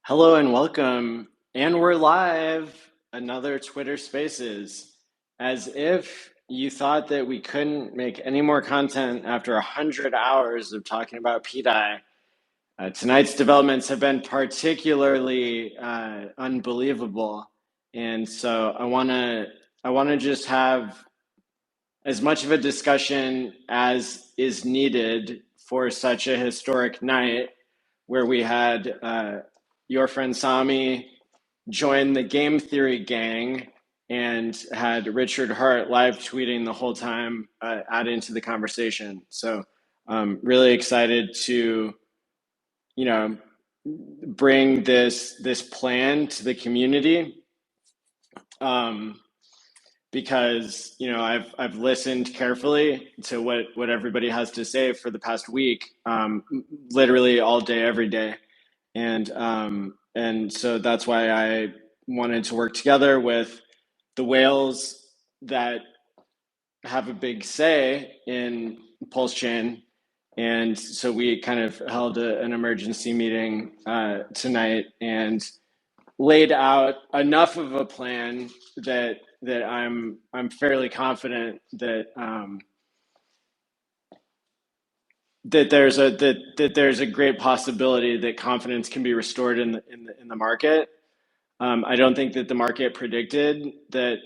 Hello and welcome. And we're live, another Twitter Spaces. As if you thought that we couldn't make any more content after 100 hours of talking about pDAI. Tonight's developments have been particularly unbelievable. And so I want to just have as much of a discussion as is needed for such a historic night where we had your friend Sami join the game theory gang and had Richard Hart live tweeting the whole time, adding to the conversation. So really excited to, you know, bring this plan to the community. Because I've listened carefully to what everybody has to say for the past week, literally all day, every day, and so that's why I wanted to work together with the whales that have a big say in Pulse Chain, and so we kind of held an emergency meeting tonight and laid out enough of a plan that I'm fairly confident that that there's a great possibility that confidence can be restored in the market. I don't think that the market predicted that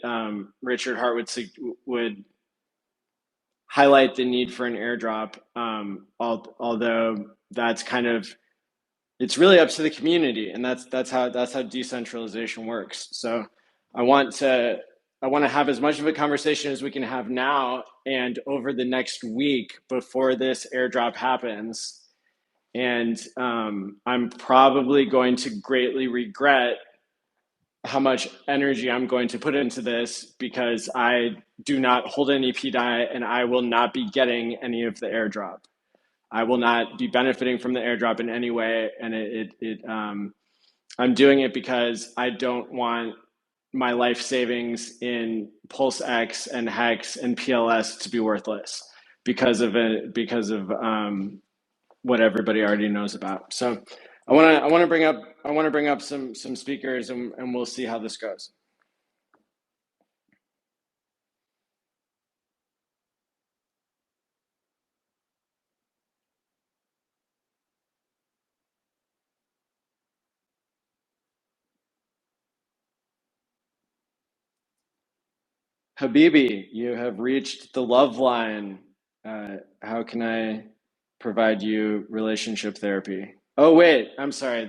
Richard Hart would highlight the need for an airdrop. Although that's kind of, it's really up to the community, and that's how decentralization works. So I want to I want to have as much of a conversation as we can have now and over the next week before this airdrop happens. And I'm probably going to greatly regret how much energy I'm going to put into this because I do not hold any pDAI and I will not be getting any of the airdrop. I will not be benefiting from the airdrop in any way, and I'm doing it because I don't want my life savings in Pulse X and Hex and PLS to be worthless because of what everybody already knows about. So I want to bring up some speakers, and we'll see how this goes. Habibi, you have reached the love line. How can I provide you relationship therapy? Oh wait, I'm sorry.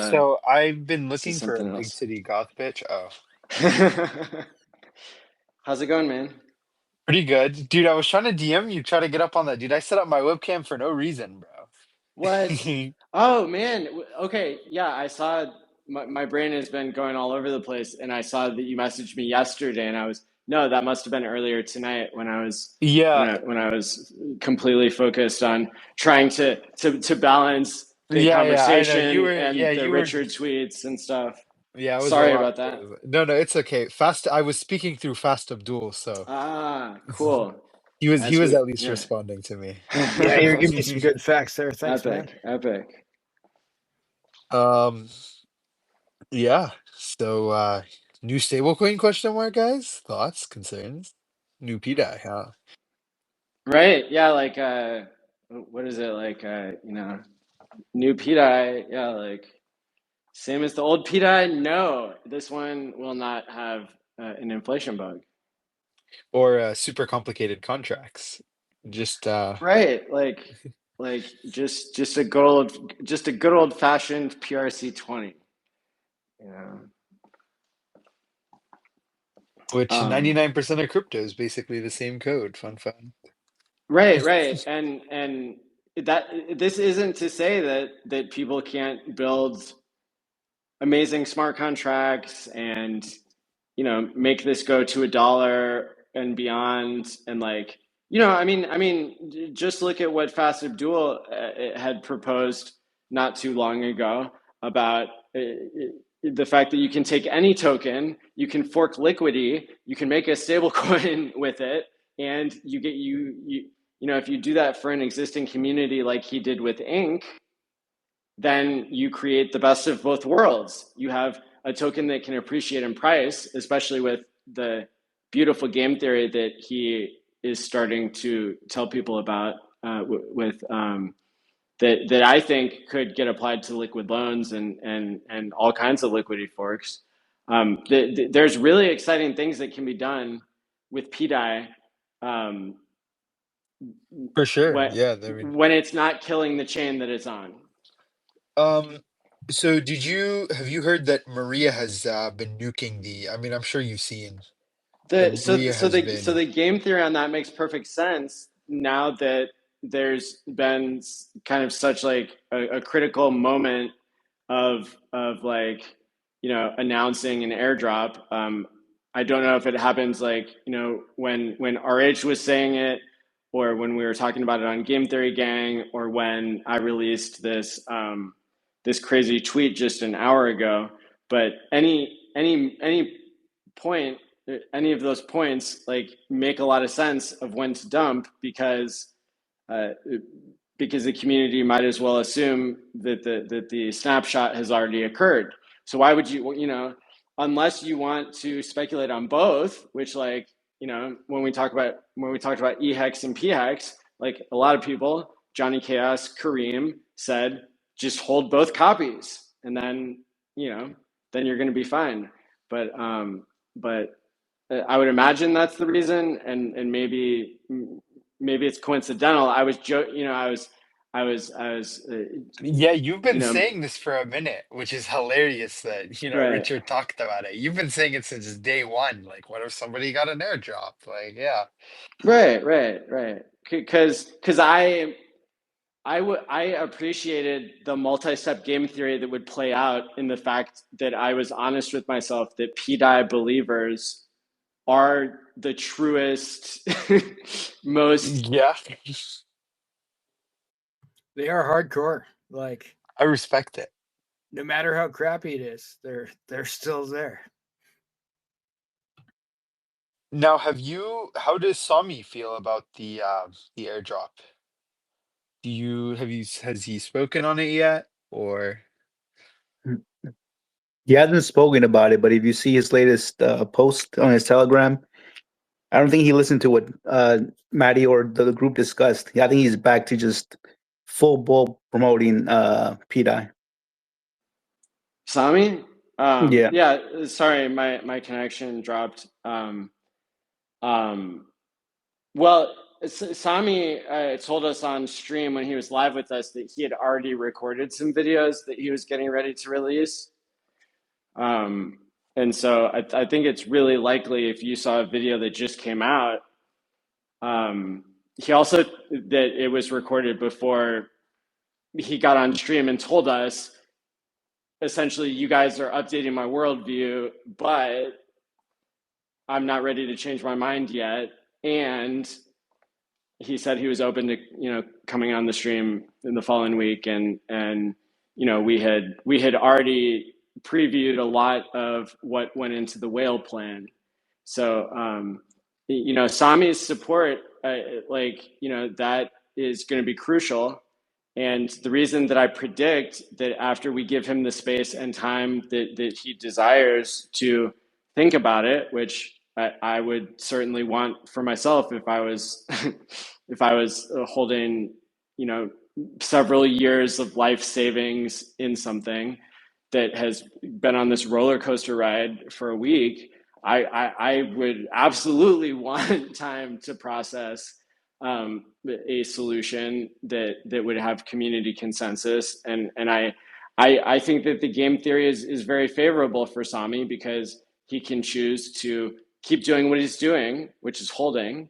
So I've been This is looking for a something big else. city goth bitch. Oh, How's it going, man? pretty good. Dude, I was trying to DM you, try to get up on that. Dude, I set up my webcam for no reason, What? bro. Oh man. Okay, yeah, I saw my brain has been going all over the place, and I saw that you messaged me yesterday, and I was no, that must have been earlier tonight when I was Yeah, when I was completely focused on trying to balance the yeah, I know. conversation and the You were, Richard tweets and stuff. yeah, it was a Sorry lot. about that. No, no, it's okay. I was speaking through Fast Abdul, so Ah, cool. he As was we at least yeah. responding to me. Yeah, you're giving me some good facts there. Thanks, man. Epic, epic. Um, yeah. So, new stablecoin question mark, guys? Thoughts, concerns? New PDAI, huh? Right. Yeah, like what is it like new PDAI, yeah, like same as the old PDAI? No, this one will not have an inflation bug. Or super complicated contracts. Just Right. Like just a good old fashioned PRC 20, you know. which Um 99% of crypto is basically the same code. Fun fact. right, right. And that this isn't to say that people can't build amazing smart contracts and make this go to $1 and beyond, and like just look at what Fast Abdul had proposed not too long ago about the fact that you can take any token, you can fork Liquidity, you can make a stable coin with it, and you get if you do that for an existing community like he did with Inc, then you create the best of both worlds. You have a token that can appreciate in price, especially with the beautiful game theory that he is starting to tell people about that I think could get applied to liquid loans and all kinds of liquidity forks. There's really exciting things that can be done with pDAI For sure. when, Yeah. I mean, when it's not killing the chain that it's on. so have you heard that Maria has been nuking the, I mean, I'm sure you've seen that Maria has So been. the game theory on that makes perfect sense now that there's been kind of such like a critical moment of like, you know, announcing an airdrop. I don't know if it happens like, you know, when RH was saying it, or when we were talking about it on Game Theory Gang, or when I released this crazy tweet just an hour ago. But any point, any of those points like make a lot of sense of when to dump, uh, because the community might as well assume that the snapshot has already occurred. So why would you, you know, unless you want to speculate on both, which, like, you know, when we talked about ehex and phex, like a lot of people, Johnny Chaos, Kareem said, just hold both copies, and then, you know, then you're going to be fine. But I would imagine that's the reason, and maybe it's coincidental. I was you know, I was Yeah, you've you been know, saying this for a minute, which is hilarious that, right, Richard talked about it. You've been saying it since day one. Like, what if somebody got an airdrop? Like, yeah. right, because I appreciated the multi-step game theory that would play out in the fact that I was honest with myself that pDAI believers are the truest, most. Yeah, They are hardcore. Like, I respect it. no matter how crappy it is, they're still there. Now, how does Sami feel about the airdrop? Has he spoken on it yet? Or He hasn't spoken about it, but if you see his latest post on his Telegram, I don't think he listened to what Maddie or the group discussed. Yeah, I think he's back to just full ball promoting pDAI. Sami? Yeah. Yeah, sorry, my connection dropped. Well, Sami told us on stream when he was live with us that he had already recorded some videos that he was getting ready to release. And so I think it's really likely, if you saw a video that just came out, he also, that it was recorded before he got on stream and told us, essentially, you guys are updating my worldview, but I'm not ready to change my mind yet. And he said he was open to, you know, coming on the stream in the following week, and you know, we had already previewed a lot of what went into the whale plan. So you know, Sami's support, like, you know, that is going to be crucial. And the reason that I predict that after we give him the space and time that he desires to think about it, which I would certainly want for myself if I was if I was holding, you know, several years of life savings in something that has been on this roller coaster ride for a week, I would absolutely want time to process a solution that would have community consensus, and I think that the game theory is very favorable for Sami, because he can choose to keep doing what he's doing, which is holding,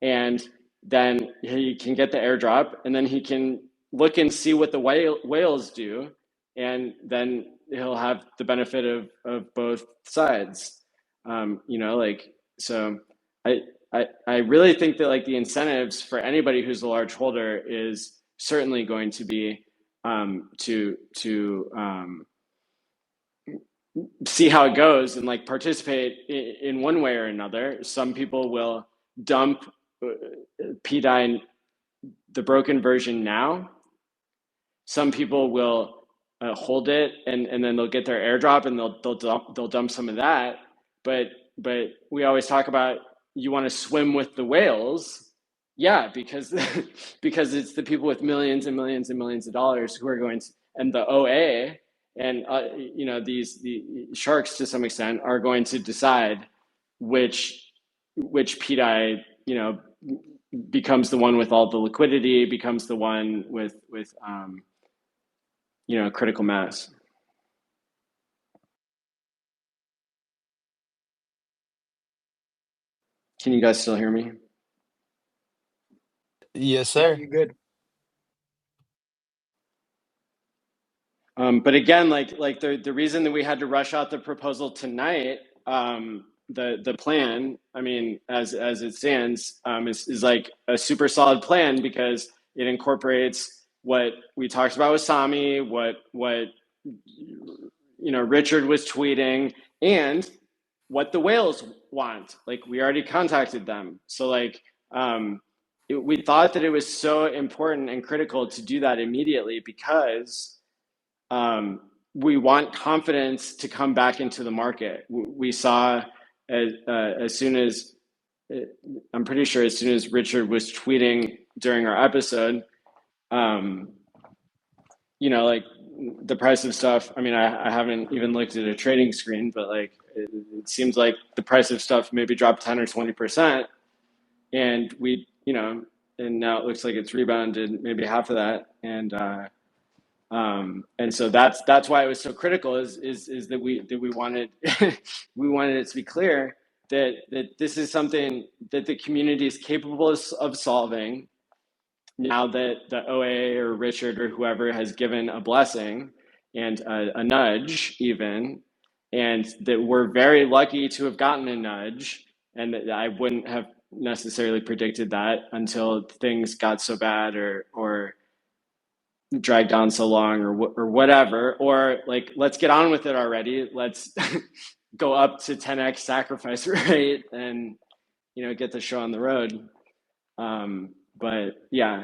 and then he can get the airdrop, and then he can look and see what the whales do, and then he'll have the benefit of both sides. You know, like, so I really think that, like, the incentives for anybody who's a large holder is certainly going to be to see how it goes and, like, participate in one way or another. Some people will dump pDAI, the broken version, now, Some people will hold it, and then they'll get their airdrop, and they'll dump some of that. But we always talk about, you want to swim with the whales. Yeah, because because it's the people with millions and millions and millions of dollars who are going to, and the OA, and the sharks to some extent are going to decide which pDAI becomes the one with all the liquidity, becomes the one with critical mass. Can you guys still hear me? Yes, Yeah, sir. you're good. But again, like the reason that we had to rush out the proposal tonight, the plan, I mean, as it stands, is like a super solid plan, because it incorporates what we talked about with Sami, what Richard was tweeting, and what the whales want. Like, we already contacted them, so like we thought that it was so important and critical to do that immediately, because we want confidence to come back into the market. We saw as soon as, I'm pretty sure as soon as Richard was tweeting during our episode, like the price of stuff. I mean, I haven't even looked at a trading screen, but like it seems like the price of stuff maybe dropped 10 or 20%, and and now it looks like it's rebounded maybe half of that, and so that's why it was so critical, is that we wanted we wanted it to be clear that this is something that the community is capable of solving, now that the OA or Richard or whoever has given a blessing and a nudge even, and that we're very lucky to have gotten a nudge, and that I wouldn't have necessarily predicted that until things got so bad, or dragged on so long, or whatever, or like, let's get on with it already. Let's go up to 10x sacrifice rate and get the show on the road. But yeah,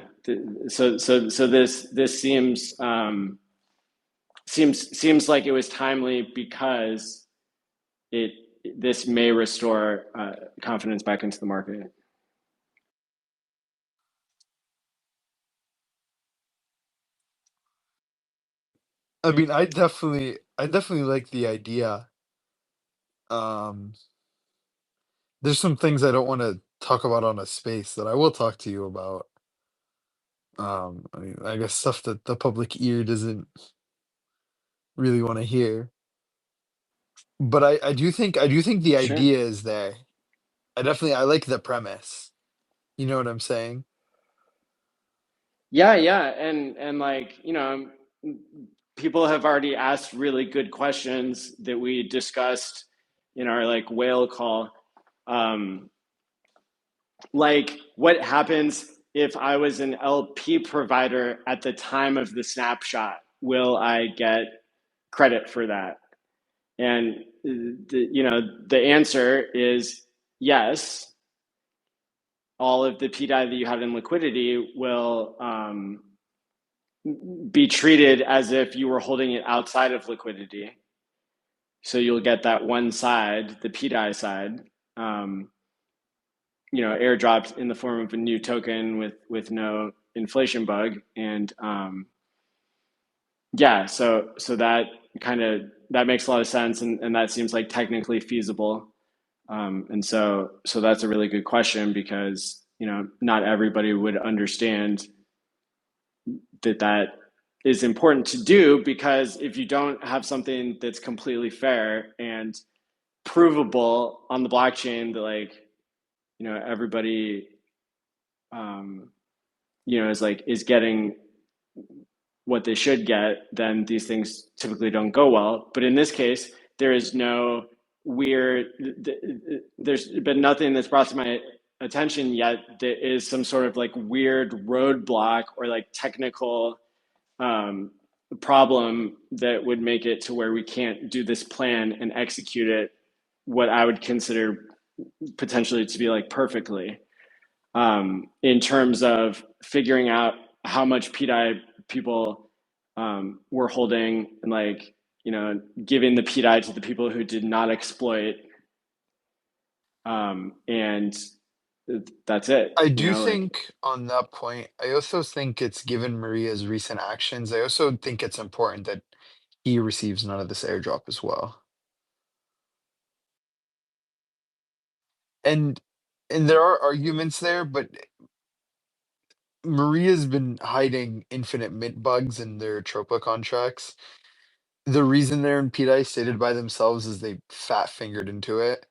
so this seems like it was timely, because this may restore confidence back into the market. I mean, I definitely like the idea. There's some things I don't want to talk about on a space that I will talk to you about. I mean, I guess stuff that the public ear doesn't really want to hear. But I do think the Sure. idea is there. I like the premise. You know what I'm saying? Yeah, and like, people have already asked really good questions that we discussed in our like whale call. Like, what happens if I was an LP provider at the time of the snapshot? Will I get credit for that? And the answer is yes. All of the pDAI that you have in liquidity will be treated as if you were holding it outside of liquidity. So you'll get that one side, the pDAI side, airdropped in the form of a new token with no inflation bug. And yeah, so that that makes a lot of sense, and that seems like technically feasible. And so that's a really good question, because not everybody would understand that is important to do, because if you don't have something that's completely fair and provable on the blockchain, that like everybody is getting what they should get, then these things typically don't go well. But in this case, there is no weird, there's been nothing that's brought to my attention yet that is some sort of like weird roadblock or like technical problem that would make it to where we can't do this plan and execute it, what I would consider potentially to be like perfectly, in terms of figuring out how much pDAI people were holding and like, you know, giving the pDAI to the people who did not exploit. And that's it, I you do know, like, think on that point, I also think it's given Maria's recent actions. I also think it's important that he receives none of this airdrop as well. And there are arguments there, but Maria's been hiding infinite mint bugs in their Tropa contracts. The reason they're in pDAI stated by themselves is they fat fingered into it.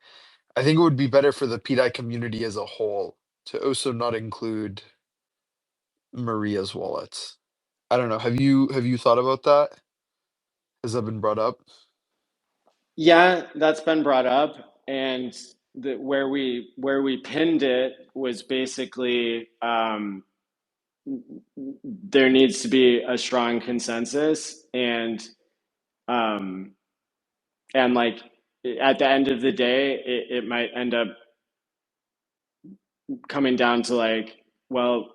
I think it would be better for the pDAI community as a whole to also not include Maria's wallets. I don't know. Have you thought about that? Has that been brought up? yeah, that's been brought up. And where we pinned it was basically, there needs to be a strong consensus, um, and like at the end of the day, it might end up coming down to like, well,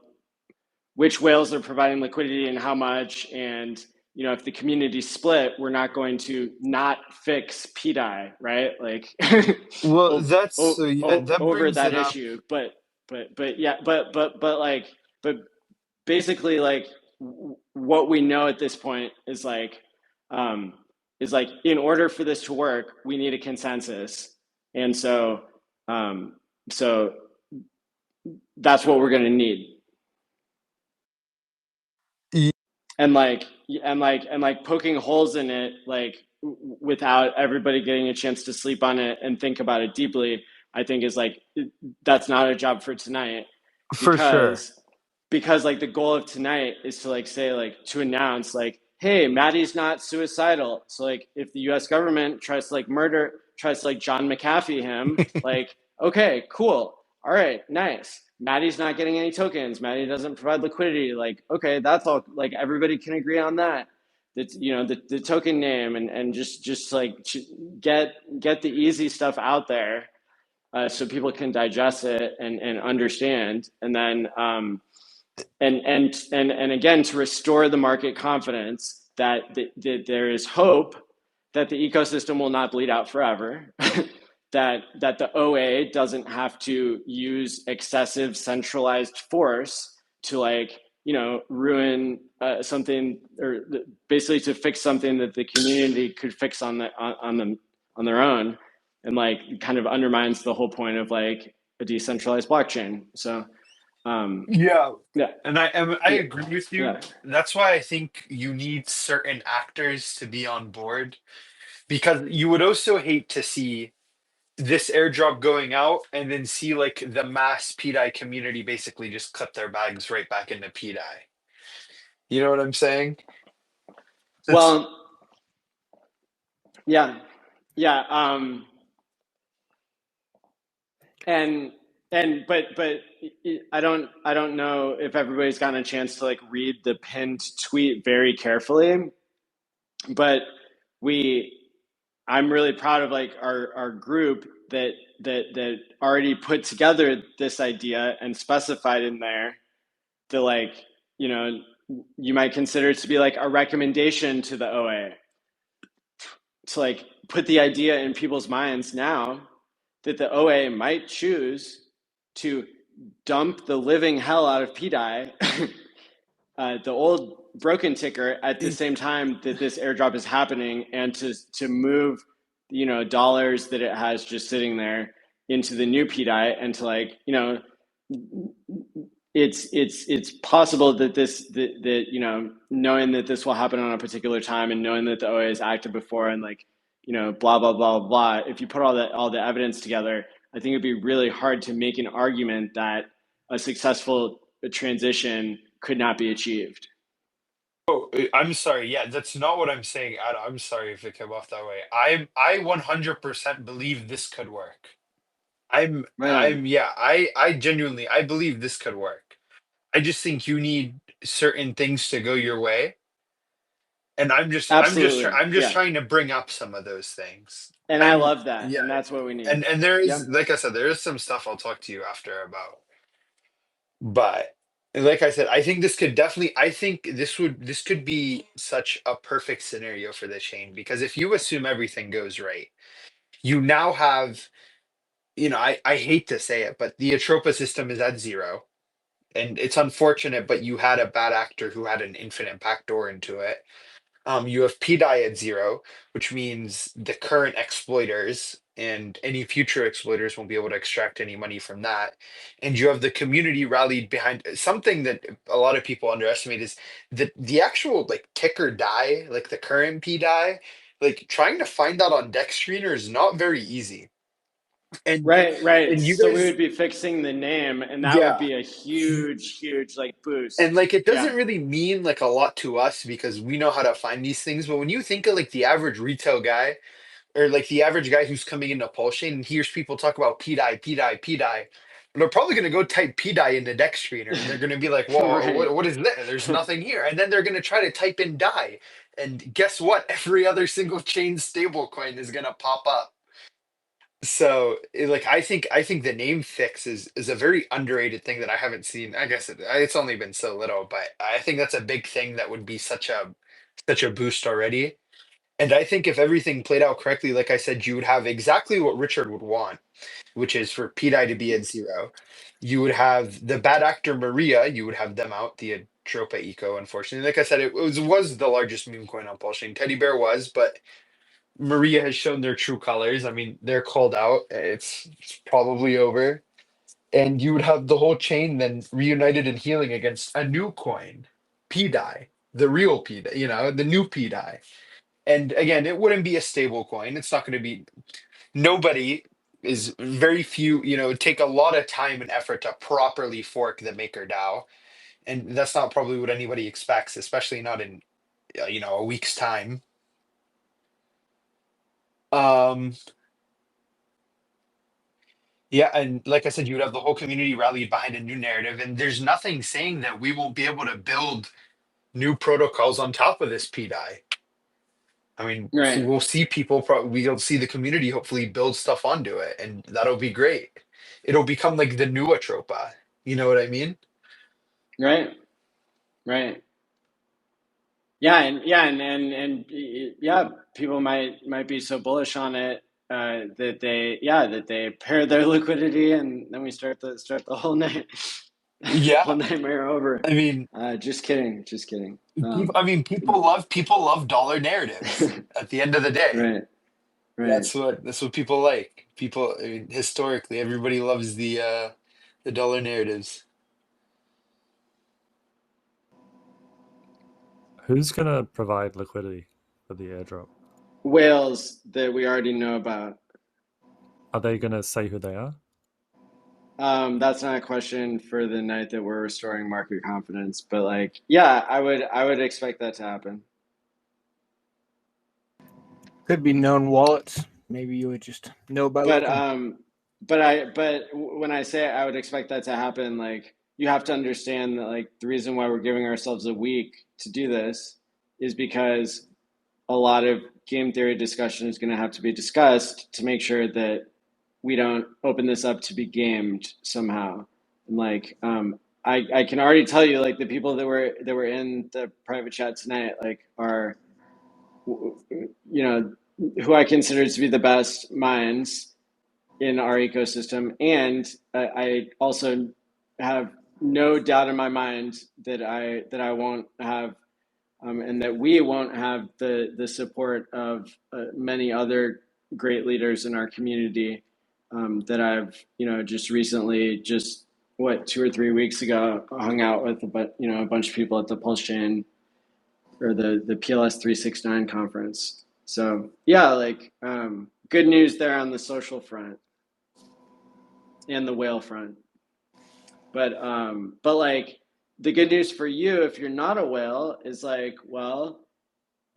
which whales are providing liquidity and how much. And, you know, if the community split, we're not going to not fix pDAI, right? Like, Well, that's so yeah, that over brings that it up. issue. But yeah, but like, but basically, like, what we know at this point um, is like, in order for this to work, we need a consensus. And um, so that's what we're going to need. Y- And poking holes in it, like, without everybody getting a chance to sleep on it and think about it deeply, I think is like, that's not a job for tonight. For sure. Because like the goal of tonight is to like say, like, to announce like, hey, Maddie's not suicidal. So like, if the US government tries to like John McAfee him, like, okay, cool, all right, nice, Maddie's not getting any tokens, Maddie doesn't provide liquidity, like, okay, that's all, like, everybody can agree on that. That's, you know, the token name, and just like get the easy stuff out there, so people can digest it and understand. And then and again, to restore the market confidence that there is hope that the ecosystem will not bleed out forever, that the OA doesn't have to use excessive centralized force to, like, you know, ruin something, or basically to fix something that the community could fix on their own, and like kind of undermines the whole point of like a decentralized blockchain. So Yeah, yeah, and I yeah, agree with you. yeah. That's why I think you need certain actors to be on board because you would also hate to see this airdrop going out and then see like the mass pDAI community basically just clip their bags right back into pDAI. You know what I'm saying? It's Well, yeah, yeah. And but I don't know if everybody's gotten a chance to like read the pinned tweet very carefully, but we I'm really proud of like our group that already put together this idea and specified in there the, like, you know, you might consider it to be like a recommendation to the OA to like put the idea in people's minds now that the OA might choose to dump the living hell out of pDAI, the old broken ticker, at the same time that this airdrop is happening, and to move, you know, dollars that it has just sitting there into the new pDAI, and to, like, you know, it's possible that that you know, knowing that this will happen on a particular time, and knowing that the OA is active before, and like, you know, blah blah blah blah. If you put all the evidence together, I think it'd be really hard to make an argument that a successful transition could not be achieved. oh, I'm sorry. Yeah, that's not what I'm saying. I'm sorry if it came off that way. I 100% believe this could work. Right on. Yeah, I genuinely I believe this could work. I just think you need certain things to go your way. And Absolutely. I'm just Yeah. trying to bring up some of those things. And I And love that. yeah, And that's what we need. and there is, Yep. like I said, there is some stuff I'll talk to you after about. But And like I said, I think this could definitely, I think this could be such a perfect scenario for the chain, because if you assume everything goes right, you now have, I hate to say it, but the Atropa system is at zero. And it's unfortunate, but you had a bad actor who had an infinite backdoor into it. You have pDAI at zero, which means the current exploiters and any future exploiters won't be able to extract any money from that. And you have the community rallied behind something that a lot of people underestimate is that the actual like ticker die, like the current pDAI, like trying to find that on Dex Screener is not very easy. And Right. and you So we guys, would be fixing the name, and that would yeah. be a huge like And boost. like it Yeah. doesn't really mean like a lot to us because we know how to find these things. But when you think of like the average retail guy or like the average guy who's coming into Pulse Chain and hears people talk about pDAI, pDAI, pDAI, they're probably going to go type pDAI into Dex Screener and they're going to be like, "Whoa, Right. what is that? There's nothing here." And then they're going to try to type in DAI, and guess what? Every other single chain stablecoin is going to pop up. So, like, I think the name fix is a very underrated thing that I haven't seen. I guess it's only been so little, but I think that's a big thing that would be such a boost already. And I think if everything played out correctly, like I said, you would have exactly what Richard would want, which is for pDAI to be at zero. You would have the bad actor Maria, you would have them out, the Atropa Eco, unfortunately. Like I said, it was the largest meme coin on Pulsing. Teddy Bear was, but Maria has shown their true colors. I mean, they're called out. It's probably over. And you would have the whole chain then reunited and healing against a new coin, pDAI, the real pDAI, the new pDAI. And again, it wouldn't be a stable coin. It's not going to be, nobody is very few, it would take a lot of time and effort to properly fork the Maker DAO. And that's not probably what anybody expects, especially not in, a week's time. Um, Yeah, and like I said, you would have the whole community rallied behind a new narrative, and there's nothing saying that we won't be able to build new protocols on top of this pDAI. I mean, Right. we'll see we'll see the community hopefully build stuff onto it, and that'll be great. It'll become like the new Atropa. You know what I mean? Right. Right. Yeah, yeah, people might be so bullish on it that they pair their liquidity, and then we start the whole night Yeah, whole nightmare over. I mean, Just kidding, just kidding. people love dollar narratives. At the end of the day, Right, right. that's what people like. People, I mean, historically, everybody loves the dollar narratives. Who's gonna provide liquidity for the airdrop? Whales that we already know about. Are they gonna say who they are? That's not a question for the night that we're restoring market confidence, but like, yeah, I would expect that to happen. Could be known wallets. Maybe you would just know by But looking. when I say I would expect that to happen, like you have to understand that like the reason why we're giving ourselves a week to do this is because a lot of game theory discussion is going to have to be discussed to make sure that we don't open this up to be gamed somehow. And like I can already tell you like the people that were in the private chat tonight like are you know who I consider to be the best minds in our ecosystem, and I also have no doubt in my mind that I won't have and that we won't have the support of many other great leaders in our community that I've just recently just what 2 or 3 weeks ago hung out with a bunch of people at the Pulse Chain or the PLS 369 conference. So yeah, like good news there on the social front and the whale front. But like the good news for you if you're not a whale is like, well,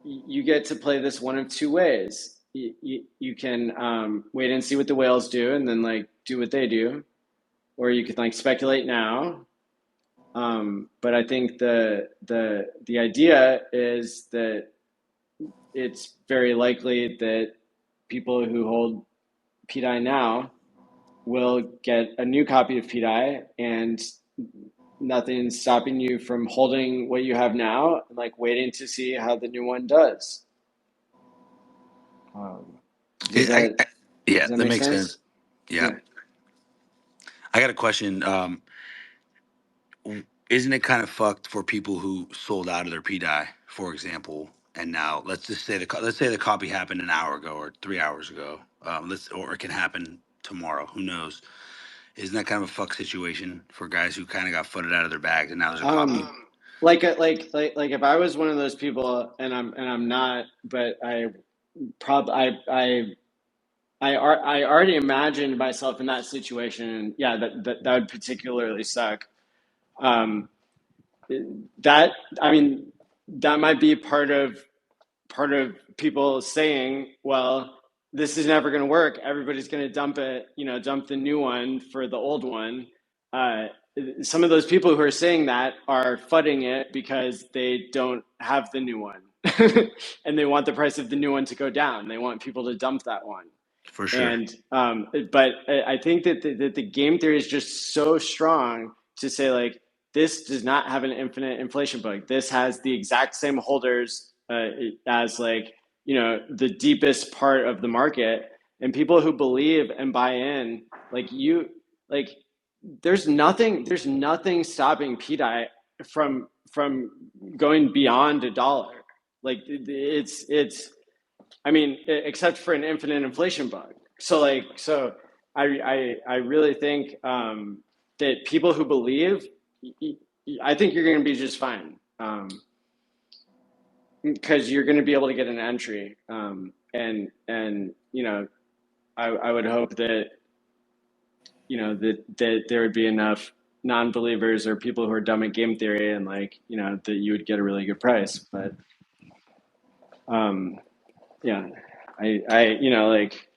you get to play this one of two ways. You can wait and see what the whales do and then like do what they do, or you can like speculate now. But I think the idea is that it's very likely that people who hold pDAI now will get a new copy of pDAI, and nothing's stopping you from holding what you have now and like waiting to see how the new one does. Does Yeah, that that make makes sense? sense. Yeah. I got a question. Isn't it kind of fucked for people who sold out of their pDAI, for example, and now let's say the copy happened an hour ago or 3 hours ago, or it can happen tomorrow. Who knows? Isn't that kind of a fuck situation for guys who kind of got footed out of their bags and now there's a copy? Like if I was one of those people, and I'm not, but I already imagined myself in that situation, and yeah, that would particularly suck. That I mean, that might be part of people saying, well, this is never going to work. Everybody's going to dump it, dump the new one for the old one. Some of those people who are saying that are fudding it because they don't have the new one and they want the price of the new one to go down. They want people to dump that one. For sure. And but I think that the game theory is just so strong to say like this does not have an infinite inflation bug. This has the exact same holders as like the deepest part of the market, and people who believe and buy in like there's nothing stopping pDAI from going beyond $1. Like it's I mean, except for an infinite inflation bug. So I really think that people who believe, I think you're going to be just fine, because you're going to be able to get an entry, and I would hope that that there would be enough non-believers or people who are dumb at game theory, and like that you would get a really good price, but yeah, I like.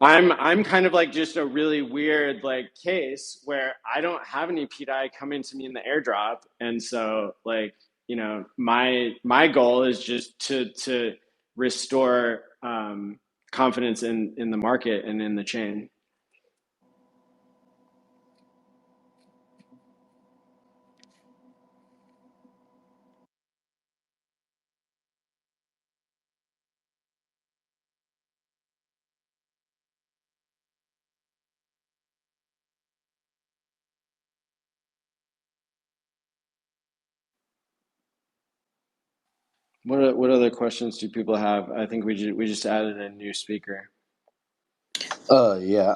I'm kind of like just a really weird like case where I don't have any pDAI coming to me in the airdrop, and so like my goal is just to restore confidence in the market and in the chain. What other questions do people have? I think we just added a new speaker. Yeah.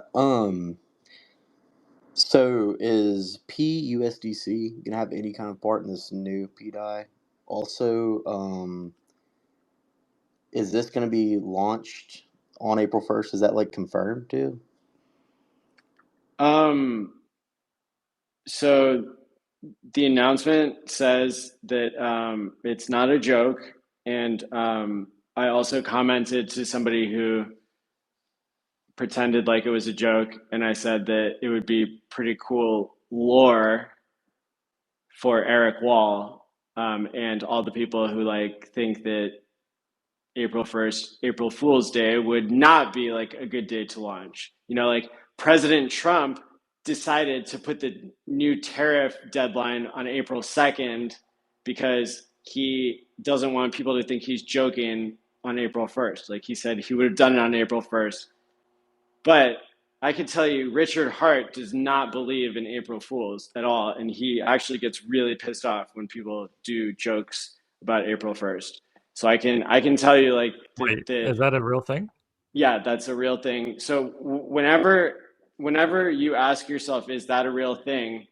So is PUSDC gonna have any kind of part in this new pDAI? Also, is this gonna be launched on April 1st? Is that like confirmed too? So the announcement says that it's not a joke, and I also commented to somebody who pretended like it was a joke, and I said that it would be pretty cool lore for Eric Wall, and all the people who like think that April 1st, April Fool's Day would not be like a good day to launch. Like President Trump decided to put the new tariff deadline on April 2nd because he doesn't want people to think he's joking on April 1st. Like he said he would have done it on April 1st. But I can tell you, Richard Hart does not believe in April Fools at all. And he actually gets really pissed off when people do jokes about April 1st. So I can tell you like Wait, is that a real thing? yeah, that's a real thing. So whenever you ask yourself, is that a real thing?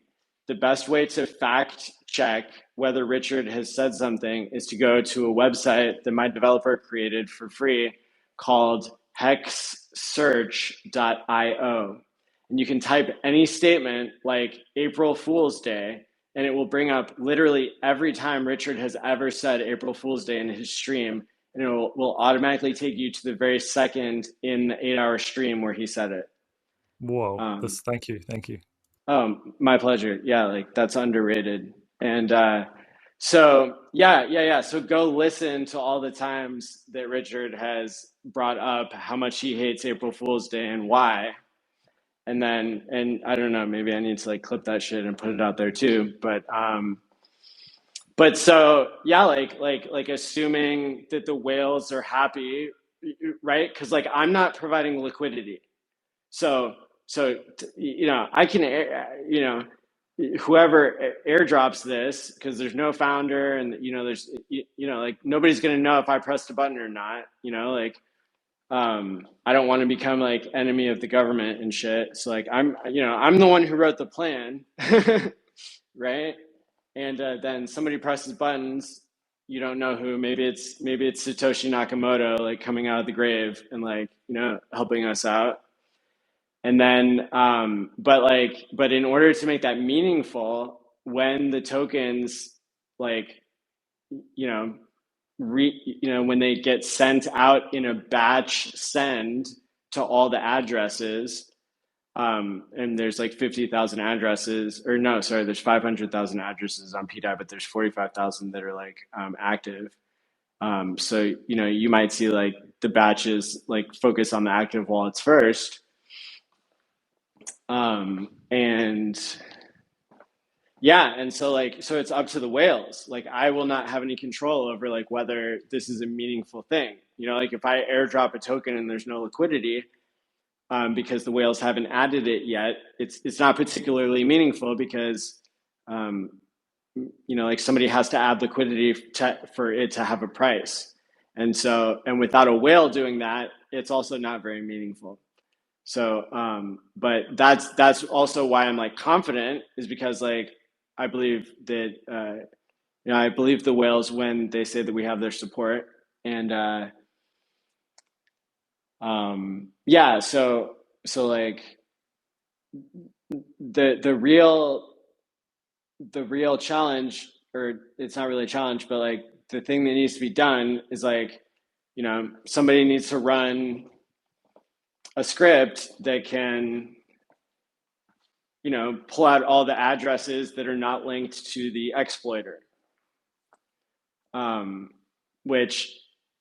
The best way to fact check whether Richard has said something is to go to a website that my developer created for free called hexsearch.io. And you can type any statement like April Fool's Day, and it will bring up literally every time Richard has ever said April Fool's Day in his stream, and it will automatically take you to the very second in the 8-hour stream where he said it. Whoa! Thank you. My pleasure. Yeah, like that's underrated. And so yeah. So go listen to all the times that Richard has brought up how much he hates April Fool's Day and why. and I don't know, maybe I need to like clip that shit and put it out there too. But so yeah, like assuming that the whales are happy, right? Because like I'm not providing liquidity, so I can whoever airdrops this, because there's no founder, and there's like nobody's gonna know if I pressed a button or not. Like I don't want to become like enemy of the government and shit. So like I'm the one who wrote the plan, right? And then somebody presses buttons. You don't know who. Maybe it's Satoshi Nakamoto, like coming out of the grave and like helping us out. And then, but in order to make that meaningful, when the tokens, like, when they get sent out in a batch send to all the addresses, and there's like 50,000 addresses, or no, sorry, there's 500,000 addresses on pDAI, but there's 45,000 that are like active. So you might see like the batches like focus on the active wallets first. And yeah, and so it's up to the whales. Like I will not have any control over like whether this is a meaningful thing. Like if I airdrop a token and there's no liquidity, because the whales haven't added it yet, it's not particularly meaningful because like somebody has to add liquidity for it to have a price. And without a whale doing that, it's also not very meaningful. So, but that's also why I'm like confident, is because like I believe that I believe the whales when they say that we have their support, and yeah, so like the real challenge, or it's not really a challenge, but like the thing that needs to be done is like somebody needs to run a script that can pull out all the addresses that are not linked to the exploiter, which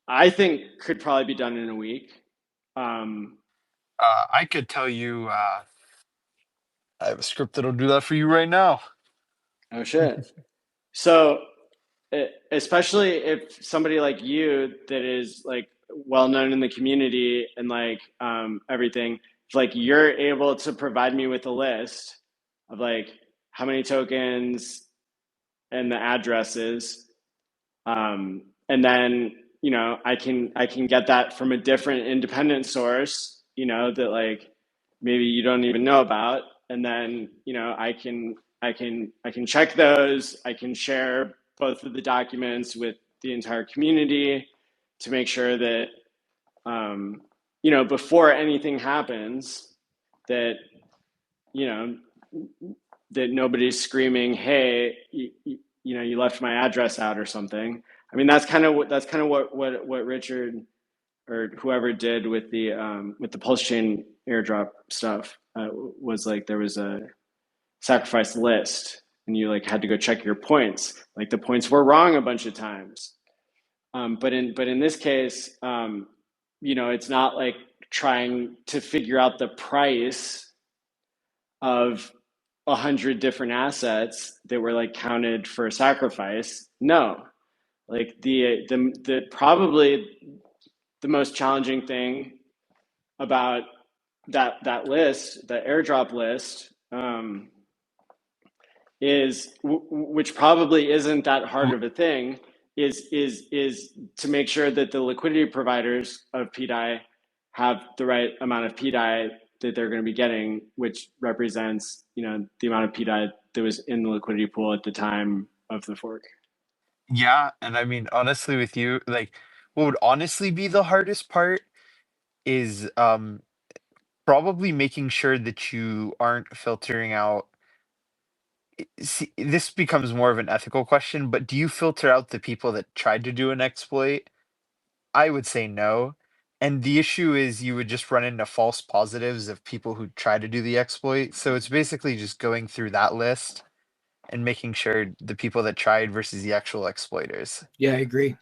I think could probably be done in a week. I could tell you, I have a script that'll do that for you right now. Oh shit! So, especially if somebody like you that is like well known in the community and like everything, if like you're able to provide me with a list of like how many tokens and the addresses, and then I can get that from a different independent source, that like maybe you don't even know about, and then I can check those. I can share both of the documents with the entire community to make sure that before anything happens, that that nobody's screaming, "Hey, you left my address out" or something. I mean, that's kind of what Richard or whoever did with the pulse chain airdrop stuff, was like there was a sacrifice list, and you like had to go check your points. Like the points were wrong a bunch of times, but in this case, it's not like trying to figure out the price of 100 different assets that were like counted for a sacrifice. No, like the probably the most challenging thing about that list, the airdrop list, is which probably isn't that hard of a thing, is to make sure that the liquidity providers of pDAI have the right amount of pDAI that they're going to be getting, which represents the amount of pDAI that was in the liquidity pool at the time of the fork. Yeah, and I mean, honestly, with you, like, what would honestly be the hardest part is probably making sure that you aren't filtering out. See, this becomes more of an ethical question, but do you filter out the people that tried to do an exploit? I would say no. And the issue is you would just run into false positives of people who try to do the exploit. So it's basically just going through that list and making sure the people that tried versus the actual exploiters. Yeah, I agree.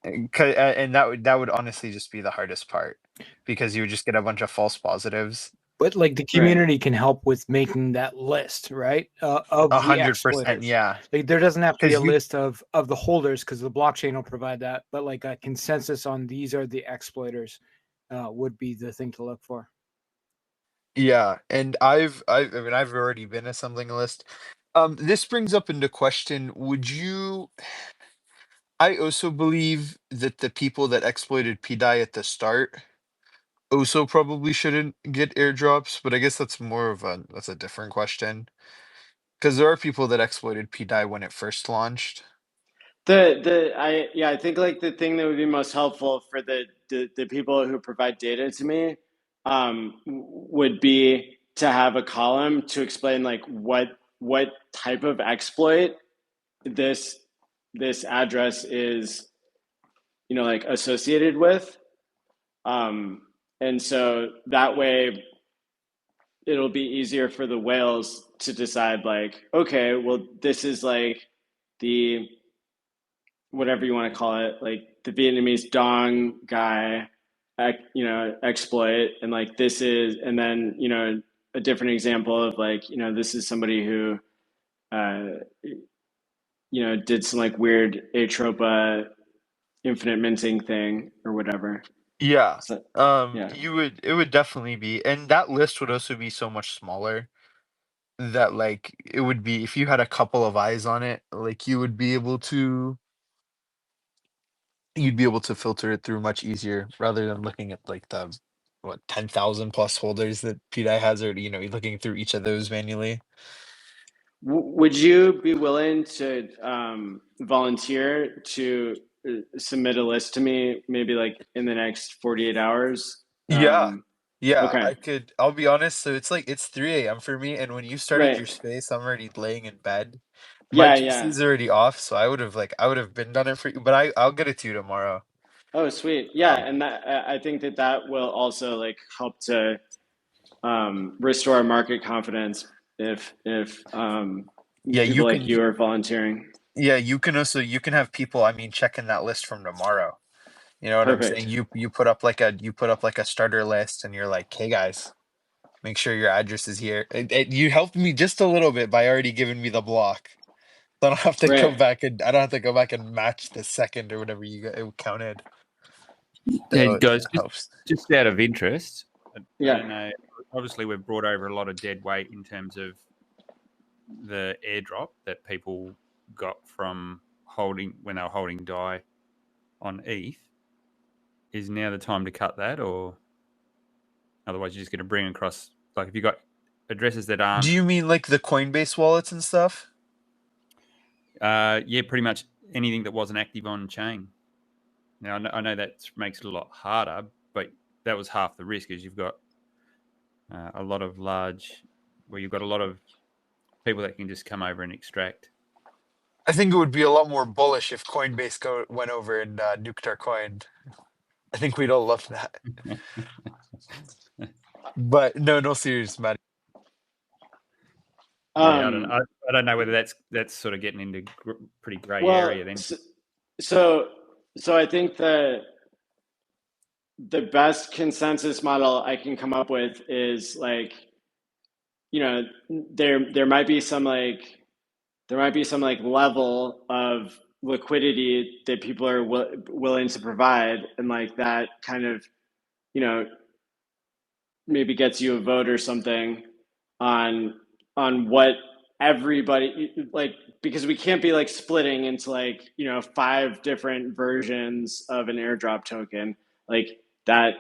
And that would honestly just be the hardest part, because you would just get a bunch of false positives. But like the community can help with making that list, right? Of the 100%, exploiters. yeah. Like there doesn't have to be a Because you, list of the holders because the blockchain will provide that, but like a consensus on these are the exploiters would be the thing to look for. yeah, and I mean, I've already been assembling a list. This brings up into question, would you, I also believe that the people that exploited pDAI at the start also probably shouldn't get airdrops, but I guess that's a different question. Because there are people that exploited pDAI when it first launched. I think like the thing that would be most helpful for the people who provide data to me would be to have a column to explain like what type of exploit this this address is, you know, like associated with. And so that way it'll be easier for the whales to decide like, okay, well, this is like the whatever you want to call it, like the Vietnamese dong guy, you know, exploit, and like this is, and then you know, a different example of like, you know, this is somebody who, uh, you know, did some like weird atropa infinite minting thing or whatever. Yeah. So yeah. It would definitely be, and that list would also be so much smaller that like it would be, if you had a couple of eyes on it, like you'd be able to filter it through much easier rather than looking at like the what 10,000 plus holders that pDAI has, or you know, you're looking through each of those manually. Would you be willing to volunteer to submit a list to me, maybe like in the next 48 hours? Yeah. Yeah, Okay. I'll be honest, so it's like it's 3 a.m. for me, and when you started Right. your space, I'm already laying in bed. My Yeah, yeah. PC's already off, so I would have been done it for you, but I'll get it to you tomorrow. Oh, sweet. Yeah, Um, and that I think that that will also like help to restore market confidence if yeah, people you like can you are volunteering. yeah, you can have people, I mean, checking that list from tomorrow. You know what I'm saying? Perfect. You put up like a starter list, and you're like, "Hey guys, make sure your address is here." You helped me just a little bit by already giving me the block. So I don't have to go Right. back and I don't have to go back and match the second or whatever it counted. Yeah, So guys, it helps. just out of interest, I Yeah. don't know. Obviously, we've brought over a lot of dead weight in terms of the airdrop that people got from holding when they were holding DAI on ETH. Is now the time to cut that, or otherwise you're just going to bring across? Like, if you got addresses that aren't, Do you mean like the Coinbase wallets and stuff? yeah, pretty much anything that wasn't active on chain. Now I know that makes it a lot harder, but that was half the risk. Is you've got a lot of you've got a lot of people that can just come over and extract. I think it would be a lot more bullish if Coinbase went over and nuked our coin. I think we'd all love that. But no serious, Matt. Yeah, Um, I don't know whether that's sort of getting into pretty grey well, area then. so so I think the best consensus model I can come up with is like, you know, there might be some like level of liquidity that people are willing to provide, and like that kind of, you know, maybe gets you a vote or something on what everybody like, because we can't be like splitting into like, you know, 5 different versions of an airdrop token like that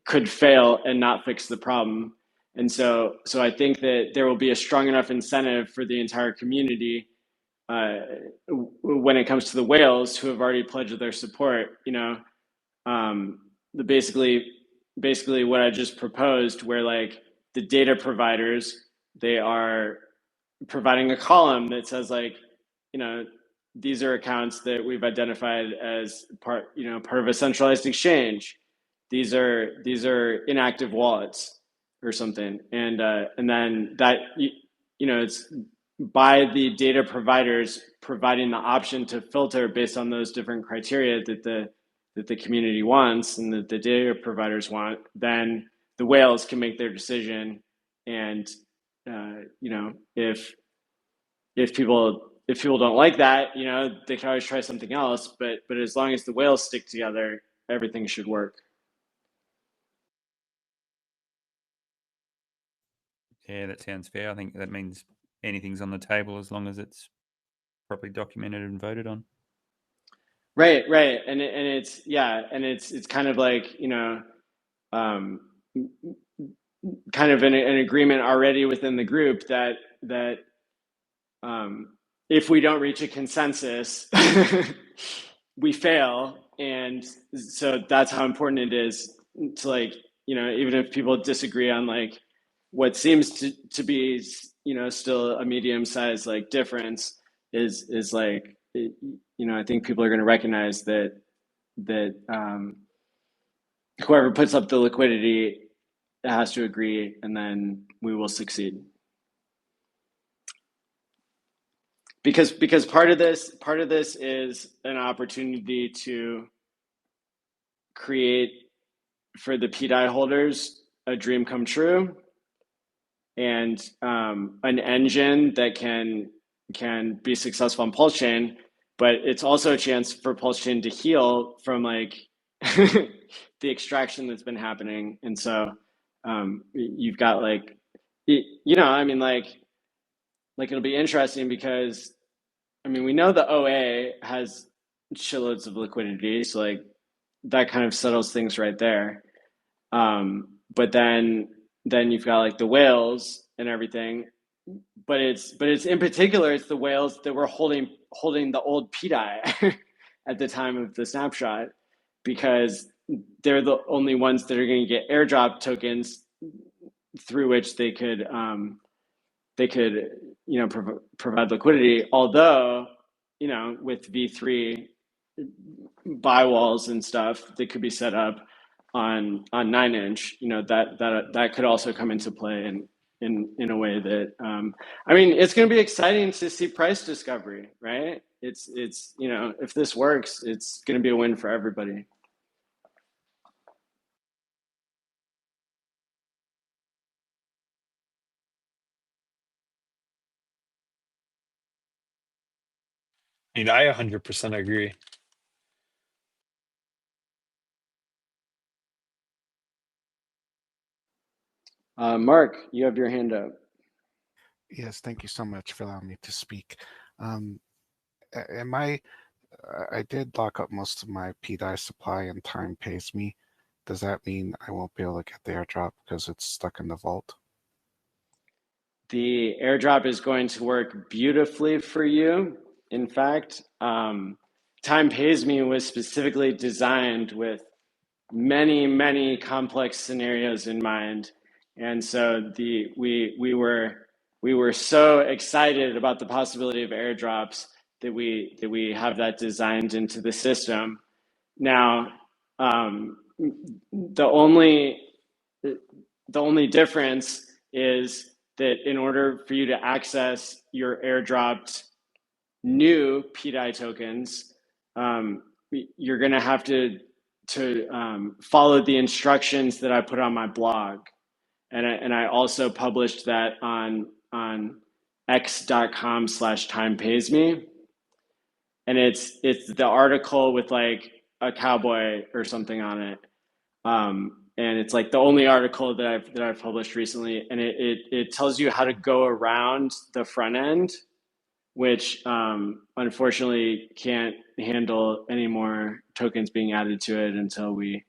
could fail and not fix the problem. And so I think that there will be a strong enough incentive for the entire community uh, when it comes to the whales who have already pledged their support, you know, the basically what I just proposed, where like the data providers, they are providing a column that says like, you know, these are accounts that we've identified as part of a centralized exchange. These are inactive wallets or something, and then that you know, it's by the data providers providing the option to filter based on those different criteria that the community wants and that the data providers want. Then the whales can make their decision, and if people don't like that, they can always try something else. But as long as the whales stick together, everything should work. Yeah, that sounds fair. I think that means anything's on the table as long as it's properly documented and voted on. Right, and it's kind of like kind of an agreement already within the group that if we don't reach a consensus, we fail, and so that's how important it is to even if people disagree on what seems to be still a medium-sized difference is I think people are going to recognize that whoever puts up the liquidity has to agree, and then we will succeed. Because part of this is an opportunity to create for the pDAI holders a dream come true, and an engine that can be successful on Pulse Chain, but it's also a chance for Pulse Chain to heal from the extraction that's been happening. And so you've got it'll be interesting because we know the OA has shitloads of liquidity, so that kind of settles things right there. But then you've got the whales and everything, but it's in particular it's the whales that were holding the old pDAI at the time of the snapshot, because they're the only ones that are going to get airdrop tokens through which they could provide liquidity. Although with V3 buy walls and stuff that could be set up on 9inch, that could also come into play in a way that it's going to be exciting to see price discovery, right? It's if this works, it's going to be a win for everybody. I 100% agree. Mark, you have your hand up. Yes, thank you so much for allowing me to speak. I did lock up most of my pDAI supply and time pays me. Does that mean I won't be able to get the airdrop because it's stuck in the vault? The airdrop is going to work beautifully for you. In fact, Time Pays Me was specifically designed with many, many complex scenarios in mind. And so we were so excited about the possibility of airdrops that we have that designed into the system. Now, the only difference is that in order for you to access your airdropped new pDAI tokens, you're going to have to follow the instructions that I put on my blog, and I also published that on x.com/timepaysme, and it's the article with a cowboy or something on it, and it's the only article that I've published recently, and it tells you how to go around the front end, which unfortunately can't handle any more tokens being added to it until we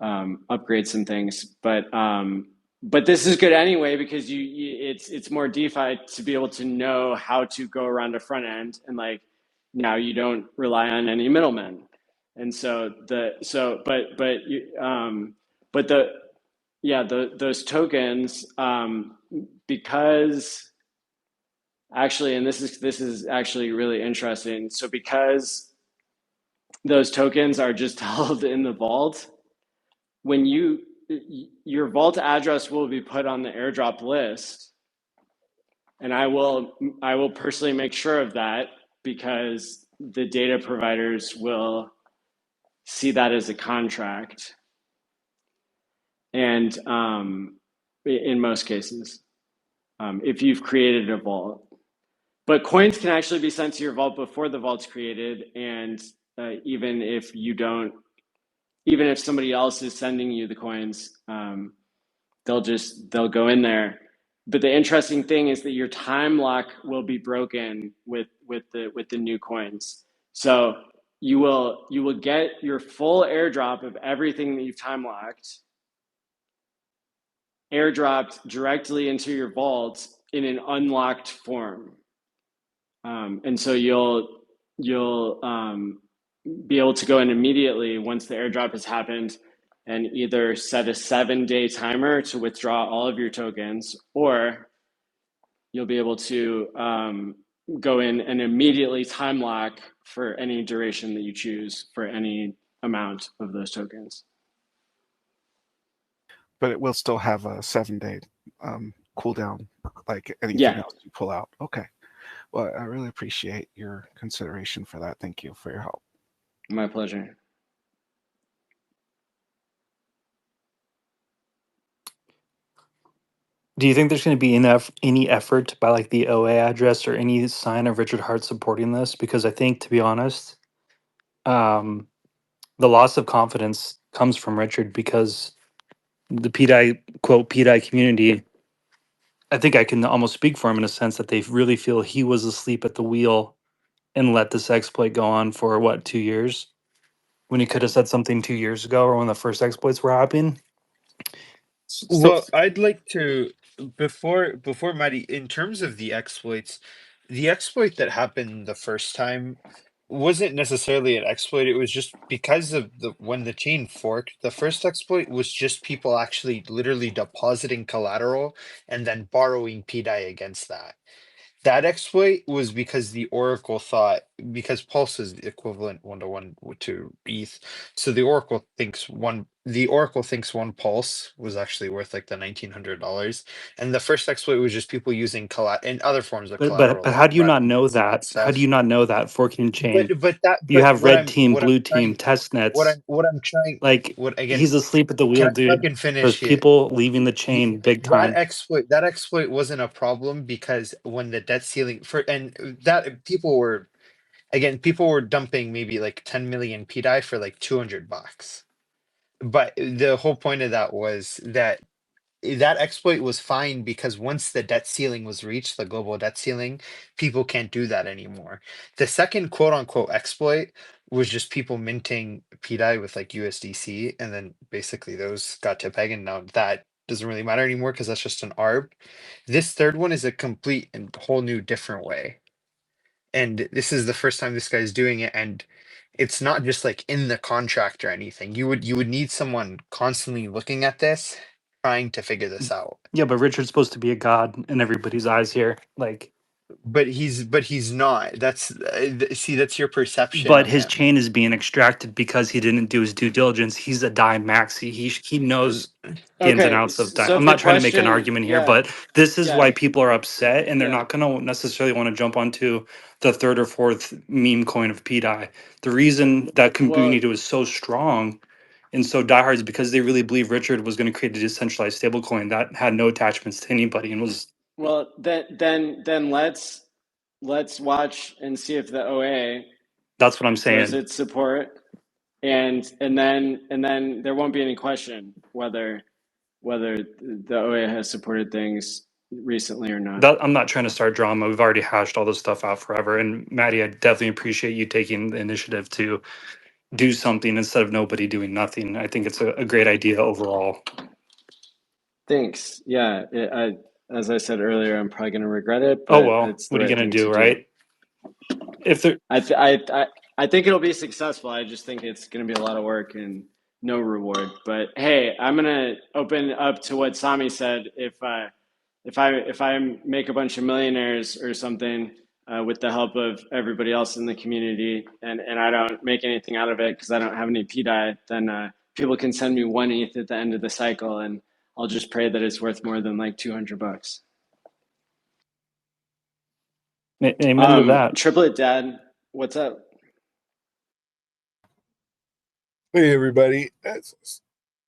upgrade some things. But this is good anyway, because it's more DeFi to be able to know how to go around a front end, and now you don't rely on any middlemen. And so those tokens, because actually, and this is actually really interesting. So because those tokens are just held in the vault, when your vault address will be put on the airdrop list, and I will personally make sure of that, because the data providers will see that as a contract. and in most cases, if you've created a vault. But coins can actually be sent to your vault before the vault's created, and even if somebody else is sending you the coins, they'll go in there. But the interesting thing is that your time lock will be broken with the new coins. So you will get your full airdrop of everything that you've time locked, airdropped directly into your vault in an unlocked form. And so you'll be able to go in immediately once the airdrop has happened and either set a 7-day timer to withdraw all of your tokens, or you'll be able to go in and immediately time lock for any duration that you choose for any amount of those tokens. But it will still have a 7-day cooldown, like anything else you pull out. Okay. Well, I really appreciate your consideration for that. Thank you for your help. My pleasure. Do you think there's going to be any effort by like the OA address or any sign of Richard Hart supporting this? Because I think, to be honest, the loss of confidence comes from Richard, because the pDAI, quote, pDAI community, I think I can almost speak for him in a sense that they really feel he was asleep at the wheel and let this exploit go on for, what, 2 years? When he could have said something 2 years ago or when the first exploits were happening. So, Well, I'd like to, before Maddie, in terms of the exploits, the exploit that happened the first time wasn't necessarily an exploit. It was just because of when the chain forked, the first exploit was just people actually literally depositing collateral and then borrowing pDAI against that. That exploit was because the Oracle thought, because Pulse is equivalent 1-to-1 to ETH, so the Oracle thinks one Pulse was actually worth like the $1,900, and the first exploit was just people using and other forms of but collateral how like do you not know Radical and that? How do stuff. you not know that forking chain? You But have red team, blue team, test nets. what I'm trying Like, what again he's asleep at the can wheel, I dude. fucking finish There's here? people leaving the chain big time. That exploit wasn't a problem because when the debt ceiling that people were dumping maybe like 10 million pDAI for like $200. But the whole point of that was that exploit was fine because once the debt ceiling was reached, the global debt ceiling, people can't do that anymore. The second quote unquote exploit was just people minting pDAI with like USDC, and then basically those got to peg, and now that doesn't really matter anymore because that's just an ARB. This third one is a complete and whole new different way. And this is the first time this guy's doing it, and it's not just like in the contract or anything. You would need someone constantly looking at this, trying to figure this out. Yeah, but Richard's supposed to be a god in everybody's eyes here. Like, But he's not. That's see, that's your perception but of his him. chain is being extracted because he didn't do his due diligence. He's a DAI maxi. He knows the ins and Okay, outs of DAI. so I'm if the not trying to make an question, argument here, but this is why yeah, people are upset, and they're yeah, not going to necessarily want to jump onto the third or fourth meme coin of pDAI. The reason that well, community was so strong and so diehard is because they really believe Richard was going to create a decentralized stablecoin that had no attachments to anybody and was. well, then let's watch and see if the OA That's what I'm shows saying. its support, and then there won't be any question whether the OA has supported things recently or not. I'm not trying to start drama. We've already hashed all this stuff out forever. And Maddie, I definitely appreciate you taking the initiative to do something instead of nobody doing nothing. I think it's a great idea overall. Thanks. Yeah, as I said earlier, I'm probably going to regret it, Oh but well, it's the what are you right gonna thing to do, do. right? If there, I think it'll be successful. I just think it's going to be a lot of work and no reward. But hey, I'm going to open up to what Sami said. If I make a bunch of millionaires or something with the help of everybody else in the community, and I don't make anything out of it because I don't have any pDAI, then people can send me 1 ETH at the end of the cycle, and I'll just pray that it's worth more than like $200. amen to that. Triplet Dad, what's up? Hey everybody,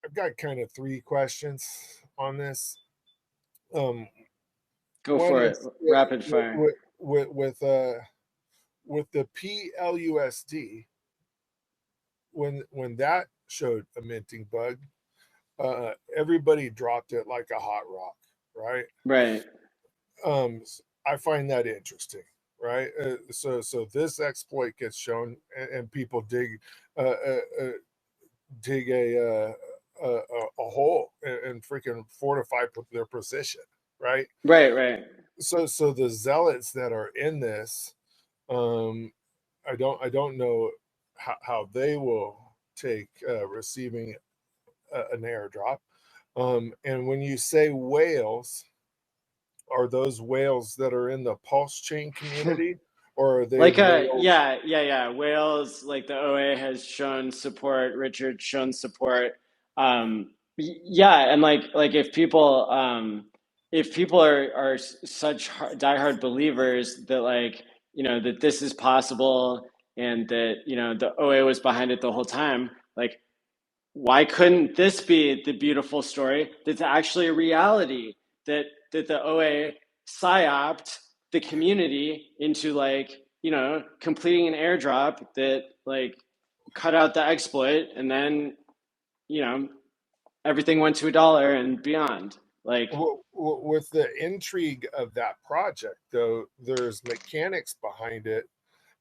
I've got kind of 3 questions on this. Um, Go one for it. is Rapid fire. with the PLUSD, when that showed a minting bug, everybody dropped it like a hot rock, right? Right. I find that interesting, right? So this exploit gets shown, and people dig a hole and freaking fortify their position, right? Right. So the zealots that are in this, I don't know how they will take receiving an airdrop. And when you say whales, are those whales that are in the pulse chain community, or are they Like whales? yeah. Wales, like the OA has shown support. Richard's shown support. Yeah, and like if people are such diehard believers that like that this is possible and that the OA was behind it the whole time, like why couldn't this be the beautiful story that's actually a reality that the OA psyoped the community into like completing an airdrop that like cut out the exploit, and then everything went to $1 and beyond. Like With the intrigue of that project, though, there's mechanics behind it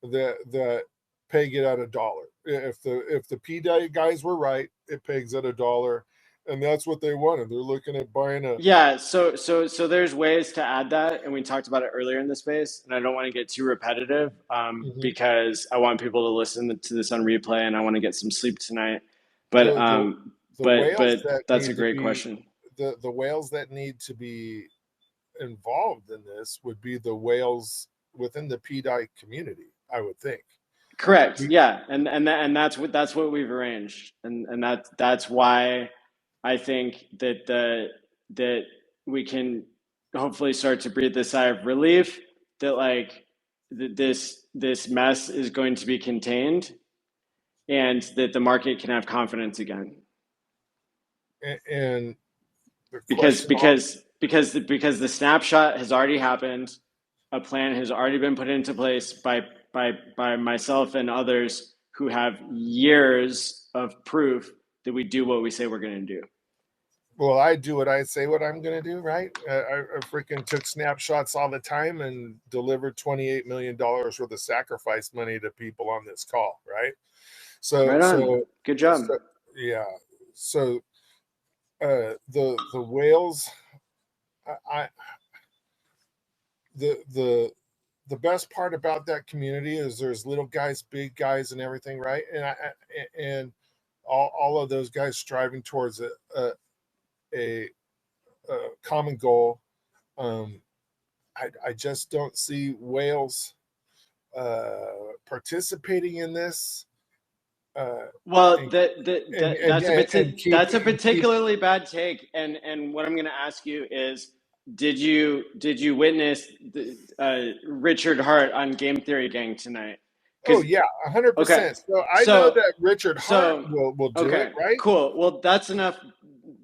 that peg it at $1. If the pDAI guys were right, it pegs at $1, and that's what they wanted. They're looking at buying a yeah, so there's ways to add that, and we talked about it earlier in the space, and I don't want to get too repetitive because I want people to listen to this on replay, and I want to get some sleep tonight. But the whales that that's a need to great be question. the whales that need to be involved in this would be the whales within the pDAI community, I would think. Correct. Yeah, and that's what we've arranged, and that's why I think that we can hopefully start to breathe a sigh of relief that like this mess is going to be contained, and that the market can have confidence again. And because the snapshot has already happened, a plan has already been put into place by myself and others who have years of proof that we do what we say we're going to do. Well, I do what I say what I'm going to do, right? I freaking took snapshots all the time and delivered $28 million worth of sacrifice money to people on this call, right? So, right on. Good job. Yeah. So, the whales, the best part about that community is there's little guys, big guys, and everything, right? And all of those guys striving towards a common goal. I just don't see whales participating in this. Well, that's a particularly bad take, and what I'm going to ask you is, did you witness Richard Hart on Game Theory Gang tonight? Oh yeah, 100%. Okay. So I know that Richard Hart will do it, right? Cool. Well, that's enough.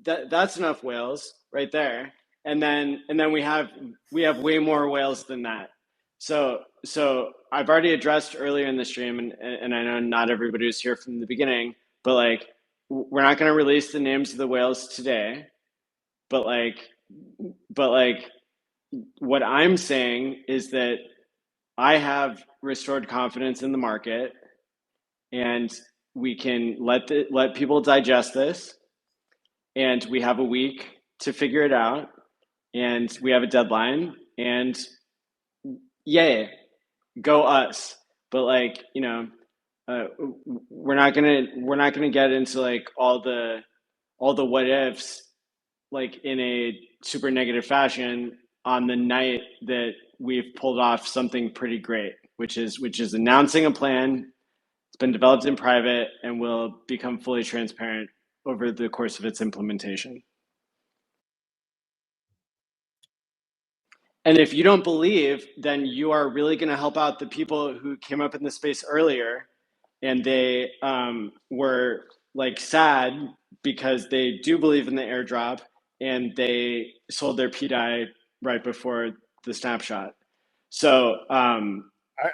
That's enough whales right there, and then we have way more whales than that. So I've already addressed earlier in the stream, and I know not everybody was here from the beginning, but like we're not going to release the names of the whales today, but what I'm saying is that I have restored confidence in the market, and we can let people digest this, and we have a week to figure it out, and we have a deadline, and yay, go us. But like we're not gonna get into like all the what ifs like in a super negative fashion on the night that we've pulled off something pretty great, which is announcing a plan. It's been developed in private and will become fully transparent over the course of its implementation. And if you don't believe, then you are really going to help out the people who came up in the space earlier, and they were like sad because they do believe in the airdrop and they sold their pDAI right before the snapshot. So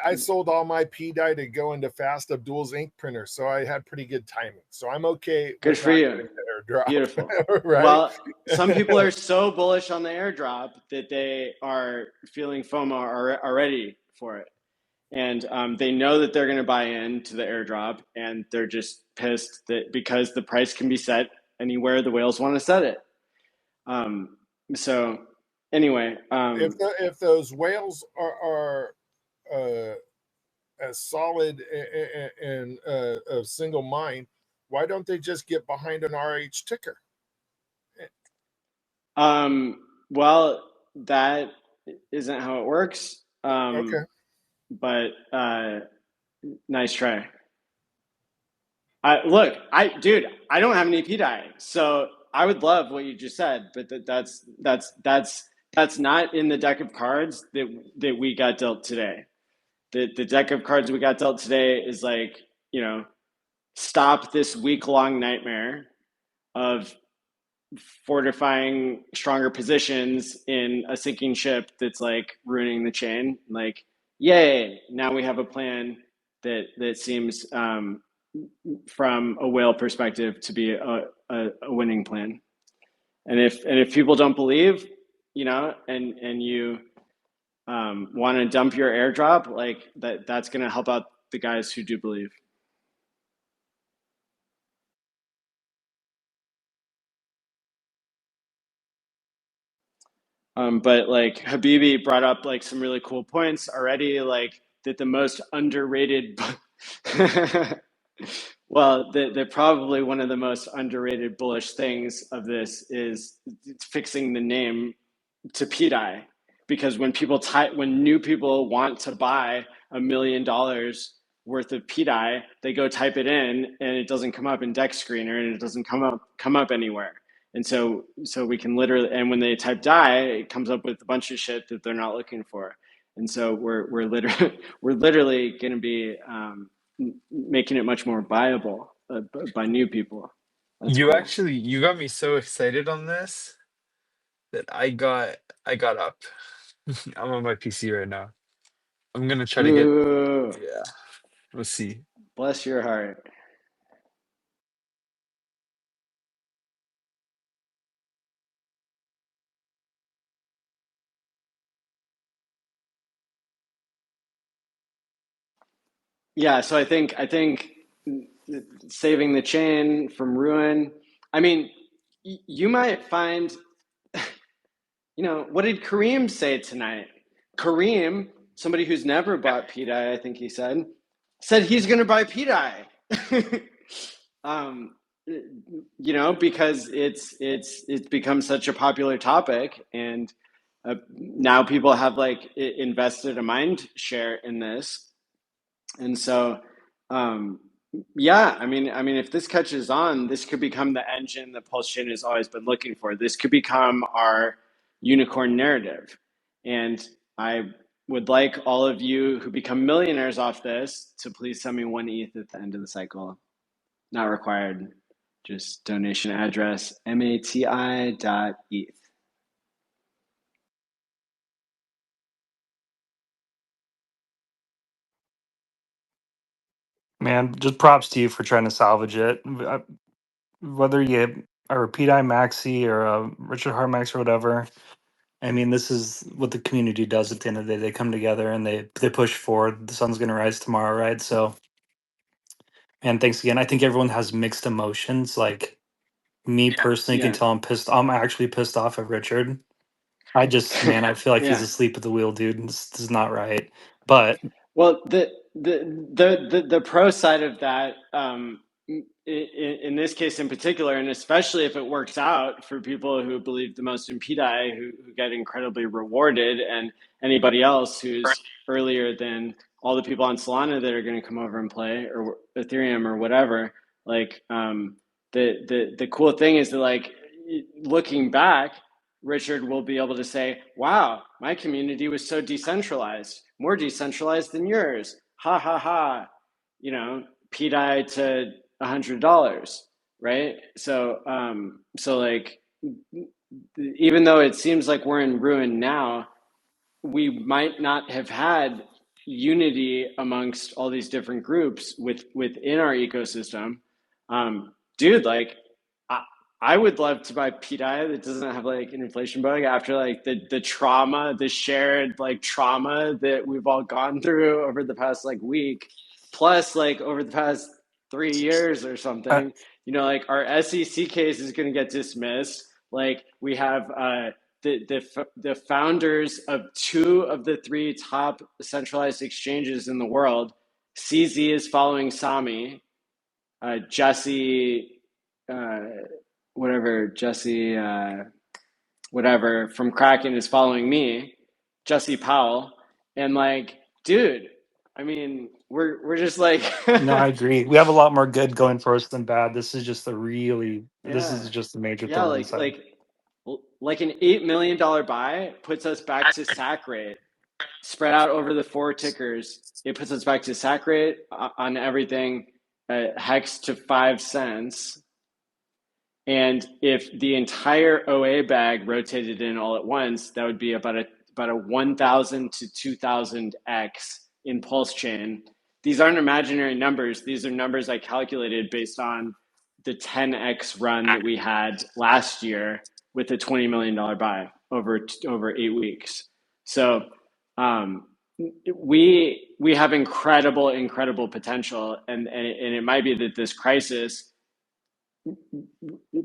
I sold all my pDAI to go into Fast Abdul's ink printer, so I had pretty good timing. So I'm okay good with for not you. getting the airdrop. Beautiful. Right? Well, some people are so bullish on the airdrop that they are feeling FOMO already for it. And they know that they're going to buy into the airdrop, and they're just pissed that because the price can be set anywhere the whales want to set it. So anyway, if those whales are as solid and a single mind, why don't they just get behind an RH ticker? well, that isn't how it works. Okay. But nice try. Look, dude, I don't have any pDAI, so I would love what you just said, but that's not in the deck of cards that we got dealt today. The deck of cards we got dealt today is like, you know, stop this week-long nightmare of fortifying stronger positions in a sinking ship that's like ruining the chain. Like, yay! Now we have a plan that seems from a whale perspective to be a winning plan. And if people don't believe, you know, and you want to dump your airdrop, like that's going to help out the guys who do believe. But like Habibi brought up like some really cool points already, like that the most underrated, well, the probably one of the most underrated bullish things of this is fixing the name to pDAI, because when when new people want to buy $1 million worth of pDAI, they go type it in and it doesn't come up in Deck Screener and it doesn't come up anywhere. And so we can literally, and when they type DAI, it comes up with a bunch of shit that they're not looking for. And so we're literally going to be making it much more viable by new people. That's You cool. actually, you got me so excited on this that I got up. I'm on my PC right now. I'm gonna try to get, Ooh, yeah, we'll see. bless your heart. Yeah, so I think saving the chain from ruin. I mean, you might find, you know, what did Kareem say tonight? Kareem, somebody who's never bought pDAI, I think he said he's going to buy pDAI. You know, because it's become such a popular topic, and now people have like invested a mind share in this, and so yeah, I mean, if this catches on, this could become the engine that Pulse Chain has always been looking for. This could become our unicorn narrative, and I would like all of you who become millionaires off this to please send me 1 ETH at the end of the cycle. Not required. Just donation address mati.eth. Man, just props to you for trying to salvage it. Whether you are a pDAI Maxi or a Richard Hart Max or whatever, I mean, this is what the community does at the end of the day. They come together and they push forward. The sun's going to rise tomorrow, right? So, and thanks again. I think everyone has mixed emotions. Like me personally, you can Yeah. tell I'm pissed. I'm actually pissed off at Richard. I just, man, I feel like he's Yeah. asleep at the wheel, dude. This is not right. But Well, the pro side of that, in this case in particular, and especially if it works out for people who believe the most in pDAI, who get incredibly rewarded, and anybody else who's earlier than all the people on Solana that are going to come over and play, or Ethereum or whatever, like the cool thing is that, like, looking back, Richard will be able to say, wow, my community was so decentralized, more decentralized than yours. Ha ha ha. You know, pDAI to $100, right? So so like, even though it seems like we're in ruin now, we might not have had unity amongst all these different groups within our ecosystem. Dude, like, I would love to buy pDAI that doesn't have like an inflation bug after like the trauma, the shared like trauma that we've all gone through over the past like week, plus like over the past 3 years or something. You know, like our SEC case is going to get dismissed. Like we have the founders of 2 of the 3 top centralized exchanges in the world. CZ is following Sami. Jesse, whatever from Kraken is following me, Jesse Powell, and like, dude, I mean, we're just like, No, I agree. We have a lot more good going for us than bad. This is just this yeah, is just a major yeah, thorn in the side. like an $8 million buy puts us back to SAC rate, spread out over the 4 tickers. It puts us back to SAC rate on everything, hex to 5 cents. And if the entire OA bag rotated in all at once, that would be about a 1,000 to 2,000x in pulse chain. These aren't imaginary numbers. These are numbers I calculated based on the 10x run that we had last year with a $20 million buy over 8 weeks. So we have incredible potential, and it might be that this crisis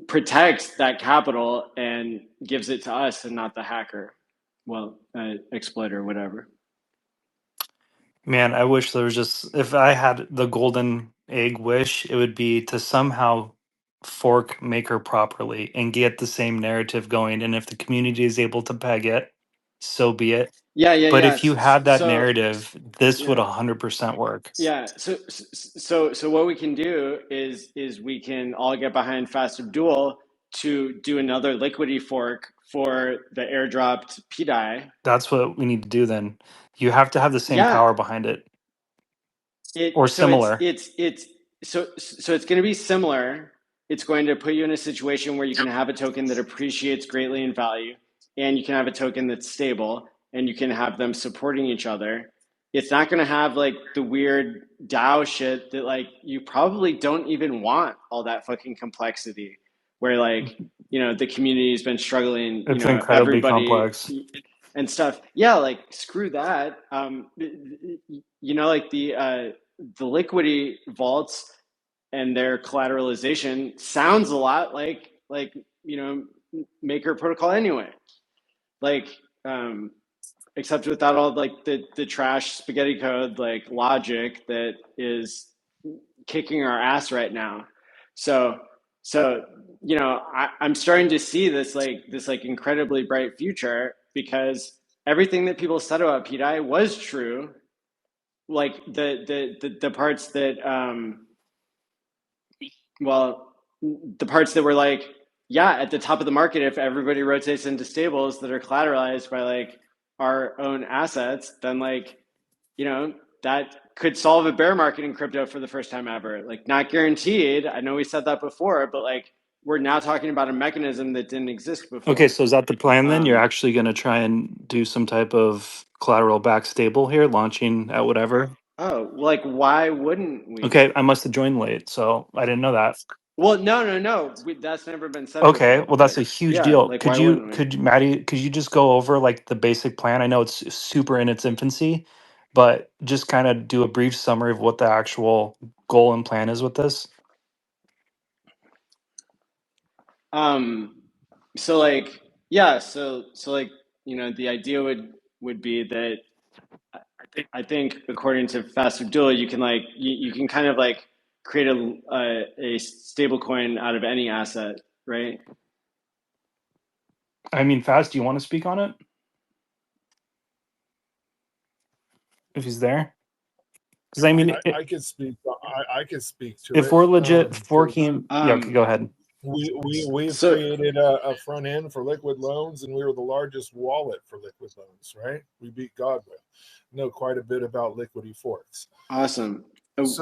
protects that capital and gives it to us and not the hacker, exploiter, whatever. Man, I wish there was just, if I had the golden egg wish, it would be to somehow fork Maker properly and get the same narrative going. And if the community is able to peg it, so be it. But Yeah. if you had that So narrative, this would yeah, 100% work. yeah. So what we can do is we can all get behind Fast Abdul to do another Liquidity fork for the airdropped pDAI. That's what we need to do then. You have to have the same Yeah, power behind it or so similar. it's going to be similar. It's going to put you in a situation where you can have a token that appreciates greatly in value, and you can have a token that's stable, and you can have them supporting each other. It's not going to have like the weird DAO shit that like you probably don't even want all that fucking complexity, where like, you know, the community has been struggling, you It's know, incredibly everybody complex. and stuff. Yeah, like screw that. You know, like the Liquidity vaults and their collateralization sounds a lot like you know, Maker protocol anyway. Like except without all like the trash spaghetti code like logic that is kicking our ass right now. So you know, I'm starting to see this like incredibly bright future because everything that people said about pDAI was true. Like the parts that the parts that were like, yeah, at the top of the market, if everybody rotates into stables that are collateralized by like our own assets, then like, you know, that could solve a bear market in crypto for the first time ever. Like, not guaranteed. I know we said that before, but like, we're now talking about a mechanism that didn't exist Okay, before. so is that the plan then? You're actually going to try and do some type of collateral back stable here, launching at whatever? Oh, like, why wouldn't we? Okay, I must have joined late, so I didn't know that. Well, no. That's never been said Okay, before. well that's But a huge yeah, deal. like, why wouldn't we? Maddie, could you just go over like the basic plan? I know it's super in its infancy, but just kind of do a brief summary of what the actual goal and plan is with this. So like, yeah, so like, you know, the idea would be that I think according to Fast Abdul, you can like you can kind of like create a stable coin out of any asset, right? I mean, Fast, do you want to speak on it? If he's there? Because I mean, I could speak. I could speak to if it. we're legit 'Cause forking, yeah, okay, go ahead. we've So created a front end for liquid loans, and we were the largest wallet for liquid loans. Right? We beat Godwin. Know quite a bit about Liquidity forks. awesome.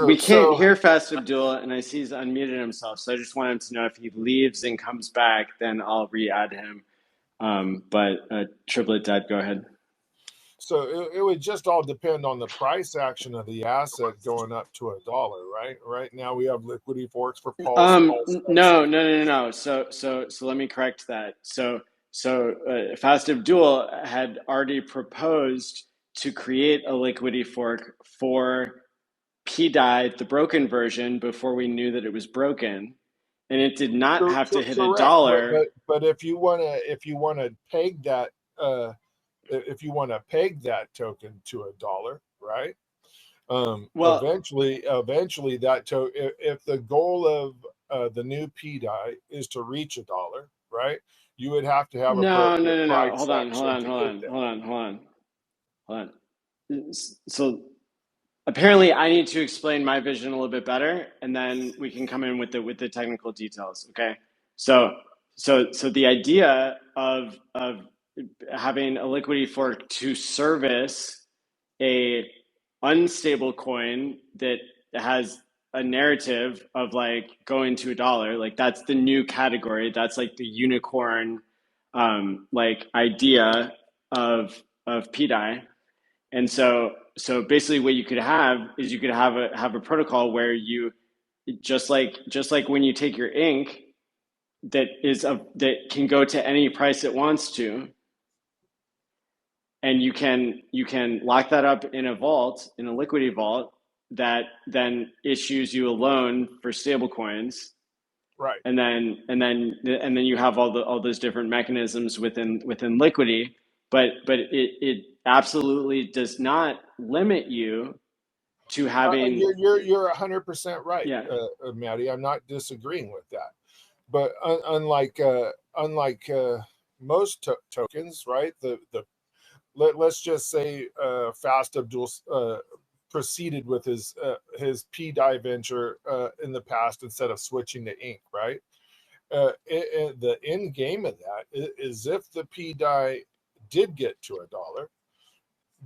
We can't So hear Fast Abdul, and I see he's unmuted himself. So I just wanted to know if he leaves and comes back, then I'll re-add him. But Triplet Dad, go ahead. So it would just all depend on the price action of the asset going up to $1, right? Right now we have liquidity forks for Pulse. No. So let me correct that. So Fast Abdul had already proposed to create a liquidity fork for pDAI, the broken version, before we knew that it was broken, and it did not have to hit Correct. $1. But if you wanna peg that if you want to peg that token to $1, right? Well, Eventually that if the goal of the new pDAI is to reach $1, right? You would have to have no. appropriate price Hold on. action to get there. So apparently, I need to explain my vision a little bit better, and then we can come in with the technical details. Okay. So the idea of having a liquidity fork to service a unstable coin that has a narrative of like going to $1, like that's the new category. That's like the unicorn like idea of pDAI. And so basically what you could have is you could have a protocol where you just like when you take your ink that can go to any price it wants to, and you can lock that up in a vault, in a liquidity vault, that then issues you a loan for stable coins. Right. And then you have all those different mechanisms within liquidity, but it absolutely does not limit you to having. You're 100% right, Yeah. Maddie. I'm not disagreeing with that. But unlike most tokens, right? Let's just say Fast Abdul proceeded with his pDAI venture in the past instead of switching to ink, right? The end game of that is if the pDAI did get to $1,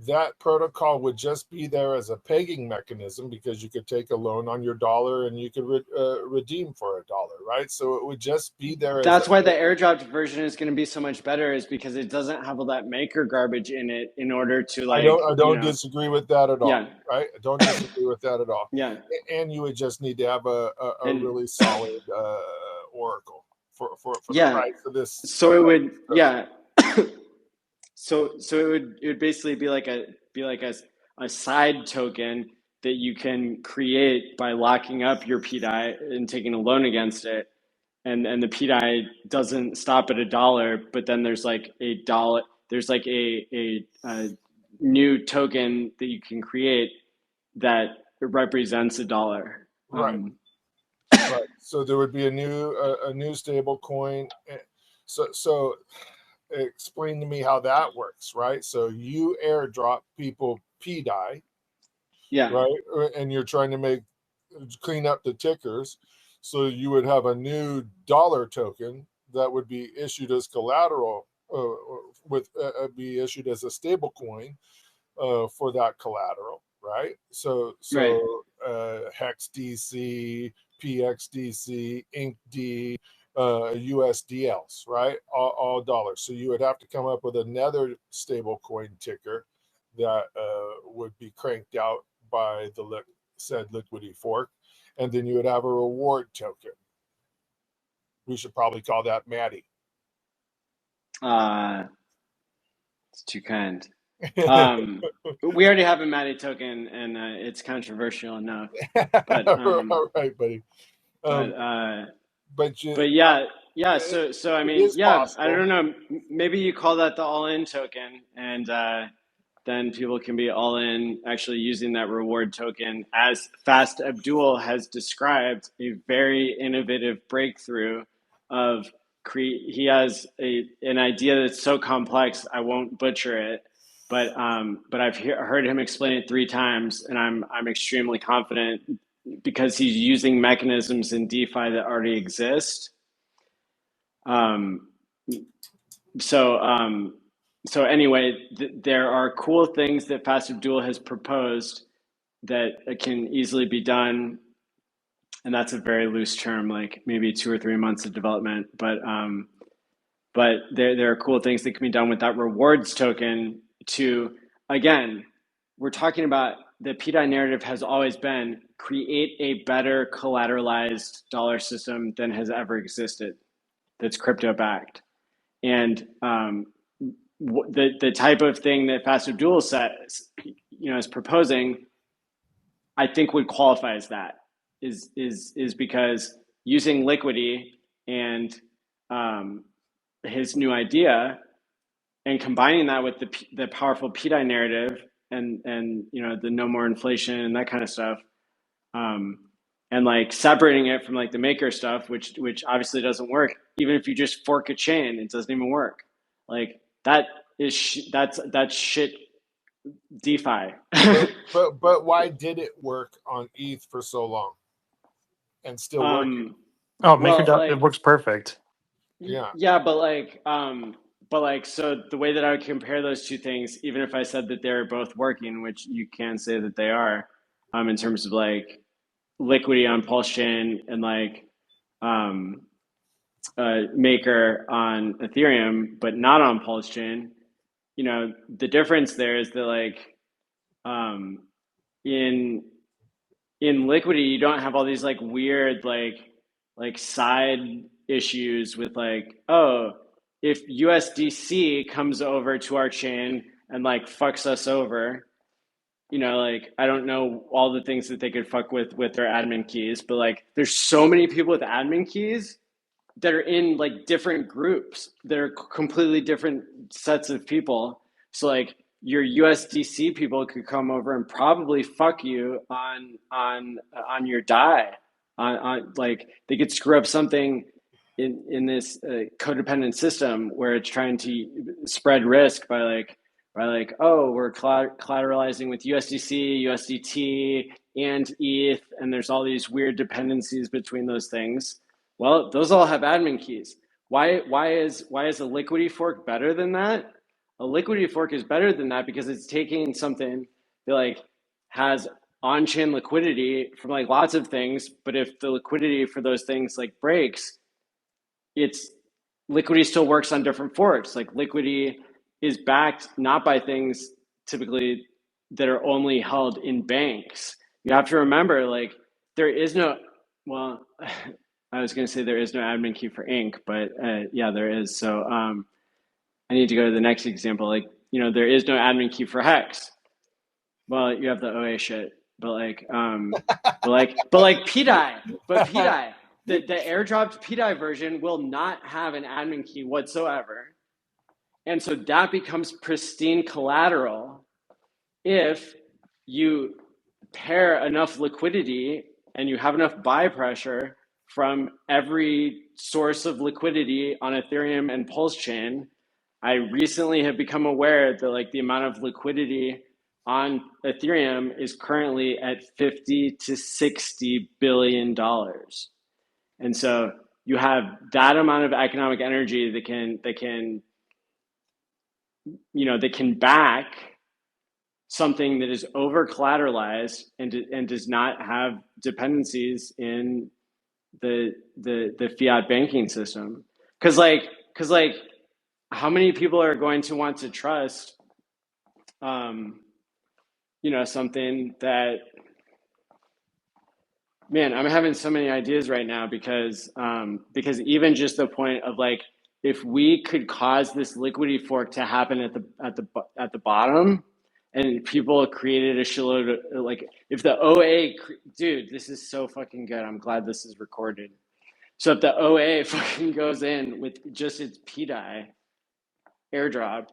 that protocol would just be there as a pegging mechanism, because you could take a loan on your $1 and you could redeem for $1, right? So it would just be there. That's why the airdropped version is going to be so much better, is because it doesn't have all that maker garbage in it in order to like. I don't disagree with that at all. Yeah. Right? I don't disagree with that at all. Yeah. And you would just need to have a really solid oracle for yeah. the price of this. So it would So it would basically be like a side token that you can create by locking up your pDAI and taking a loan against it, and the pDAI doesn't stop at $1, but then there's like $1. There's like a new token that you can create that represents $1. Right. Right. So there would be a new stable coin. So explain to me how that works, right? So you airdrop people pDAI, yeah, right? And you're trying to clean up the tickers. So you would have a new $1 token that would be issued as collateral, be issued as a stable coin for that collateral, right? So right. Hex DC, PXDC, INCD, USDLs, right? All dollars. So you would have to come up with another stable coin ticker that would be cranked out by the said liquidity fork, and then you would have a reward token. We should probably call that Maddie. It's too kind. We already have a Maddie token, and it's controversial enough. But, all right, buddy. But yeah. So I mean, yeah, possible. I don't know. Maybe you call that the all-in token, and then people can be all in actually using that reward token, as Fast Abdul has described a very innovative breakthrough of he has an idea that's so complex I won't butcher it, but I've heard him explain it 3 times, and I'm extremely confident because he's using mechanisms in DeFi that already exist. So anyway, there are cool things that Fast Abdul has proposed that can easily be done, and that's a very loose term, like maybe 2 or 3 months of development. But there are cool things that can be done with that rewards token to, again, we're talking about the pDAI narrative has always been create a better collateralized dollar system than has ever existed that's crypto backed. And the type of thing that Faster Dual says, is proposing, I think would qualify as that, is because using Liquidity and his new idea and combining that with the powerful pDAI narrative and the no more inflation and that kind of stuff, and like separating it from like the maker stuff, which obviously doesn't work. Even if you just fork a chain, it doesn't even work. Like that's shit DeFi. but why did it work on ETH for so long and still working? Oh, MakerDAO, it works perfect. Yeah, but so the way that I would compare those two things, even if I said that they're both working, which you can say that they are, in terms of like Liquidity on Pulse Chain and like Maker on Ethereum, but not on Pulse Chain, the difference there is that like in Liquidity you don't have all these like weird like side issues with like, oh, if USDC comes over to our chain and like fucks us over, like I don't know all the things that they could fuck with their admin keys, but like there's so many people with admin keys that are in like different groups that are completely different sets of people. So like your USDC people could come over and probably fuck you on your DAI. On like they could screw up something in this codependent system where it's trying to spread risk by like, oh, we're collateralizing with USDC, USDT, and ETH, and there's all these weird dependencies between those things. Well, those all have admin keys. Why is a Liquidity fork better than that? A Liquidity fork is better than that because it's taking something that like has on-chain liquidity from like lots of things, but if the liquidity for those things like breaks, it's Liquidity still works on different forks. Like Liquidity is backed not by things typically that are only held in banks. You have to remember, like, there is no, well, I was going to say there is no admin key for Inc, but yeah, there is. So I need to go to the next example. Like, there is no admin key for Hex. Well, you have the OA shit, but like pDAI, the airdropped pDAI version will not have an admin key whatsoever. And so that becomes pristine collateral if you pair enough liquidity and you have enough buy pressure from every source of liquidity on Ethereum and Pulse Chain. I recently have become aware that like the amount of liquidity on Ethereum is currently at $50 to $60 billion. And so you have that amount of economic energy that can back something that is over collateralized and does not have dependencies in the fiat banking system. Because how many people are going to want to trust something that, man, I'm having so many ideas right now because even just the point of like, if we could cause this Liquidity fork to happen at the bottom, and people created a shitload of, like, if the OA, dude, this is so fucking good. I'm glad this is recorded. So if the OA fucking goes in with just its pDAI airdrop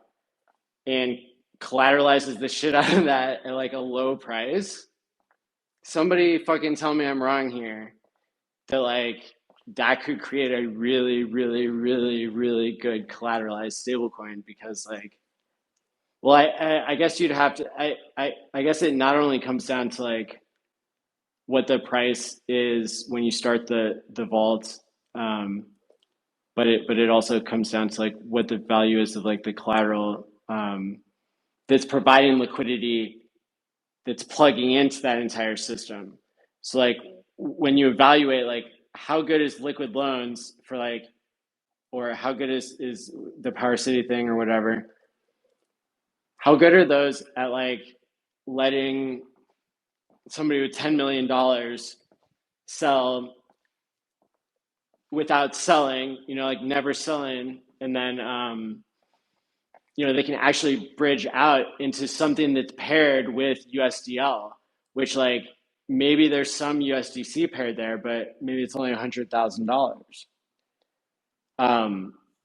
and collateralizes the shit out of that at like a low price, somebody fucking tell me I'm wrong here. That like that could create a really, really, really, really good collateralized stablecoin because like, well, I guess you'd have to. I guess it not only comes down to like what the price is when you start the vault, but it also comes down to like what the value is of like the collateral that's providing liquidity that's plugging into that entire system. So like when you evaluate like how good is liquid loans for like, or how good is the Power City thing or whatever, how good are those at like letting somebody with $10 million sell without selling, like never selling, and then they can actually bridge out into something that's paired with USDL, which like maybe there's some USDC paired there, but maybe it's only $100,000.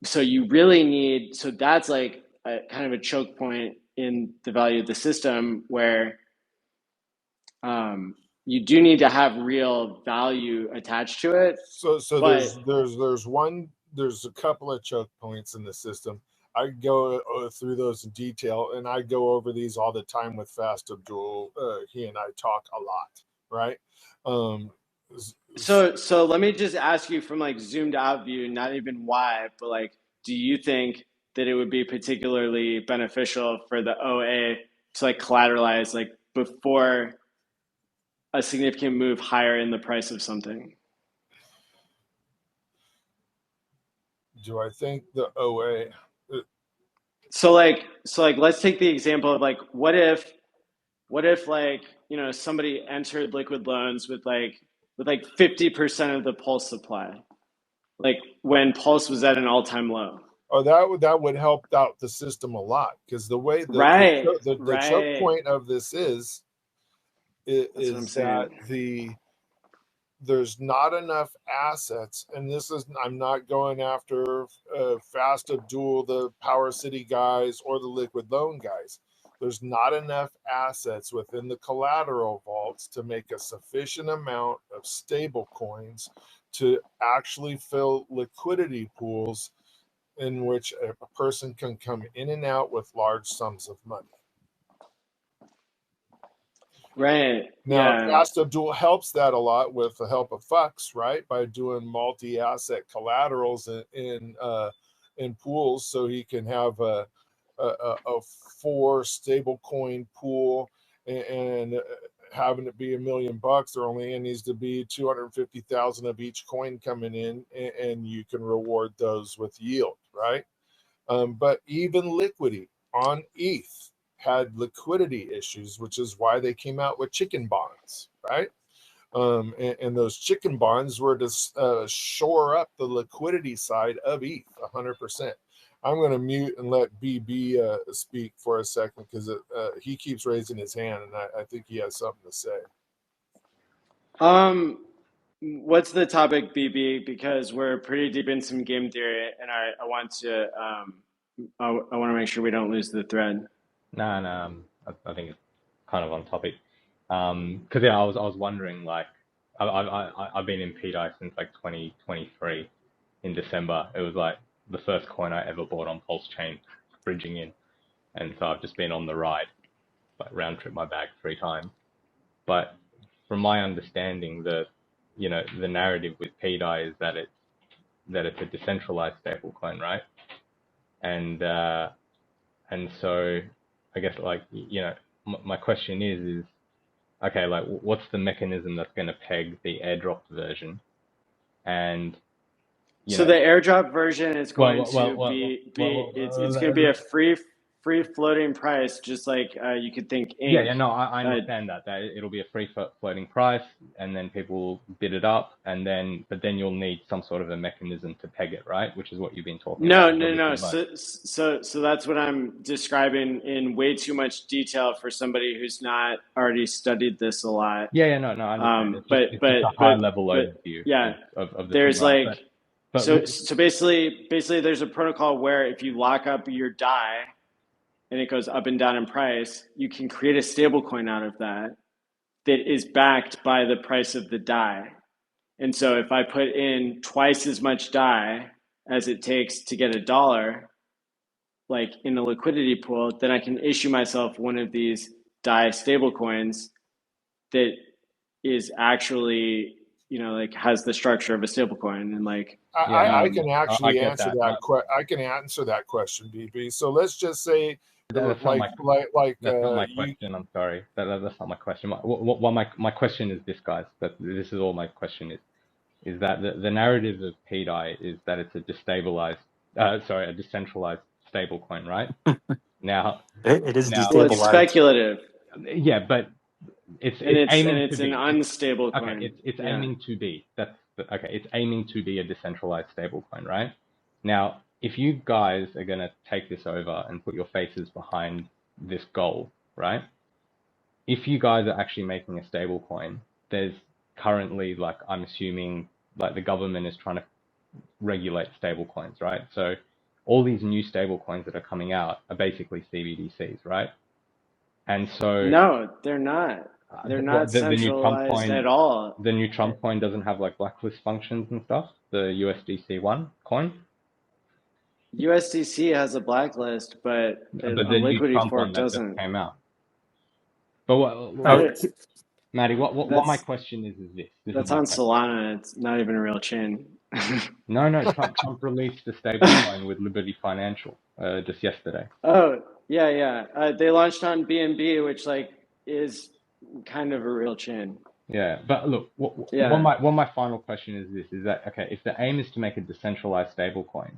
So you really need, so that's like a kind of a choke point in the value of the system where you do need to have real value attached to it. So But there's a couple of choke points in the system. I go through those in detail, and I go over these all the time with Fast Abdul. He and I talk a lot, right? So let me just ask you from like zoomed out view, not even why, but like, do you think that it would be particularly beneficial for the OA to like collateralize like before a significant move higher in the price of something? Do I think the OA? So let's take the example of like, what if like, somebody entered liquid loans with like 50% of the Pulse supply, like when Pulse was at an all-time low. Oh, that would help out the system a lot, because the way the choke point of this is that there's not enough assets, and this is, I'm not going after Fast Abdul, the Power City guys, or the liquid loan guys. There's not enough assets within the collateral vaults to make a sufficient amount of stable coins to actually fill liquidity pools in which a person can come in and out with large sums of money. Right. Now, Yeah. Fast Abdul helps that a lot with the help of Fux, right? By doing multi-asset collaterals in pools, so he can have a 4 stable coin pool, and having it be $1 million, there only needs to be 250,000 of each coin coming in, and you can reward those with yield, right? But even Liquidity on ETH had liquidity issues, which is why they came out with chicken bonds, right? And those chicken bonds were to shore up the liquidity side of ETH 100%. I'm going to mute and let BB speak for a second, because he keeps raising his hand, and I think he has something to say. What's the topic, BB? Because we're pretty deep in some game theory, and I want to I want to make sure we don't lose the thread. No, I think it's kind of on topic. Because yeah, I was wondering, like, I've been in pDAI since like 2023. In December, it was like the first coin I ever bought on Pulse Chain, bridging in, and so I've just been on the ride, like round trip my bag 3 times. But from my understanding, the narrative with pDAI is that it's a decentralized stablecoin, right? And so I guess, like, my question is okay, like, what's the mechanism that's going to peg the airdrop version? And so the airdrop version is going to it's going to be a free floating price, just like you could think Inc. Yeah, no, I understand that it'll be a free floating price, and then people will bid it up, but then you'll need some sort of a mechanism to peg it, right? Which is what you've been talking about. No. So that's what I'm describing in way too much detail for somebody who's not already studied this a lot. Yeah, no, I understand. It's just a high level overview. Yeah, of the there's thing, right? like. So basically there's a protocol where if you lock up your DAI and it goes up and down in price, you can create a stable coin out of that is backed by the price of the DAI. And so if I put in twice as much DAI as it takes to get $1, like in the liquidity pool, then I can issue myself one of these DAI stable coins that is actually, like has the structure of a stable coin, and like I can actually answer that. I can answer that question, BB. So let's just say That's not my that's not my you question. I'm sorry. That's not my question. My question is this, guys. This is all my question is that the narrative of pDAI is that it's a decentralized stable coin, right? Now, It is Well, it's destabilized. speculative, yeah, but it's and aiming it's to an be. unstable Okay, coin. it's Yeah. aiming to be. Okay. It's aiming to be a decentralized stablecoin, right? Now, if you guys are gonna take this over and put your faces behind this goal, right? If you guys are actually making a stablecoin, there's currently, like, I'm assuming, like, the government is trying to regulate stablecoins, right? So all these new stablecoins that are coming out are basically CBDCs, right? And so No, they're not. They're not the new Trump centralized coin, at all. the new Trump coin doesn't have like blacklist functions and stuff. The USDC1 coin, USDC has a blacklist, but but a the new Liquidity Trump one fork that just doesn't. came out. But I Oh, don't, Maddie, what my that's question is this. This is that's my on question. Solana. It's not even a real chain. No, Trump released a stablecoin with Liberty Financial just yesterday. Oh, yeah. They launched on BNB, which like is kind of a real chain. Yeah, but look, Yeah. what my final question is this: is that okay? If the aim is to make a decentralized stablecoin,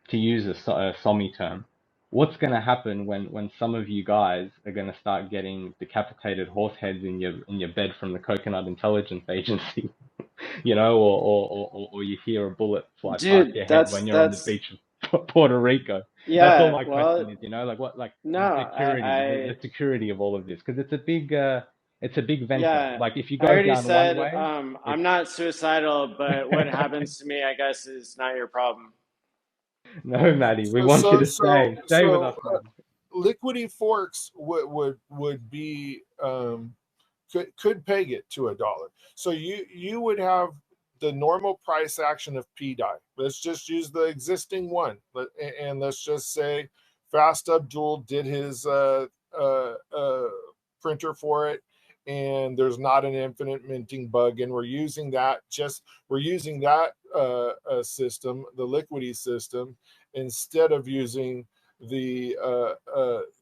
to use a SOMI term, what's going to happen when some of you guys are going to start getting decapitated horse heads in your bed from the Coconut Intelligence Agency, you know, or you hear a bullet fly past your Dude, head when you're on the that's beach of Puerto Rico? That's all yeah, my well, question is, you know, like what, like no, the security, I the security of all of this, because it's a big venture. yeah, Like if you I go already down one said way, I'm it's not suicidal, but what happens to me, I guess, is not your problem. no, Maddie, we so want you so to so stay with so us, man. liquidity forks would be could peg it to $1. So you would have the normal price action of pDAI. Let's just use the existing one, and let's just say Fast Abdul did his printer for it, and there's not an infinite minting bug, and we're using that system, the Liquidity system, instead of using the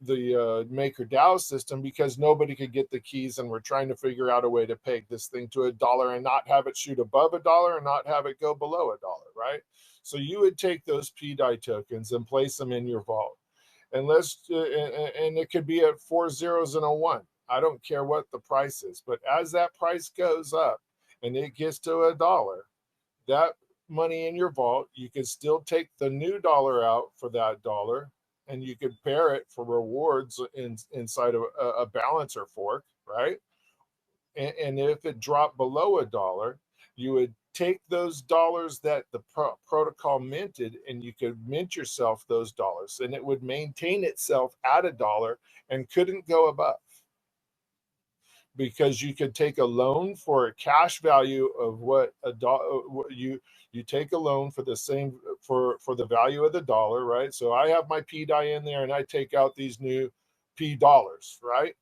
MakerDAO system, because nobody could get the keys, and we're trying to figure out a way to peg this thing to $1 and not have it shoot above $1 and not have it go below $1, right? So you would take those pDAI tokens and place them in your vault, and and it could be at 4 zeros and a 1. I don't care what the price is, but as that price goes up and it gets to $1, that money in your vault, you could still take the new $1 out for that $1, and you could pair it for rewards inside of a balancer fork, right? And if it dropped below $1, you would take those dollars that the protocol minted, and you could mint yourself those dollars, and it would maintain itself at $1 and couldn't go above, because you could take a loan for a cash value of what you take a loan for the same for the value of the $1, right? So I have my pDAI in there, and I take out these new P dollars, right?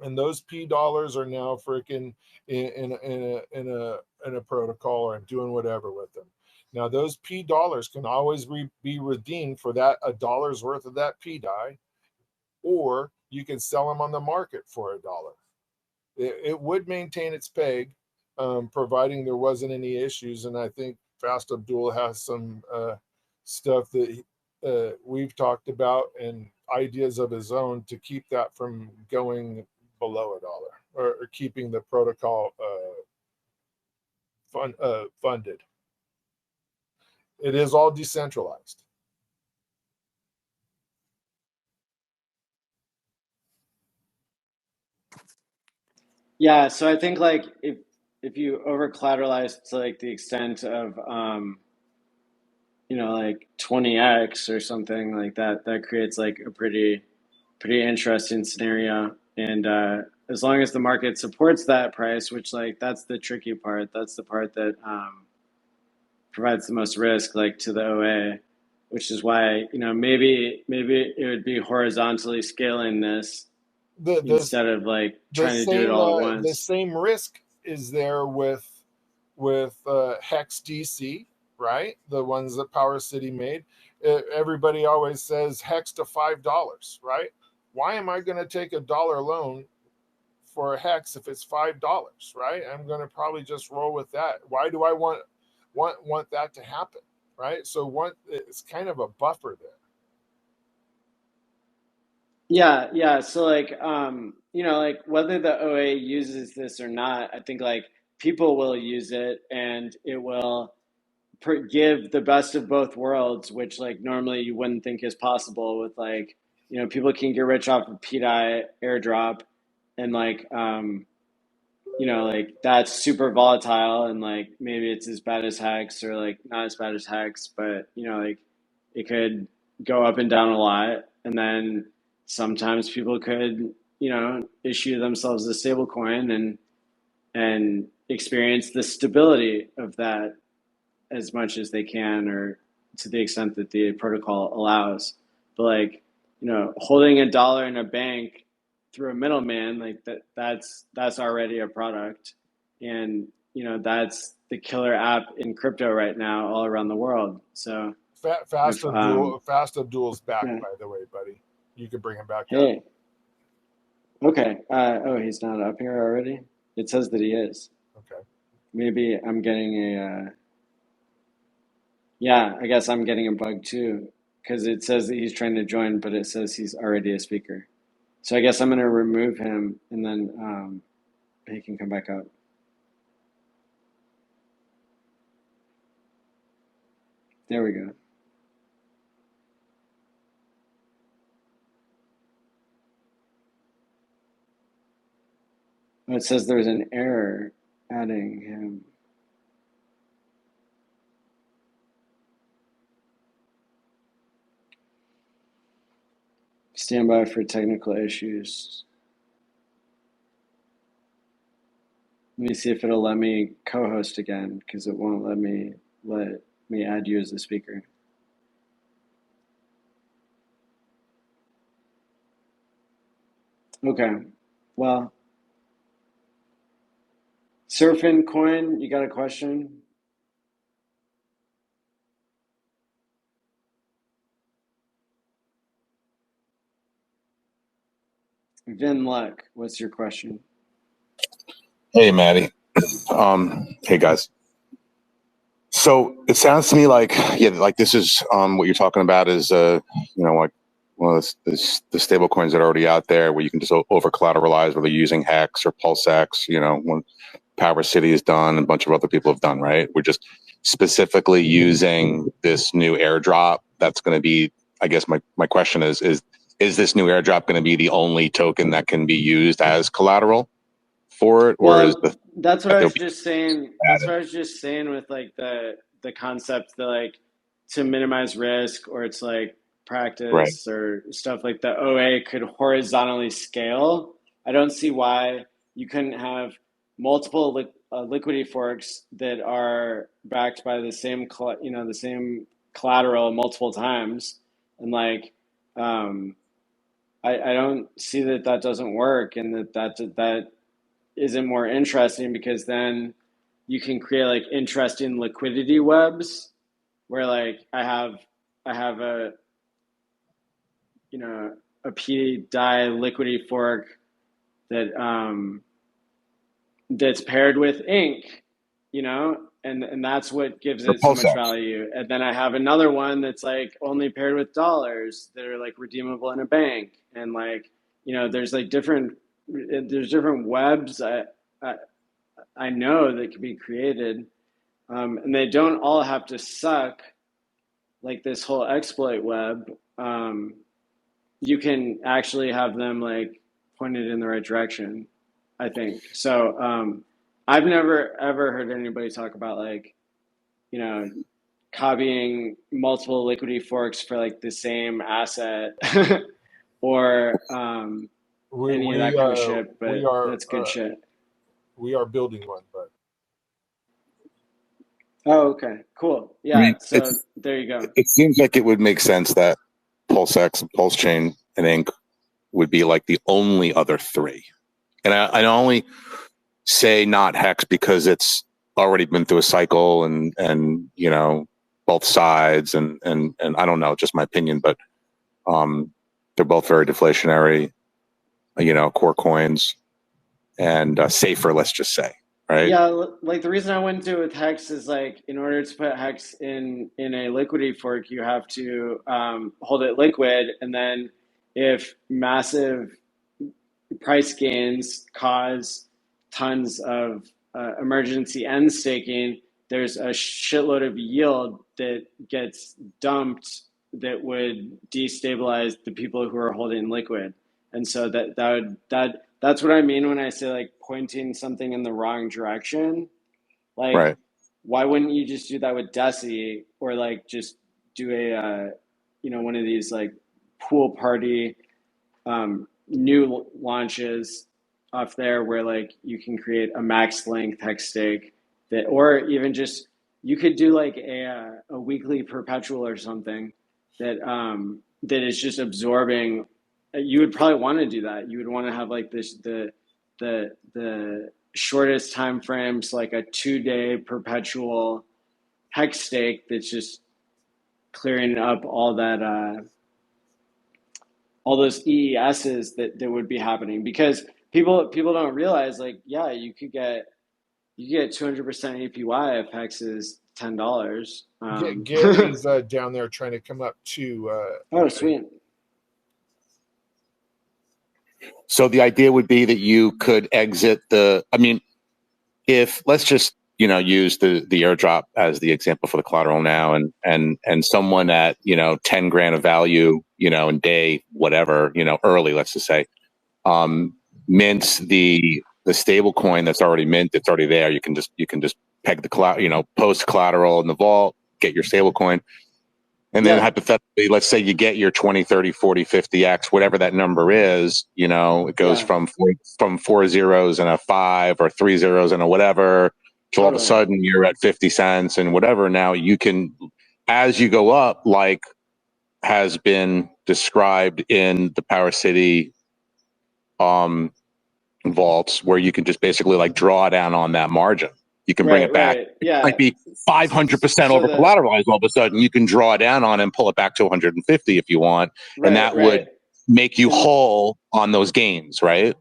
And those P dollars are now freaking in a protocol, or doing whatever with them. Now those P dollars can always be redeemed for that $1's worth of that pDAI, or you can sell them on the market for $1. It would maintain its peg, providing there wasn't any issues. And I think Fast Abdul has some stuff that we've talked about, and ideas of his own to keep that from going below $1, or keeping the protocol funded. It is all decentralized. Yeah, so I think like if you over collateralize to like the extent of like 20x or something like that, that creates like a pretty interesting scenario. And as long as the market supports that price, which like that's the tricky part, that's the part that provides the most risk, like to the OA, which is why maybe it would be horizontally scaling this instead of like trying to do it all at once. The same risk is there with Hex DC, right? The ones that Power City made. Everybody always says hex to $5, right? Why am I going to take $1 loan for a hex if it's $5, right? I'm going to probably just roll with that. Why do I want that to happen, right? So it's kind of a buffer there. Yeah. So like, like whether the OA uses this or not, I think like people will use it, and it will give the best of both worlds, which like normally you wouldn't think is possible with like, people can get rich off of pDAI airdrop, and like, like that's super volatile, and like maybe it's as bad as hex or like not as bad as hex, but like it could go up and down a lot. And then sometimes people could, issue themselves a stable coin and experience the stability of that as much as they can, or to the extent that the protocol allows. But like, holding $1 in a bank through a middleman, like that's already a product. And that's the killer app in crypto right now all around the world. So Fast Abdul's back, yeah. by the way, buddy. You can bring him back up. Hey. Okay. He's not up here already? It says that he is. Okay. Maybe I'm getting I guess I'm getting a bug too, because it says that he's trying to join, but it says he's already a speaker. So I guess I'm going to remove him, and then he can come back up. There we go. Oh, it says there's an error adding him. Stand by for technical issues. Let me see if it'll let me co-host again, because it won't let me add you as a speaker. Okay. Well, Surfing Coin, you got a question? Vin Luck, what's your question? Hey, Maddie. Hey, guys. So it sounds to me like, like this is what you're talking about is, like one of the stable coins that are already out there where you can just over collateralize, whether you're using Hex or PulseX, when Power City is done, and a bunch of other people have done, right? We're just specifically using this new airdrop. That's going to be, I guess my question is this new airdrop going to be the only token that can be used as collateral for it, or is that's what I was just saying. That's what I was just saying with like the concept that like to minimize risk, or it's like practice, right, or stuff like the OA could horizontally scale. I don't see why you couldn't have multiple liquidity forks that are backed by the same the same collateral multiple times, and like I don't see that doesn't work, and that isn't more interesting, because then you can create like interesting liquidity webs where like I have a a pDAI liquidity fork that that's paired with ink, and that's what gives it so much value. And then I have another one that's like only paired with dollars that are like redeemable in a bank, and like there's like different webs I know that can be created, and they don't all have to suck like this whole exploit web. You can actually have them like pointed in the right direction, I think. So I've never ever heard anybody talk about like copying multiple liquidity forks for like the same asset or any of that kind of shit, but that's good shit. We are building one, but oh, okay, cool. Yeah, so there you go. It seems like it would make sense that PulseX, PulseChain, and Ink would be like the only other three. And I only say not Hex because it's already been through a cycle and you know, both sides and I don't know, just my opinion, but they're both very deflationary, you know, core coins and safer, let's just say, right? Yeah, like the reason I wouldn't do it with Hex is like in order to put Hex in a liquidity fork, you have to hold it liquid, and then if massive price gains cause tons of emergency end staking, there's a shitload of yield that gets dumped that would destabilize the people who are holding liquid. And so that's what I mean when I say like pointing something in the wrong direction. Like, right. Why wouldn't you just do that with Deci, or like just do a you know, one of these like pool party new launches off there where like you can create a max length hex stake that, or even just you could do like a weekly perpetual or something that that is just absorbing. You would probably want to do that. You would want to have like this the shortest time frames, like a 2-day perpetual hex stake that's just clearing up all that all those EESs that would be happening, because people don't realize, like, yeah, you could get 200% APY if Hex is $10. Gary's down there trying to come up to. Oh, sweet. So the idea would be that you could exit the, I mean, if let's just, you know, use the airdrop as the example for the collateral now, and someone at, you know, 10 grand of value, you know, in day whatever, you know, early, let's just say, mints the stable coin that's already mint, it's already there. You can just peg the collateral, you know, post collateral in the vault, get your stable coin. And then hypothetically, let's say you get your 20, 30, 40, 50x, whatever that number is, you know, it goes from 4 zeros and a 5 or 3 zeros and a whatever, to all of a sudden you're at 50 cents and whatever. Now you can, as you go up, like has been described in the Power City vaults, where you can just basically like draw down on that margin. You can bring it back. Yeah. It might be 500% over collateralized. All of a sudden, you can draw down on and pull it back to 150 if you want, and that would make you whole on those gains, right?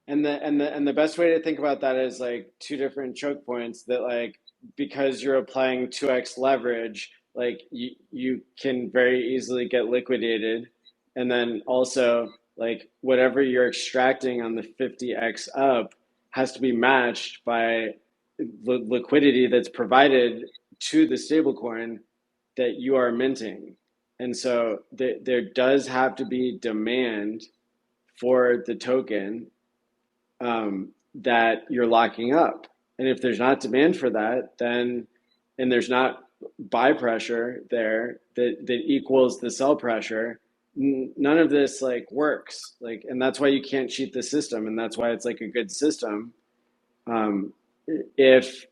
And the best way to think about that is like two different choke points that, like, because you're applying 2x leverage, like you can very easily get liquidated, and then also like whatever you're extracting on the 50x up has to be matched by the liquidity that's provided to the stablecoin that you are minting. And so there does have to be demand for the token that you're locking up. And if there's not demand for that, then, and there's not buy pressure there that equals the sell pressure, none of this like works. Like, and that's why you can't cheat the system, and that's why it's like a good system. If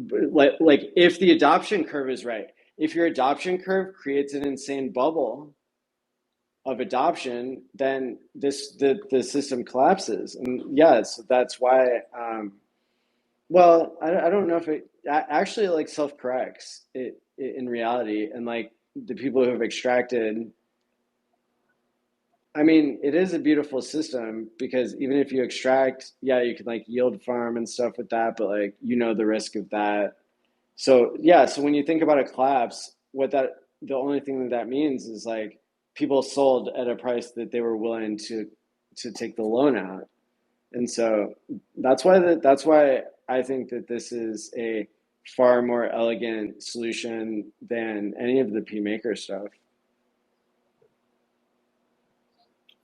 if the adoption curve is right, if your adoption curve creates an insane bubble of adoption, then the system collapses. And yes, that's why. Well, I don't know if it actually like self-corrects it in reality, and like the people who have extracted. I mean, it is a beautiful system, because even if you extract, yeah, you can like yield farm and stuff with that, but like, you know, the risk of that. So yeah, so when you think about a collapse, the only thing that means is like people sold at a price that they were willing to take the loan out. And so that's why I think that this is a far more elegant solution than any of the P maker stuff.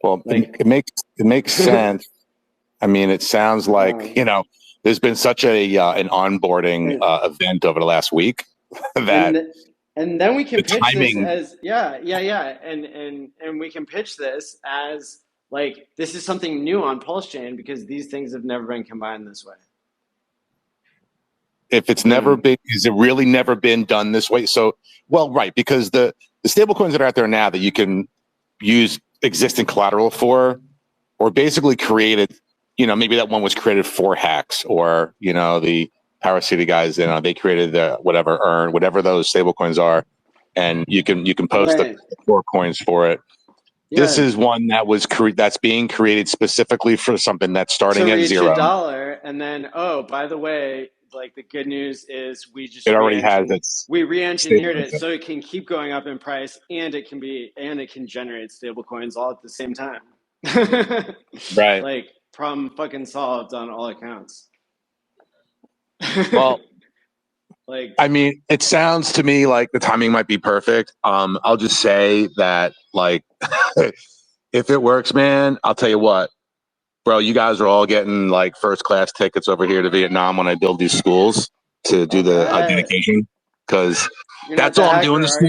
Well, like, it makes sense. I mean, it sounds like, you know, there's been such a an onboarding event over the last week that, and then we can pitch this as and we can pitch this as like, this is something new on Pulse Chain, because these things have never been combined this way. If it's never been, is it really never been done this way? So, well, right, because the stable coins that are out there now that you can use existing collateral for, or basically created, you know, maybe that one was created for Hex, or, you know, the Power City guys, they created the whatever those stable coins are, and you can post the core coins for it. Yeah. This is one that was that's being created specifically for something that's starting at reach zero. $1, and then by the way, like the good news is it already has we re-engineered it so it can keep going up in price, and it can generate stable coins all at the same time. Right. Like problem fucking solved on all accounts. Well, like, I mean, it sounds to me like the timing might be perfect. I'll just say that, like, if it works, man, I'll tell you what, bro, you guys are all getting like first class tickets over here to Vietnam when I build these schools to do the dedication, because that's all I'm doing this for.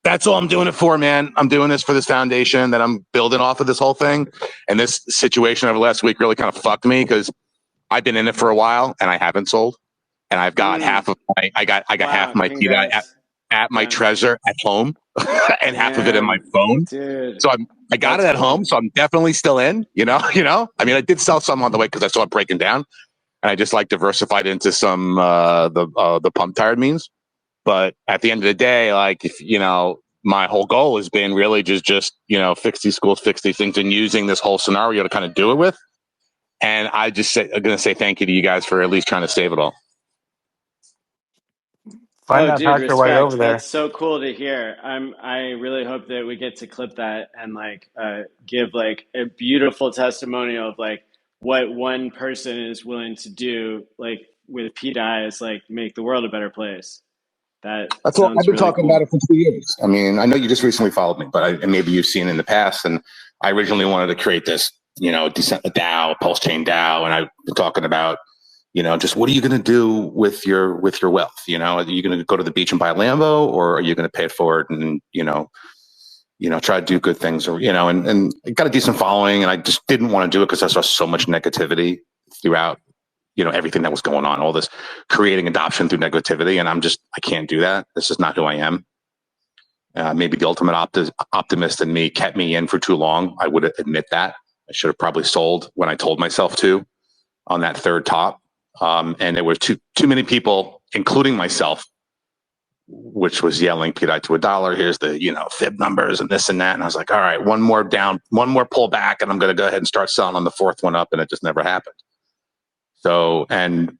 That's all I'm doing it for, man. I'm doing this for this foundation that I'm building off of this whole thing. And this situation over last week really kind of fucked me because I've been in it for a while and I haven't sold. And I've got half of my, I got half my PDAI at my treasure at home and half of it in my phone. Dude, so I got it at home. So I'm definitely still in, you know, I mean, I did sell some on the way because I saw it breaking down, and I just like diversified into some, the pump tired means. But at the end of the day, like, if, my whole goal has been really just, fix these schools, fix these things, and using this whole scenario to kind of do it with. And I'm going to say thank you to you guys for at least trying to save it all. Find that hacker respect. right over there. That's so cool to hear. I really hope that we get to clip that and like give like a beautiful testimonial of like what one person is willing to do, like with pDAI, is like make the world a better place. That's what I've been talking about it for 2 years. I mean, I know you just recently followed me, but and maybe you've seen in the past. And I originally wanted to create this, DAO, pulse chain DAO, and I've been talking about, just what are you going to do with your wealth? Are you going to go to the beach and buy a Lambo, or are you going to pay it forward and try to do good things, or and I got a decent following, and I just didn't want to do it because I saw so much negativity throughout. Everything that was going on, all this creating adoption through negativity. And I can't do that. This is not who I am. Maybe the ultimate optimist in me kept me in for too long. I would admit that. I should have probably sold when I told myself to on that third top. And there were too many people, including myself, which was yelling pDAI to $1. Here's the, fib numbers and this and that. And I was like, all right, one more pull back, and I'm going to go ahead and start selling on the fourth one up. And it just never happened. So, and,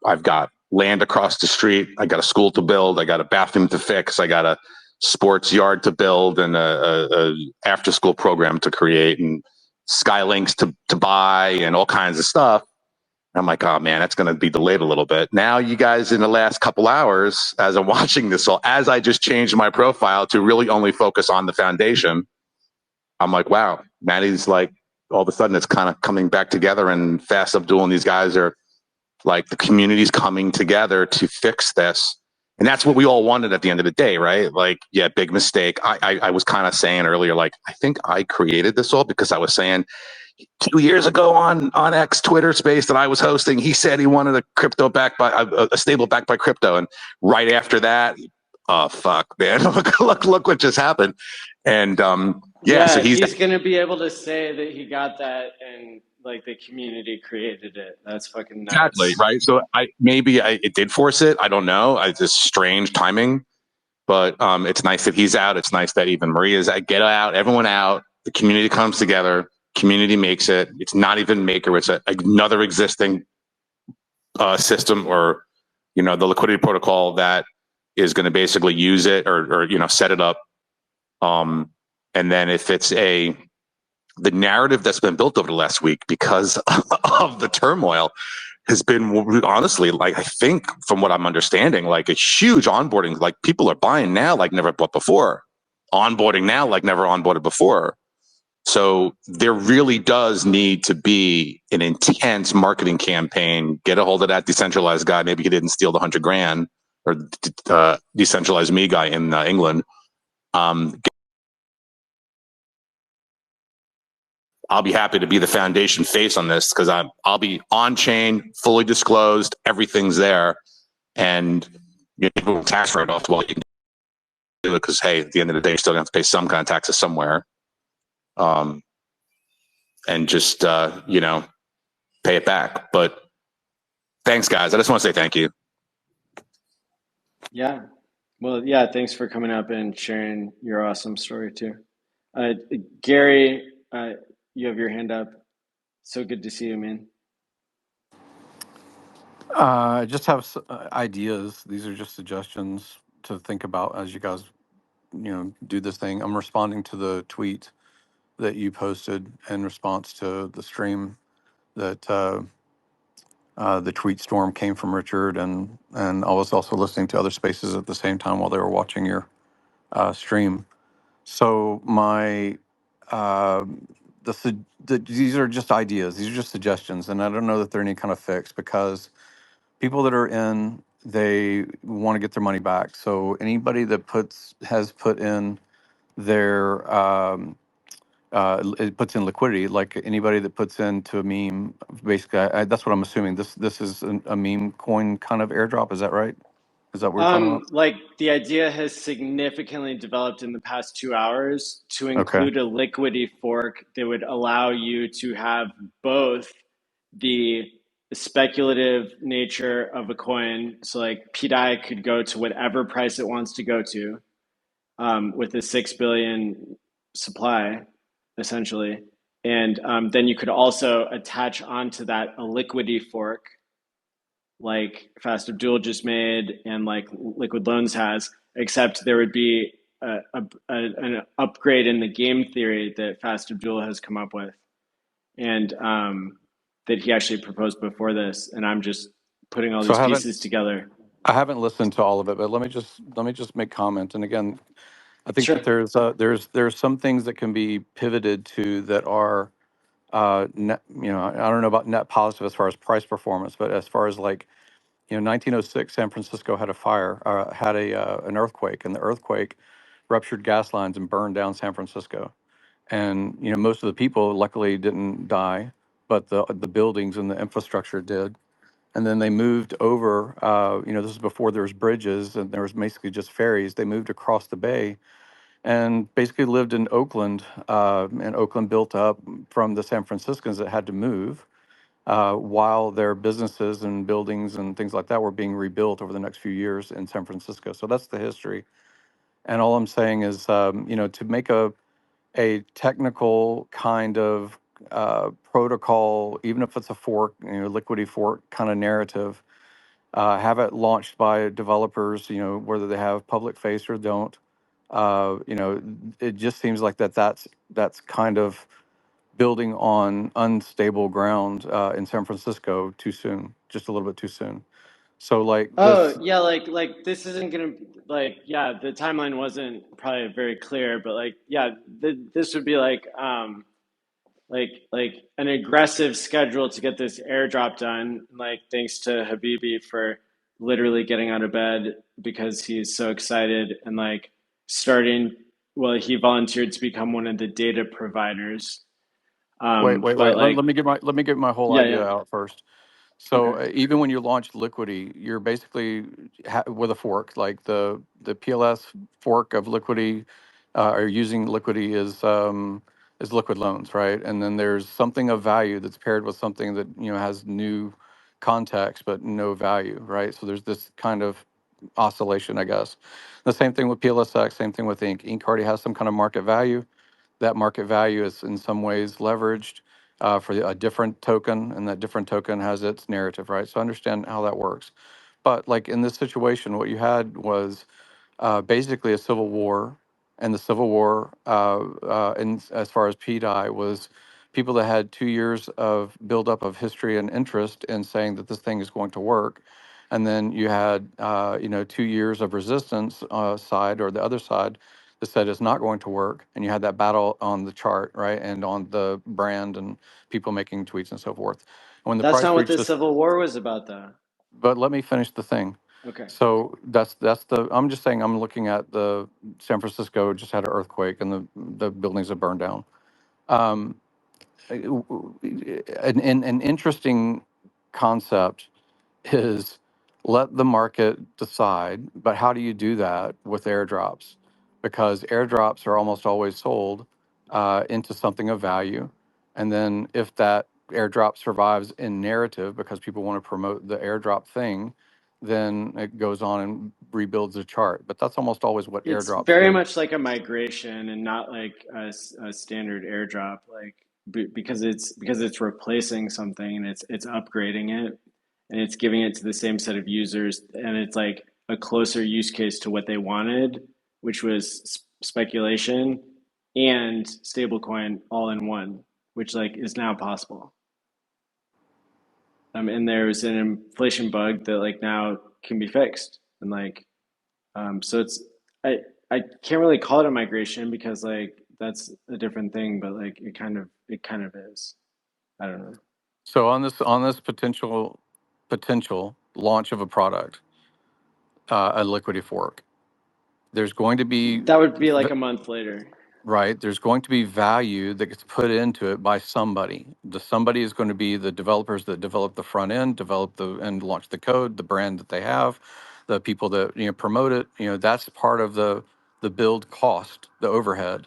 I've got land across the street. I got a school to build. I got a bathroom to fix. I got a sports yard to build, and a after school program to create, and Skylinks to buy, and all kinds of stuff. And I'm like, oh man, that's going to be delayed a little bit. Now you guys, in the last couple hours, as I'm watching this, as I just changed my profile to really only focus on the foundation, I'm like, wow, Maddie's like, all of a sudden it's kind of coming back together, and Fast Abdul and these guys are like, the community's coming together to fix this. And that's what we all wanted at the end of the day, right? Like, yeah, big mistake. I was kind of saying earlier, like, I think I created this all because I was saying 2 years ago on X Twitter space that I was hosting, he said he wanted a crypto backed by a stable backed by crypto. And right after that, oh fuck, man, look what just happened. And yeah, so he's going to be able to say that he got that and like the community created it. That's fucking nuts. Exactly, right? So it did force it. I don't know. It's just strange timing, but it's nice that he's out. It's nice that even Maria's out. Get out, everyone out. The community comes together. Community makes it. It's not even Maker. It's another existing system, or the liquidity protocol that is going to basically use it or set it up. And then if it's the narrative that's been built over the last week because of the turmoil has been honestly, like, I think from what I'm understanding, like a huge onboarding, like people are buying now like never bought before, onboarding now like never onboarded before. So there really does need to be an intense marketing campaign. Get a hold of that decentralized guy. Maybe he didn't steal the $100,000, or decentralized me guy in England. I'll be happy to be the foundation face on this, because I'll be on chain, fully disclosed, everything's there, and people tax write-off. Well, you can do it because, hey, at the end of the day, you're still going to have to pay some kind of taxes somewhere, and just pay it back. But Thanks, guys. I just want to say thank you. Yeah. Well, yeah, thanks for coming up and sharing your awesome story too. Gary, you have your hand up. So good to see you, man. I just have ideas. These are just suggestions to think about as you guys, do this thing. I'm responding to the tweet that you posted in response to the stream that the tweet storm came from Richard, and I was also listening to other spaces at the same time while they were watching your stream. So my these are just ideas. These are just suggestions, and I don't know that they're any kind of fix because people that are in, they want to get their money back. So anybody that has put in their it puts in liquidity, like anybody that puts into a meme, basically, that's what I'm assuming. This is a meme coin kind of airdrop. Is that right? Is that what we're talking about? Like the idea has significantly developed in the past 2 hours to Okay. include a liquidity fork that would allow you to have both the speculative nature of a coin. So like pDAI could go to whatever price it wants to go to, with a 6 billion supply, essentially. And then you could also attach onto that a liquidity fork like Fast Abdul just made and like Liquid Loans has, except there would be an upgrade in the game theory that Fast Abdul has come up with, and that he actually proposed before this. And I'm just putting all So these pieces together. I haven't listened to all of it, but let me just make comment. And again, I think that Sure. there's some things that can be pivoted to that are net, I don't know about net positive as far as price performance, but as far as like 1906, San Francisco had a fire, had an earthquake, and the earthquake ruptured gas lines and burned down San Francisco. And most of the people luckily didn't die, but the buildings and the infrastructure did. And then they moved over. This is before there was bridges and there was basically just ferries. They moved across the bay and basically lived in Oakland. And Oakland built up from the San Franciscans that had to move while their businesses and buildings and things like that were being rebuilt over the next few years in San Francisco. So that's the history. And all I'm saying is, to make a technical kind of protocol, even if it's a fork, liquidity fork kind of narrative, have it launched by developers, whether they have public face or don't. It just seems like that's kind of building on unstable ground in San Francisco too soon, just a little bit too soon. So like Oh this, yeah, like this isn't gonna like yeah. The timeline wasn't probably very clear, but like yeah, this would be like an aggressive schedule to get this airdrop done. Like thanks to Habibi for literally getting out of bed because he's so excited and like starting. Well, he volunteered to become one of the data providers. wait. But like Let me get my whole yeah, idea yeah, out first. So okay. even when you launch Liquidity, you're basically with a fork, like the PLS fork of Liquidity, or using Liquidity is Liquid Loans, right? And then there's something of value that's paired with something that has new context but no value, right? So there's this kind of oscillation, I guess. The same thing with PLSX, same thing with Inc. Inc already has some kind of market value. That market value is in some ways leveraged for a different token, and that different token has its narrative, right? So understand how that works. But like in this situation, what you had was basically a civil war, and the civil war, in as far as pDAI, was people that had 2 years of buildup of history and interest in saying that this thing is going to work, and then you had 2 years of resistance side or the other side that said it's not going to work, and you had that battle on the chart, right, and on the brand and people making tweets and so forth. And when the That's price not what reached the this, Civil War was about, though. but let me finish the thing. Okay. So I'm just saying, I'm looking at the San Francisco just had an earthquake and the buildings have burned down. Um, an interesting concept is let the market decide, but how do you do that with airdrops? Because airdrops are almost always sold into something of value. And then if that airdrop survives in narrative because people want to promote the airdrop thing, then it goes on and rebuilds the chart. But that's almost always what It's airdrops very do. much like a migration and not like a standard airdrop, like because it's replacing something and it's upgrading it and it's giving it to the same set of users and it's like a closer use case to what they wanted, which was speculation and stablecoin all in one, which like is now possible. And there's an inflation bug that like now can be fixed and like so it's I I can't really call it a migration because like that's a different thing, but like it kind of is. I don't know. So on this potential launch of a product, a liquidity fork, there's going to be That would be like a month later. right. There's going to be value that gets put into it by somebody. The somebody is going to be the developers that develop the front end, develop the and launch the code, the brand that they have, the people that promote it. That's part of the build cost, the overhead.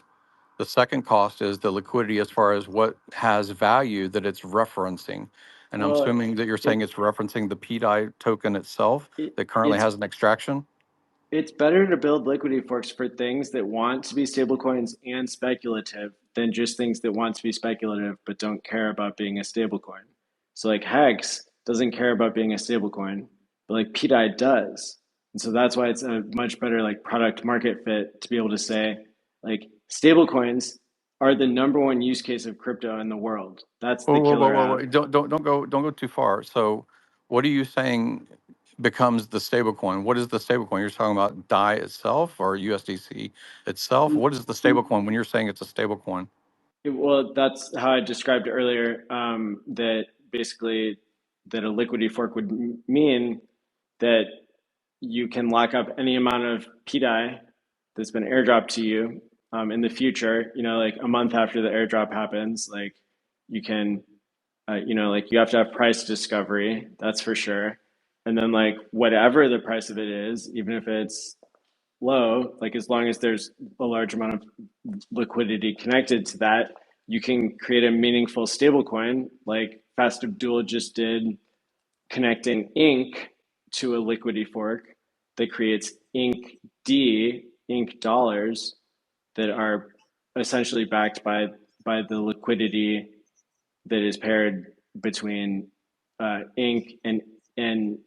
The second cost is the liquidity as far as what has value that it's referencing. And I'm Well, assuming that you're saying it it's referencing the pDAI token itself it that currently it's has an extraction. it's better to build liquidity forks for things that want to be stablecoins and speculative than just things that want to be speculative but don't care about being a stablecoin. So like Hex doesn't care about being a stablecoin, but like pDAI does. And so that's why it's a much better like product market fit to be able to say like stablecoins are the number one use case of crypto in the world. That's Whoa, the whoa, whoa, killer whoa, app. whoa. Don't go too far. So what are you saying becomes the stablecoin? What is the stablecoin? You're talking about DAI itself or USDC itself? What is the stablecoin when you're saying it's a stablecoin? Well, that's how I described earlier. That basically that a liquidity fork would mean that you can lock up any amount of pDAI that's been airdropped to you in the future. You know, like a month after the airdrop happens, like you can, like you have to have price discovery. That's for sure. And then like whatever the price of it is, even if it's low, like as long as there's a large amount of liquidity connected to that, you can create a meaningful stablecoin like Fast Abdul just did, connecting Inc to a liquidity fork that creates Inc D, Inc dollars that are essentially backed by the liquidity that is paired between Inc and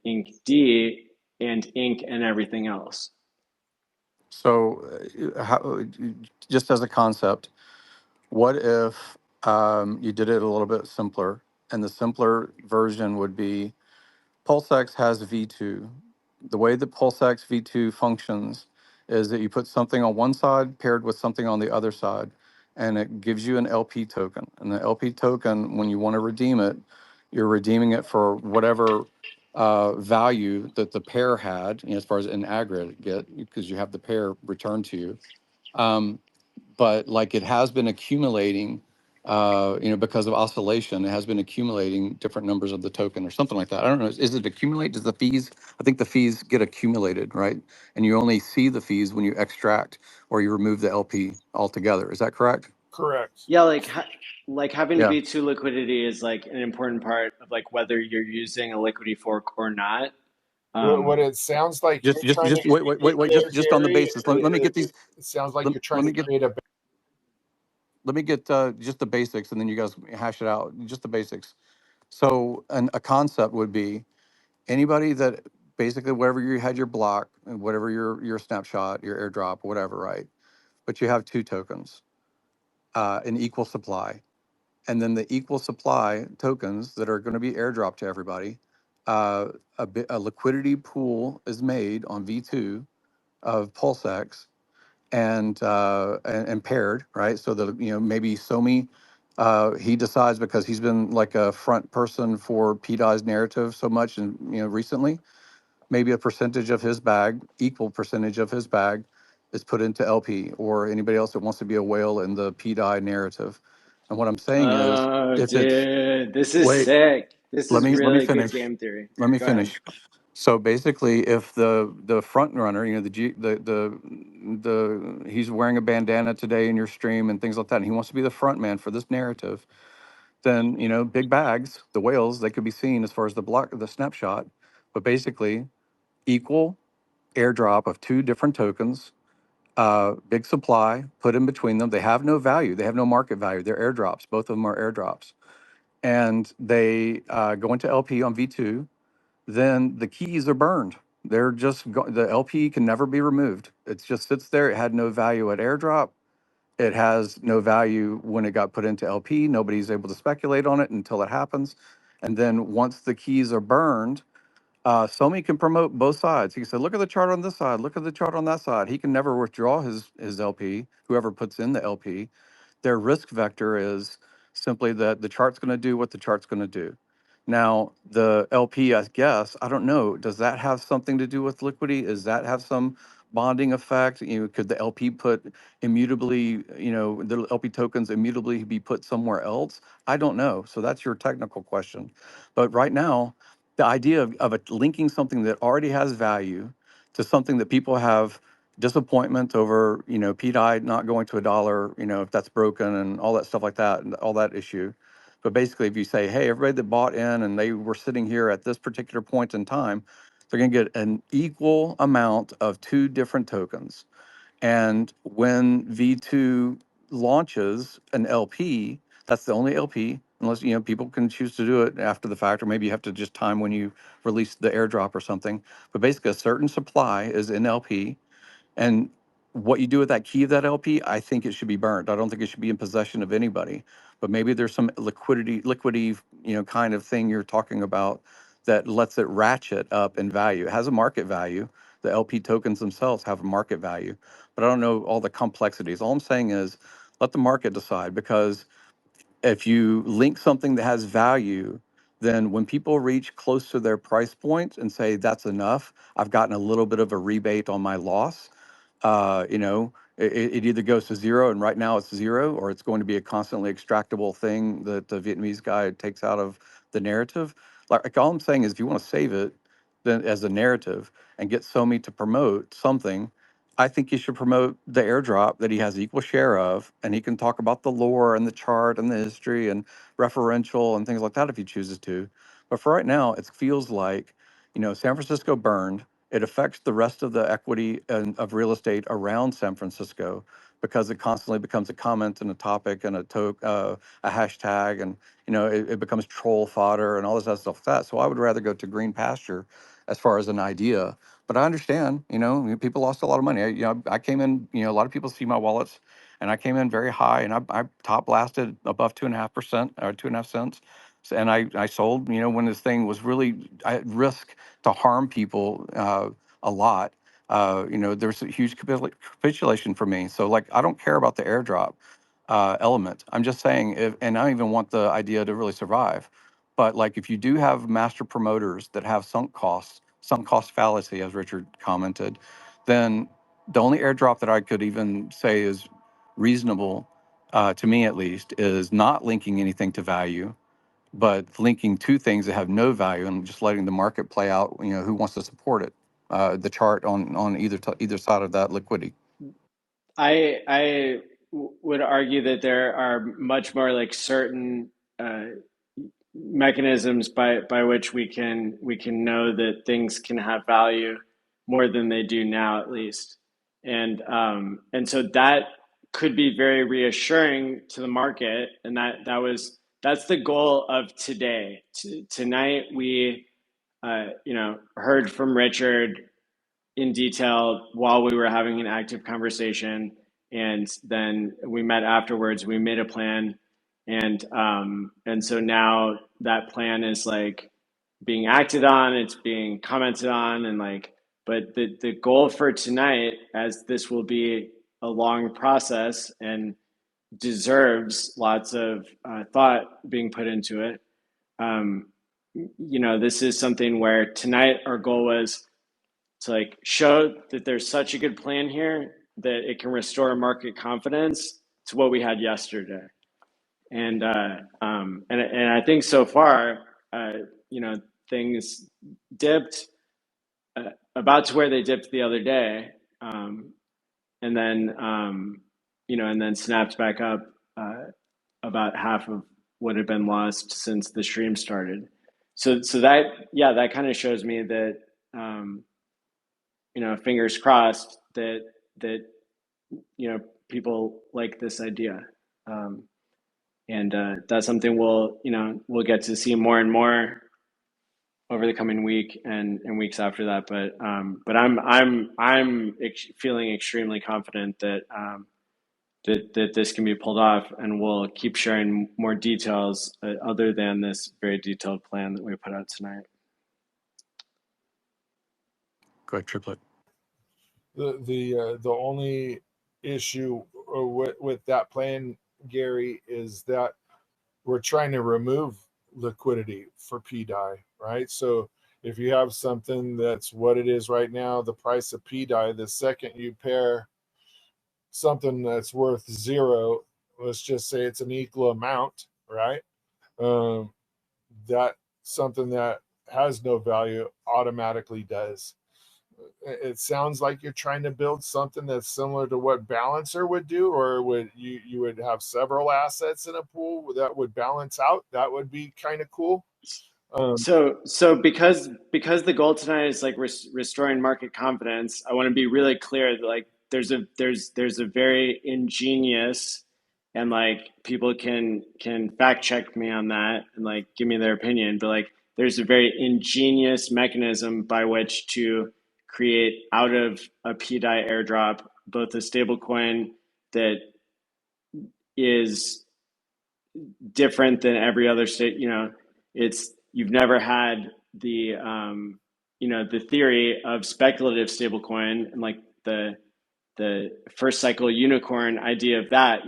Inc D and Inc and everything else. So just as a concept, what if you did it a little bit simpler? And the simpler version would be PulseX has V2. The way that PulseX V2 functions is that you put something on one side paired with something on the other side, and it gives you an LP token. And the LP token, when you want to redeem it, you're redeeming it for whatever value that the pair had, as far as in aggregate, because you have the pair returned to you. But like it has been accumulating, because of oscillation, it has been accumulating different numbers of the token or something like that. I don't know. Is it accumulate? Does the fees? I think the fees get accumulated, right? And you only see the fees when you extract or you remove the LP altogether. Is that correct? Correct. Yeah, like having Yeah. V2 liquidity is like an important part of like whether you're using a liquidity fork or not. What it sounds like you're trying to Just wait, wait, wait, create wait. there, Just on the Gary. basis. Let me get these. It sounds like you're Let trying me to get. create a. Let me get just the basics, and then you guys hash it out. Just the basics. So, a concept would be anybody that basically wherever you had your block and whatever your snapshot, your airdrop, whatever, right? But you have two tokens, in equal supply, and then the equal supply tokens that are going to be airdropped to everybody. A liquidity pool is made on V2 of PulseX and paired, right? So that maybe Somi, he decides because he's been like a front person for pDAI's narrative so much and recently, maybe a percentage of his bag, equal percentage of his bag, is put into LP, or anybody else that wants to be a whale in the pDAI narrative. And what I'm saying is, Oh, if it's dude, this is wait, sick. This let is me really good finish. game theory. Let me Go ahead. finish. So basically, if the front runner, he's wearing a bandana today in your stream and things like that, and he wants to be the front man for this narrative, then big bags, the whales, they could be seen as far as the snapshot, but basically equal airdrop of two different tokens, big supply put in between them. They have no value. They have no market value. They're airdrops. Both of them are airdrops, and they go into LP on V2. Then the keys are burned. They're the LP can never be removed. It just sits there. It had no value at airdrop. It has no value when it got put into LP. Nobody's able to speculate on it until it happens. And then once the keys are burned, Somi can promote both sides. He can say, look at the chart on this side, look at the chart on that side. He can never withdraw his LP, whoever puts in the LP. Their risk vector is simply that the chart's going to do what the chart's going to do. Now, the LP, I guess, I don't know, does that have something to do with liquidity? Does that have some bonding effect? Could the LP put immutably, the LP tokens immutably be put somewhere else? I don't know. So that's your technical question. But right now, the idea of linking something that already has value to something that people have disappointment over, pDAI not going to $1, if that's broken and all that stuff like that, and all that issue. But basically, if you say, hey, everybody that bought in and they were sitting here at this particular point in time, they're going to get an equal amount of two different tokens. And when V2 launches an LP, that's the only LP, unless people can choose to do it after the fact, or maybe you have to just time when you release the airdrop or something. But basically, a certain supply is in LP, and what you do with that key of that LP, I think it should be burnt. I don't think it should be in possession of anybody. But maybe there's some liquidity, kind of thing you're talking about that lets it ratchet up in value. It has a market value. The LP tokens themselves have a market value, but I don't know all the complexities. All I'm saying is let the market decide, because if you link something that has value, then when people reach close to their price point and say that's enough, I've gotten a little bit of a rebate on my loss. It either goes to zero, and right now it's zero, or it's going to be a constantly extractable thing that the Vietnamese guy takes out of the narrative. Like all I'm saying is, if you want to save it, then as a narrative and get Somi to promote something, I think you should promote the airdrop that he has equal share of, and he can talk about the lore and the chart and the history and referential and things like that if he chooses to. But for right now, it feels like, San Francisco burned. It affects the rest of the equity and of real estate around San Francisco, because it constantly becomes a comment and a topic and a hashtag, and it becomes troll fodder and all this other stuff like that. So I would rather go to green pasture as far as an idea. But I understand, people lost a lot of money. I came in, a lot of people see my wallets, and I came in very high, and I top blasted above 2.5% or 2.5 cents. And I sold, when this thing was really at risk to harm people a lot. There's a huge capitulation for me. So like, I don't care about the airdrop element. I'm just saying, and I don't even want the idea to really survive. But like, if you do have master promoters that have sunk cost fallacy, as Richard commented, then the only airdrop that I could even say is reasonable, to me at least, is not linking anything to value, but linking two things that have no value and just letting the market play out, who wants to support it, the chart on either side of that liquidity. I would argue that there are much more like certain mechanisms by which we can know that things can have value more than they do now, at least, and so that could be very reassuring to the market, and that's the goal of today. Tonight we heard from Richard in detail while we were having an active conversation, and then we met afterwards. We made a plan, and so now that plan is like being acted on, it's being commented on, and like, but the goal for tonight, as this will be a long process and deserves lots of thought being put into it. This is something where tonight our goal was to like show that there's such a good plan here that it can restore market confidence to what we had yesterday. And I think so far, things dipped about to where they dipped the other day, and then snapped back up about half of would have been lost since the stream started. So that, yeah, that kind of shows me that, fingers crossed that people like this idea. And that's something we'll get to see more and more over the coming week and weeks after that. But I'm feeling extremely confident that that this can be pulled off, and we'll keep sharing more details other than this very detailed plan that we put out tonight. Go ahead, Triplet. The only issue with that plan, Gary, is that we're trying to remove liquidity for pDAI, right? So if you have something that's what it is right now, the price of pDAI, the second you pair something that's worth zero, let's just say it's an equal amount, right? That something that has no value automatically does. It sounds like you're trying to build something that's similar to what Balancer would do, or would you would have several assets in a pool that would balance out. That would be kind of cool. So because the goal tonight is like restoring market confidence, I want to be really clear that like there's a very ingenious, and like people can fact check me on that and like give me their opinion, but like there's a very ingenious mechanism by which to create out of a pDAI airdrop both a stablecoin that is different than every other state. You've never had the the theory of speculative stablecoin and like the first cycle unicorn idea of that.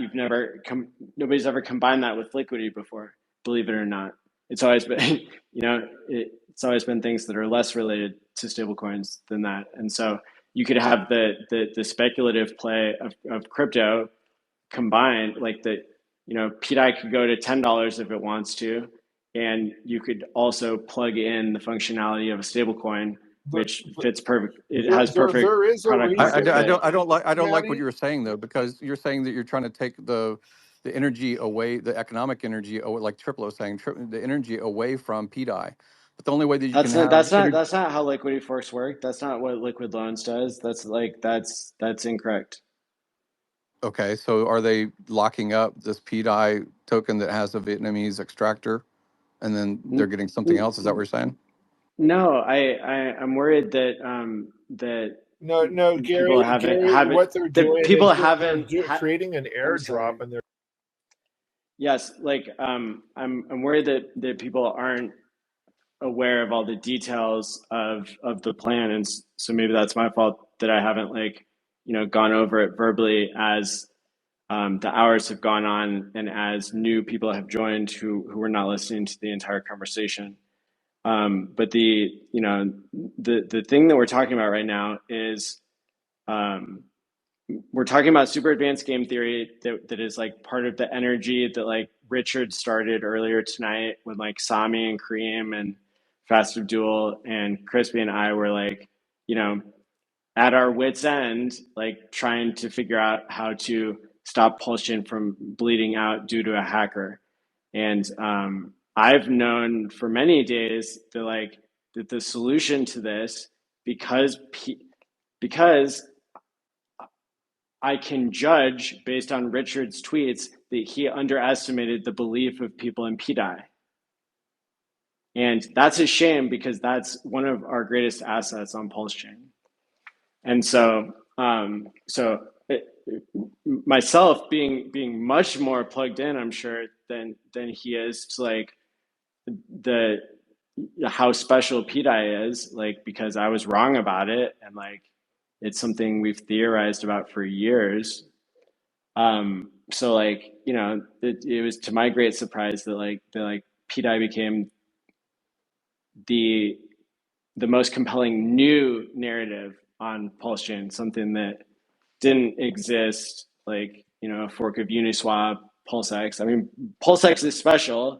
Nobody's ever combined that with Liquidity before, believe it or not. It's always been it's always been things that are less related to stablecoins than that. And so you could have the speculative play of crypto combined, like pDAI could go to $10 if it wants to, and you could also plug in the functionality of a stablecoin, which fits perfect. It has perfect There is a product market reason. I don't like what Maddie? you were saying though, because you're saying that you're trying to take the energy away, the economic energy, like Triplo was saying, the energy away from pDAI. But the only way that you can have that's not how Liquidity Forks work. That's not what Liquid Loans does. That's incorrect. Okay, so are they locking up this pDAI token that has a Vietnamese extractor, and then they're getting something else? Is that what you're saying? No, I'm worried that that No, people haven't what they're doing people is haven't creating an airdrop, and they're yes, like I'm worried that people aren't aware of all the details of the plan, and so maybe that's my fault that I haven't gone over it verbally as the hours have gone on and as new people have joined who were not listening to the entire conversation. But the thing that we're talking about right now is we're talking about super advanced game theory that is like part of the energy that like Richard started earlier tonight when like Sami and Kareem and Fast Abdul and Crispy and I were like, at our wits' end, like trying to figure out how to stop Pulsion from bleeding out due to a hacker. And I've known for many days that the solution to this, because I can judge based on Richard's tweets that he underestimated the belief of people in pDAI. And that's a shame because that's one of our greatest assets on Pulse Chain. And so, myself being much more plugged in, I'm sure, than he is to like the how special pDAI is, like because I was wrong about it, and like it's something we've theorized about for years. So like it was to my great surprise that pDAI became the most compelling new narrative on Pulse Chain, something that didn't exist, like a fork of Uniswap, PulseX. I mean, PulseX is special.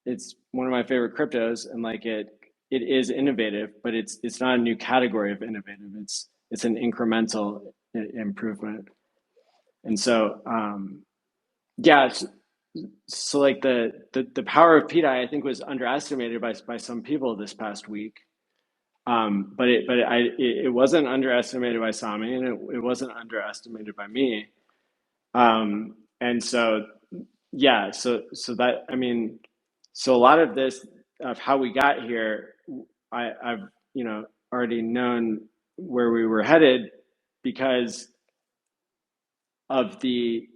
It's one of my favorite cryptos, and like it is innovative, but it's not a new category of innovative. It's an incremental improvement. And so yeah, so like the power of pDAI, I think, was underestimated by some people this past week. But it wasn't underestimated by Sami, and it wasn't underestimated by me. And so yeah, so that, I mean, so a lot of this, of how we got here, I've already known where we were headed because of the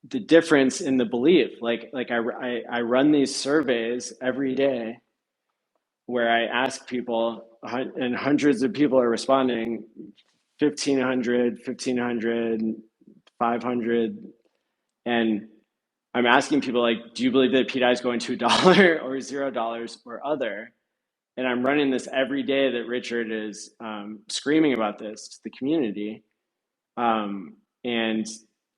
the difference in the belief. Like I run these surveys every day where I ask people, and hundreds of people are responding, 1,500, 500, and I'm asking people, like, do you believe that pDAI is going to $1 or $0 or other? And I'm running this every day that Richard is screaming about this to the community. And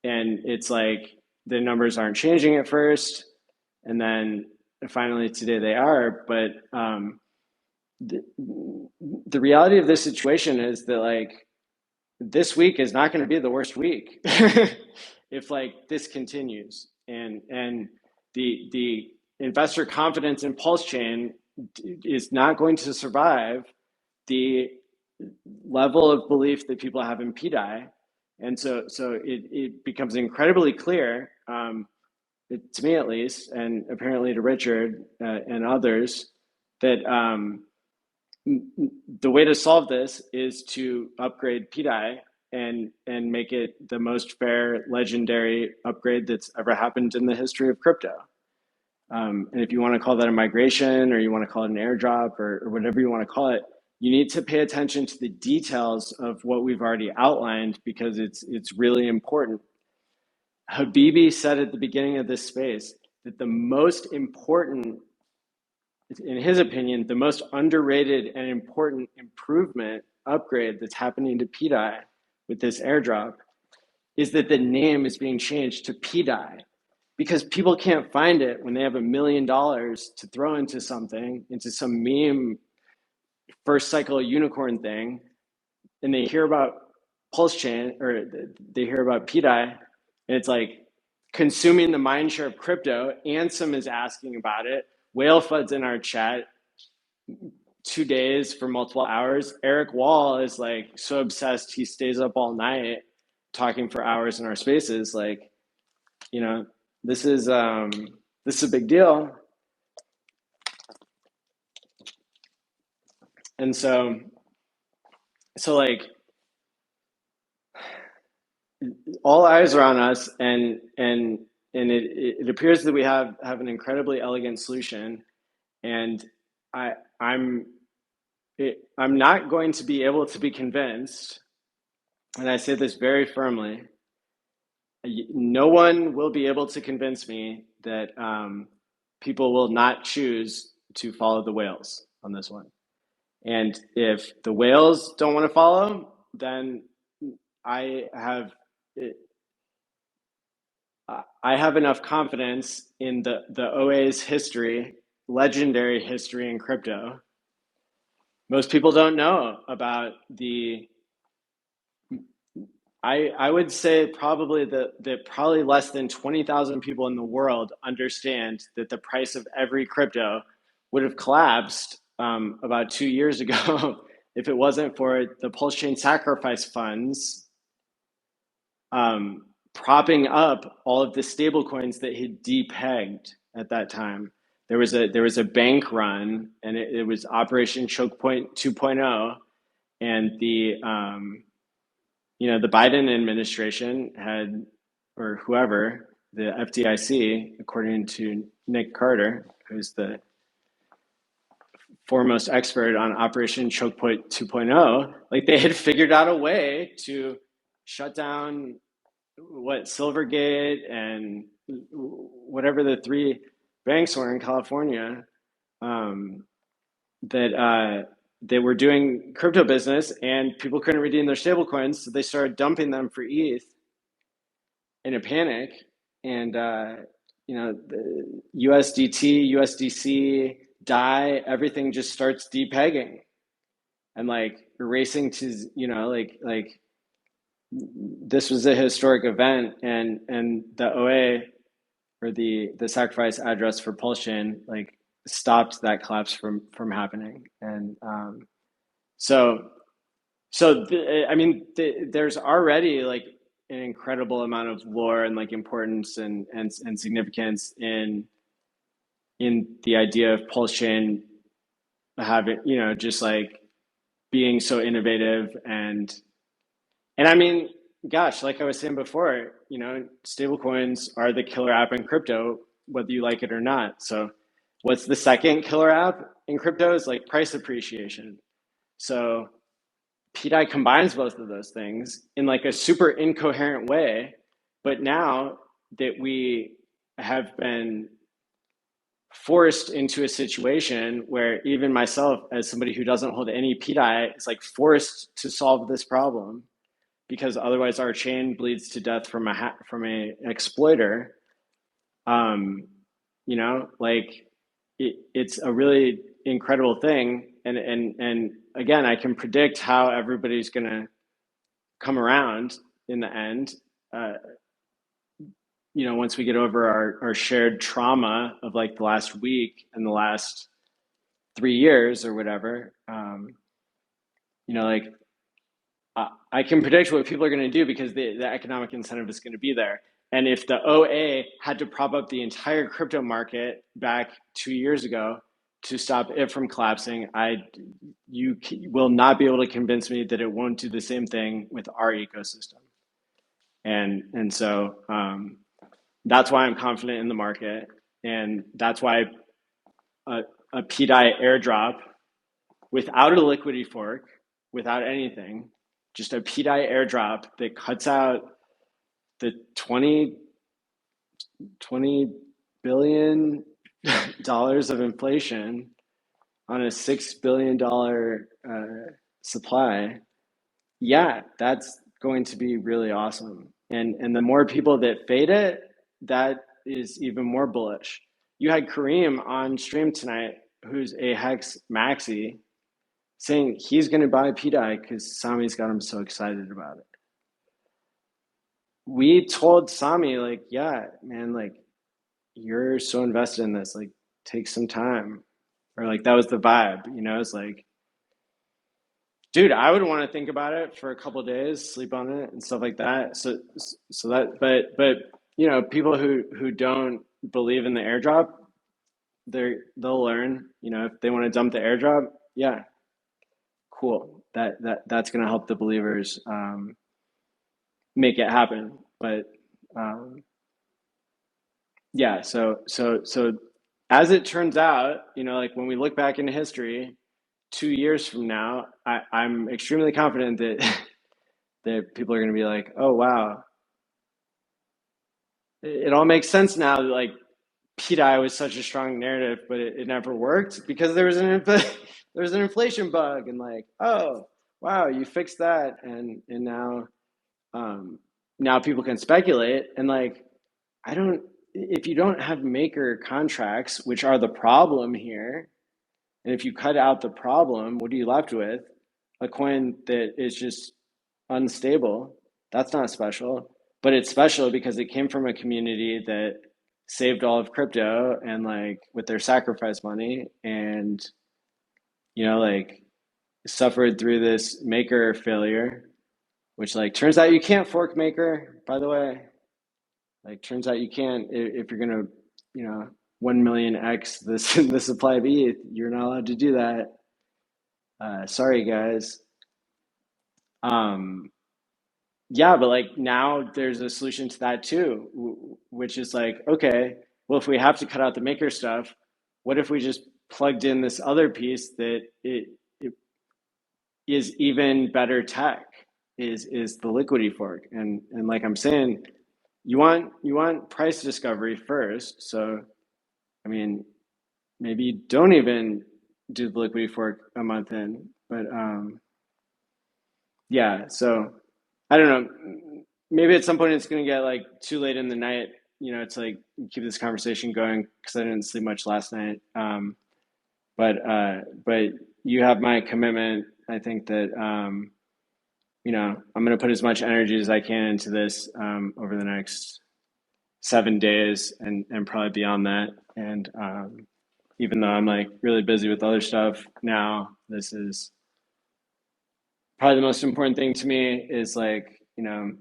it's like the numbers aren't changing at first, and then finally today they are. But the reality of this situation is that, like, this week is not going to be the worst week if like this continues, and the investor confidence in Pulse Chain is not going to survive the level of belief that people have in pDAI. And so it becomes incredibly clear, to me at least, and apparently to Richard and others, that the way to solve this is to upgrade pDAI and make it the most fair, legendary upgrade that's ever happened in the history of crypto. And if you want to call that a migration, or you want to call it an airdrop, or whatever you want to call it, you need to pay attention to the details of what we've already outlined, because it's really important. Habibi said at the beginning of this space that the most important, in his opinion, the most underrated and important improvement upgrade that's happening to pDAI with this airdrop is that the name is being changed to pDAI, because people can't find it when they have $1 million to throw into something, into some meme first cycle unicorn thing, and they hear about Pulse Chain, or they hear about pDAI, and it's like consuming the mind share of crypto. Ansem is asking about it. Whale Fud's in our chat 2 days for multiple hours. Eric Wall is like so obsessed he stays up all night talking for hours in our spaces. Like, this is a big deal. And so like, all eyes are on us, and it appears that we have an incredibly elegant solution. And I'm not going to be able to be convinced, and I say this very firmly, no one will be able to convince me that people will not choose to follow the whales on this one. And if the whales don't want to follow, then I have enough confidence in the OA's history, legendary history in crypto. Most people don't know about I would say probably that probably less than 20,000 people in the world understand that the price of every crypto would have collapsed about 2 years ago if it wasn't for the Pulse Chain sacrifice funds propping up all of the stable coins that had depegged at that time. There was a bank run, and it was Operation Choke Point 2.0, and the Biden administration had, or whoever, the FDIC, according to Nick Carter, who's the foremost expert on Operation Choke Point 2.0, like, they had figured out a way to shut down Silvergate and whatever the 3 banks were in California that they were doing crypto business, and people couldn't redeem their stablecoins, so they started dumping them for ETH in a panic. And the USDT, USDC, DAI, everything just starts depegging and like racing to this was a historic event, and the OA, or the sacrifice address for Pulse Chain, like stopped that collapse from happening. And so I mean, there's already like an incredible amount of lore and like importance and significance in the idea of Pulse Chain having, you know, just like being so innovative. And I mean, gosh, like I was saying before, you know, stablecoins are the killer app in crypto, whether you like it or not. So what's the second killer app in crypto is like price appreciation. So pDAI combines both of those things in like a super incoherent way. But now that we have been forced into a situation where even myself, as somebody who doesn't hold any pDAI, is like forced to solve this problem, because otherwise our chain bleeds to death from an exploiter. You know, like it's a really incredible thing, and again, I can predict how everybody's gonna come around in the end. You know, once we get over our shared trauma of like the last week and the last 3 years or whatever, you know, like I can predict what people are going to do, because the economic incentive is going to be there. And if the OA had to prop up the entire crypto market back 2 years ago to stop it from collapsing, you will not be able to convince me that it won't do the same thing with our ecosystem. And so that's why I'm confident in the market, and that's why a pDAI airdrop without a liquidity fork, without anything, just a pDAI airdrop that cuts out the $20 billion of inflation on a $6 billion supply. Yeah, that's going to be really awesome. And the more people that fade it, that is even more bullish. You had Kareem on stream tonight, who's a Hex maxi, saying he's going to buy pDAI because Sami's got him so excited about it. We told Sami, like, yeah, man, like, you're so invested in this, like, take some time. Or like, that was the vibe, you know. It's like, dude, I would want to think about it for a couple of days, sleep on it and stuff like that. So that, but you know, people who don't believe in the airdrop, they'll learn, you know, if they want to dump the airdrop, yeah, cool. That's going to help the believers make it happen. But yeah, so as it turns out, you know, like when we look back into history 2 years from now, I'm extremely confident that that people are going to be like, oh wow, it all makes sense now. Like pDAI was such a strong narrative, but it never worked because there was an inflation bug, and like, oh wow, you fixed that, and now now people can speculate. And like, if you don't have maker contracts, which are the problem here, and if you cut out the problem, what are you left with? A coin that is just unstable. That's not special, but it's special because it came from a community that saved all of crypto, and like with their sacrifice money, and you know, like suffered through this maker failure, which like turns out you can't fork maker, by the way. Like turns out you can't, if you're gonna, you know, 1 million X the supply of ETH, you're not allowed to do that. Sorry guys. Yeah, but like now there's a solution to that too, which is like, okay, well, if we have to cut out the maker stuff, what if we just plugged in this other piece that it is even better tech, is the liquidity fork. And like I'm saying, you want price discovery first. So I mean, maybe don't even do the liquidity fork a month in, but yeah, so I don't know. Maybe at some point it's going to get like too late in the night. You know, it's like keep this conversation going because I didn't sleep much last night. But you have my commitment. I think that you know, I'm going to put as much energy as I can into this over the next 7 days and probably beyond that. And even though I'm like really busy with other stuff now, this is probably the most important thing to me is like, you know,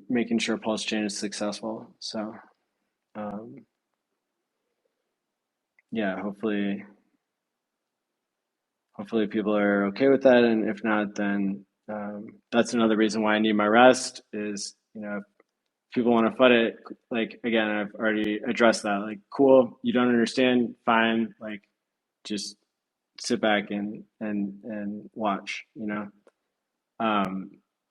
making sure Pulse Chain is successful. So yeah, hopefully people are okay with that. And if not, then that's another reason why I need my rest is, you know, if people want to FUD it, like, again, I've already addressed that. Like, cool, you don't understand, fine. Like, just sit back and watch, you know.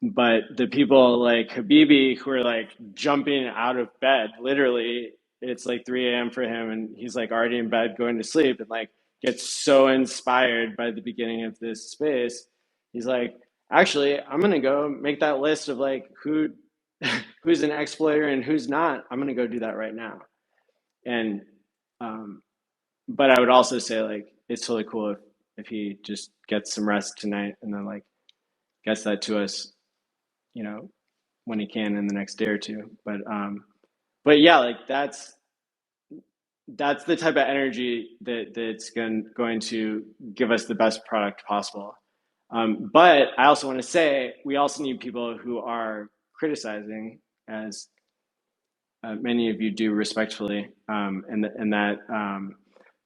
But the people like Habibi who are like jumping out of bed, literally, it's like 3 a.m. for him, and he's like already in bed going to sleep, and like gets so inspired by the beginning of this space. He's like, actually, I'm gonna go make that list of like who's an exploiter and who's not. I'm gonna go do that right now. And but I would also say like it's totally cool if he just gets some rest tonight and then like gets that to us, you know, when he can in the next day or two. But yeah, like that's the type of energy that's going to give us the best product possible. But I also want to say we also need people who are criticizing, as many of you do respectfully, and that.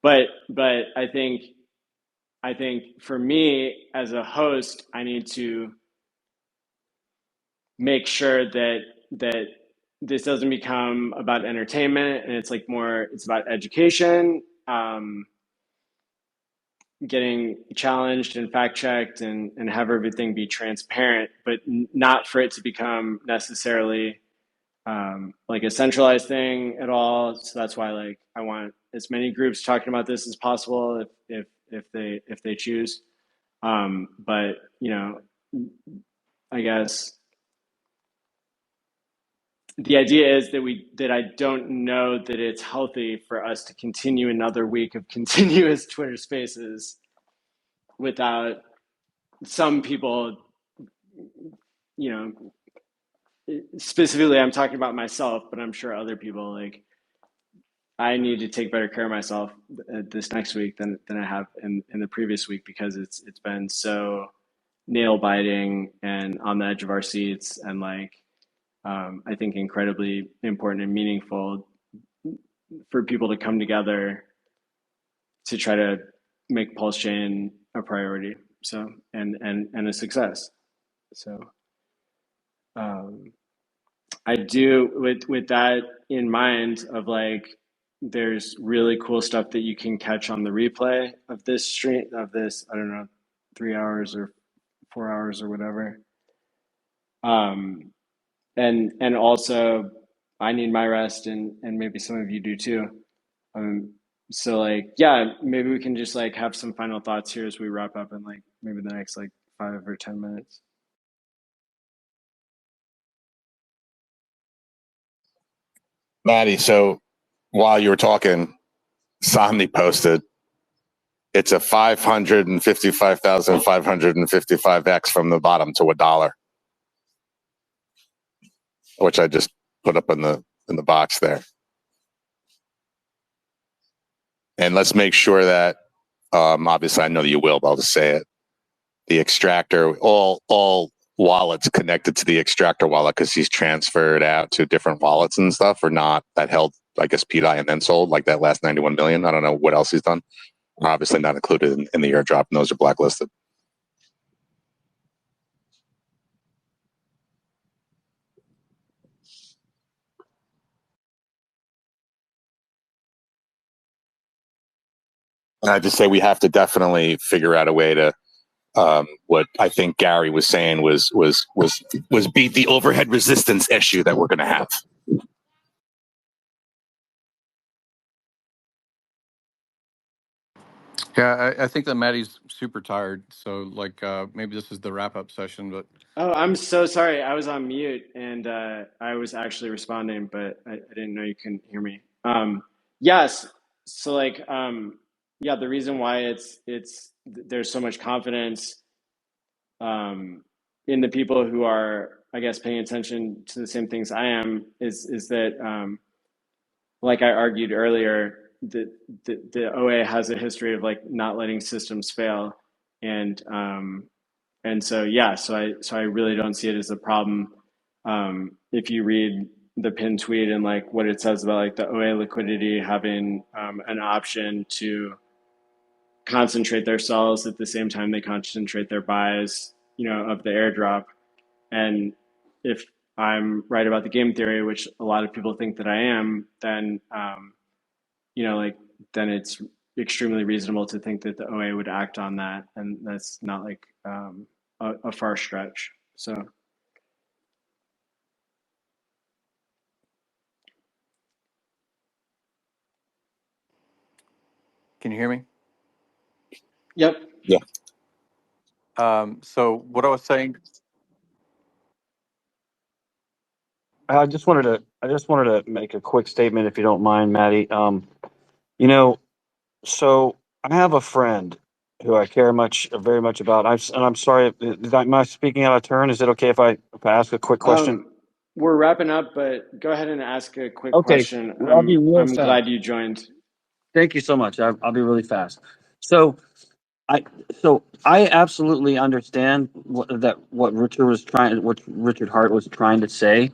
But I think for me as a host, I need to make sure that this doesn't become about entertainment and it's like more, it's about education, getting challenged and fact checked and have everything be transparent, but not for it to become necessarily like a centralized thing at all. So that's why like I want as many groups talking about this as possible if they choose. But you know, I guess the idea is that I don't know that it's healthy for us to continue another week of continuous Twitter Spaces without some people, you know, specifically I'm talking about myself, but I'm sure other people, like, I need to take better care of myself this next week than I have in the previous week, because it's been so nail biting and on the edge of our seats, and like I think incredibly important and meaningful for people to come together to try to make Pulse Chain a priority. So and a success. So I do with that in mind of like there's really cool stuff that you can catch on the replay of this stream, of this, I don't know, 3 hours or 4 hours or whatever. And also I need my rest and maybe some of you do too. So like, yeah, maybe we can just like have some final thoughts here as we wrap up in like maybe the next like 5 or 10 minutes. Maddie, so while you were talking, Somni posted it's a 555,555x from the bottom to $1, which I just put up in the box there. And let's make sure that obviously I know that you will, but I'll just say it. The extractor, all wallets connected to the extractor wallet, because he's transferred out to different wallets and stuff, or not, that held, I guess, pDAI and then sold, like that last 91 million. I don't know what else he's done. Are obviously not included in the airdrop, and those are blacklisted. And I just say we have to definitely figure out a way to what I think Gary was saying was beat the overhead resistance issue that we're going to have. Yeah, I think that Maddie's super tired. So like maybe this is the wrap up session, but Oh, I'm so sorry. I was on mute and I was actually responding, but I didn't know you couldn't hear me. Yes. So like, yeah, the reason why it's there's so much confidence in the people who are, I guess, paying attention to the same things I am is that, like I argued earlier, the OA has a history of like not letting systems fail, and so yeah, so I really don't see it as a problem. If you read the pin tweet and like what it says about like the OA liquidity having an option to concentrate their sells at the same time they concentrate their buys, of the airdrop. And if I'm right about the game theory, which a lot of people think that I am, then like then it's extremely reasonable to think that the OA would act on that, and that's not like a far stretch. So. Can you hear me? Yep. Yeah. So what I was saying, I just wanted to make a quick statement, if you don't mind, Maddie. So I have a friend who I care very much about. I'm sorry, am I speaking out of turn? Is it okay if I ask a quick question? We're wrapping up, but go ahead and ask a quick Okay, question. I'll be real I'm fast. glad you joined. Thank you so much. I'll be really fast. So I absolutely understand what Richard Hart was trying to say.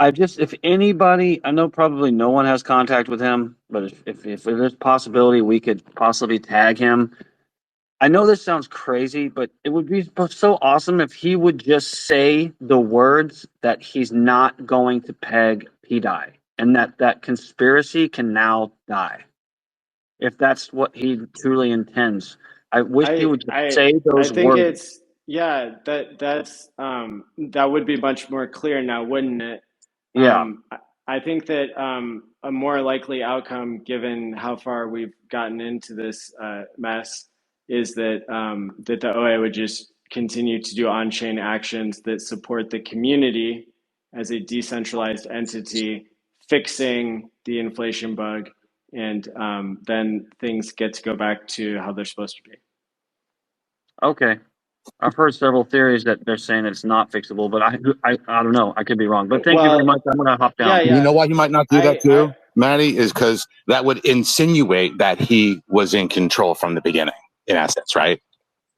If anybody, I know probably no one has contact with him, but if there's possibility we could possibly tag him. I know this sounds crazy, but it would be so awesome if he would just say the words that he's not going to peg pDAI, and that conspiracy can now die. If that's what he truly intends, I wish he would just say those think words. it's that would be much more clear now, wouldn't it? Yeah. I think that a more likely outcome, given how far we've gotten into this mess, is that that the OA would just continue to do on-chain actions that support the community as a decentralized entity, fixing the inflation bug, and then things get to go back to how they're supposed to be. Okay. I've heard several theories that they're saying it's not fixable, but I don't know. I could be wrong. But thank you very much. I'm going to hop down. You know why he might not do that too, Maddie, is because that would insinuate that he was in control from the beginning, in essence, right?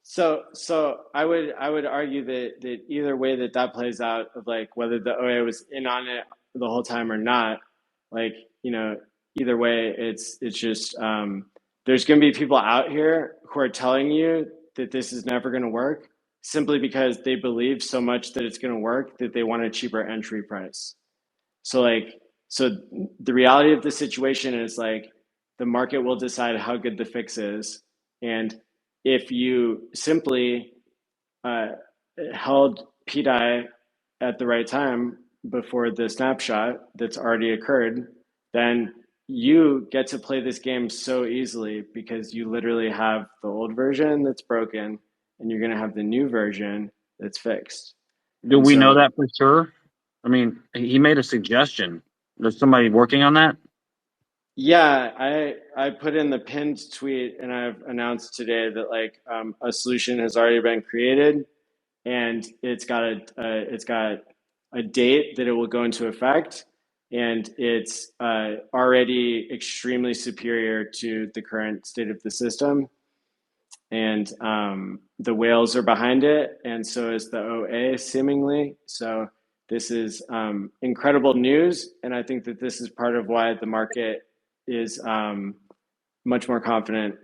So I would argue that either way that plays out, of like whether the OA was in on it the whole time or not, like either way, it's just there's going to be people out here who are telling you that this is never going to work simply because they believe so much that it's going to work that they want a cheaper entry price. So the reality of the situation is like the market will decide how good the fix is, and if you simply held pDAI at the right time before the snapshot that's already occurred, then you get to play this game so easily because you literally have the old version that's broken and you're going to have the new version that's fixed. Do we know that for sure? I mean, he made a suggestion. There's somebody working on that? Yeah, I put in the pinned tweet, and I've announced today that like a solution has already been created, and it's got a date that it will go into effect, and it's already extremely superior to the current state of the system, and the whales are behind it, and so is the OA seemingly. So this is incredible news, and I think that this is part of why the market is much more confident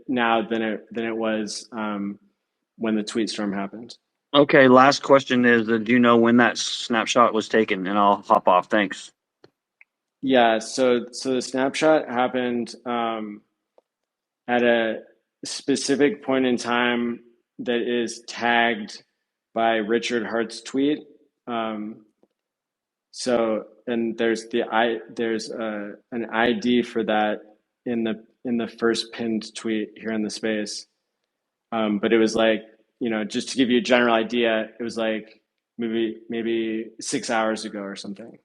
now than it was when the tweet storm happened. Okay, last question is, do you know when that snapshot was taken? And I'll hop off. Thanks. Yeah, so the snapshot happened at a specific point in time that is tagged by Richard Hart's tweet. And there's an ID for that in the first pinned tweet here in the space. But it was like, just to give you a general idea, it was like maybe 6 hours ago or something.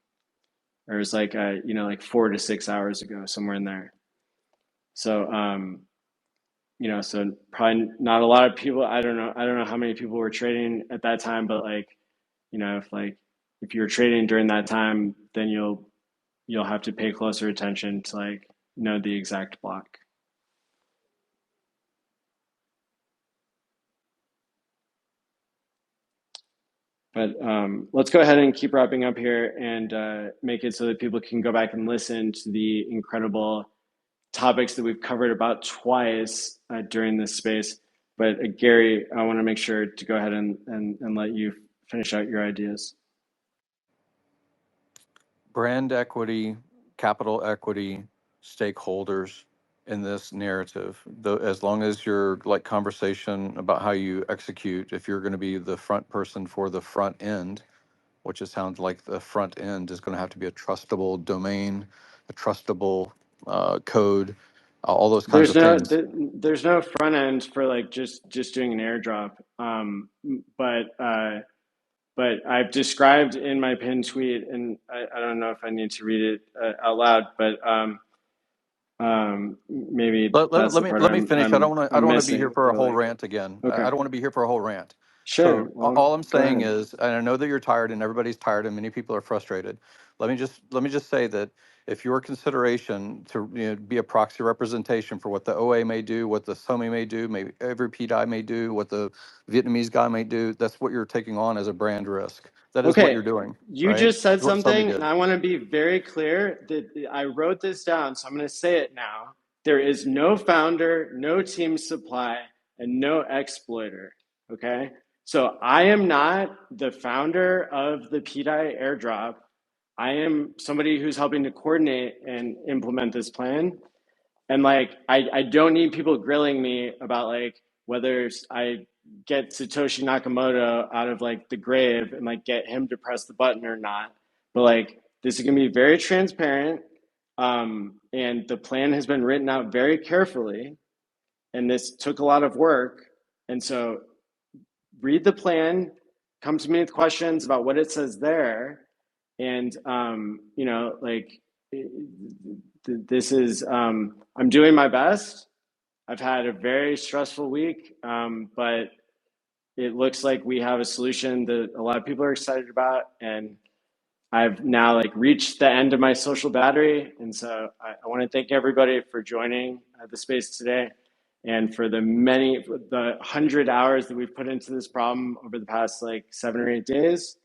Or it was like like 4 to 6 hours ago, somewhere in there. So so probably not a lot of people. I don't know how many people were trading at that time, but if you're trading during that time, then you'll have to pay closer attention to know the exact block. But let's go ahead and keep wrapping up here and make it so that people can go back and listen to the incredible topics that we've covered about twice during this space. But Gary, I want to make sure to go ahead and let you finish out your ideas. Brand equity, capital equity, stakeholders in this narrative. As long as your conversation about how you execute, if you're going to be the front person for the front end, which it sounds like the front end is going to have to be a trustable domain, a trustable code, all those kinds of things. There's no front end for just doing an airdrop. But I've described in my pinned tweet, and I don't know if I need to read it out loud, but maybe that's the part let me finish. I don't want to be here for a whole rant again. Okay. I don't want to be here for a whole rant. Sure. So Well, all I'm saying is, and I know that you're tired and everybody's tired and many people are frustrated. Let me just say that if your consideration to be a proxy representation for what the OA may do, what the SOMI may do, maybe every pDAI may do, what the Vietnamese guy may do, that's what you're taking on as a brand risk. That is what you're doing. You right? just said That's what SOMI something, did. and I want to be very clear that I wrote this down, so I'm going to say it now. There is no founder, no team supply, and no exploiter. Okay? So I am not the founder of the pDAI airdrop. I am somebody who's helping to coordinate and implement this plan. And I don't need people grilling me about whether I get Satoshi Nakamoto out of the grave and get him to press the button or not. But this is gonna be very transparent. And the plan has been written out very carefully. And this took a lot of work. And so read the plan, come to me with questions about what it says there. And this is I'm doing my best. I've had a very stressful week, but it looks like we have a solution that a lot of people are excited about, and I've now reached the end of my social battery. And so I want to thank everybody for joining the space today, and for the 100 hours that we've put into this problem over the past 7 or 8 days.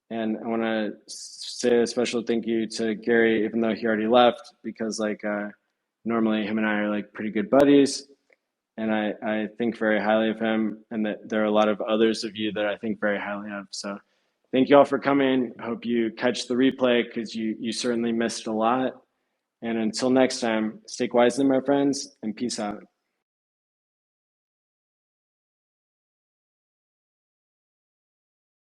And I want to say a special thank you to Gary, even though he already left, because normally him and I are pretty good buddies. And I think very highly of him, and that there are a lot of others of you that I think very highly of. So thank you all for coming. I hope you catch the replay, because you certainly missed a lot. And until next time, stay wisely, my friends, and peace out.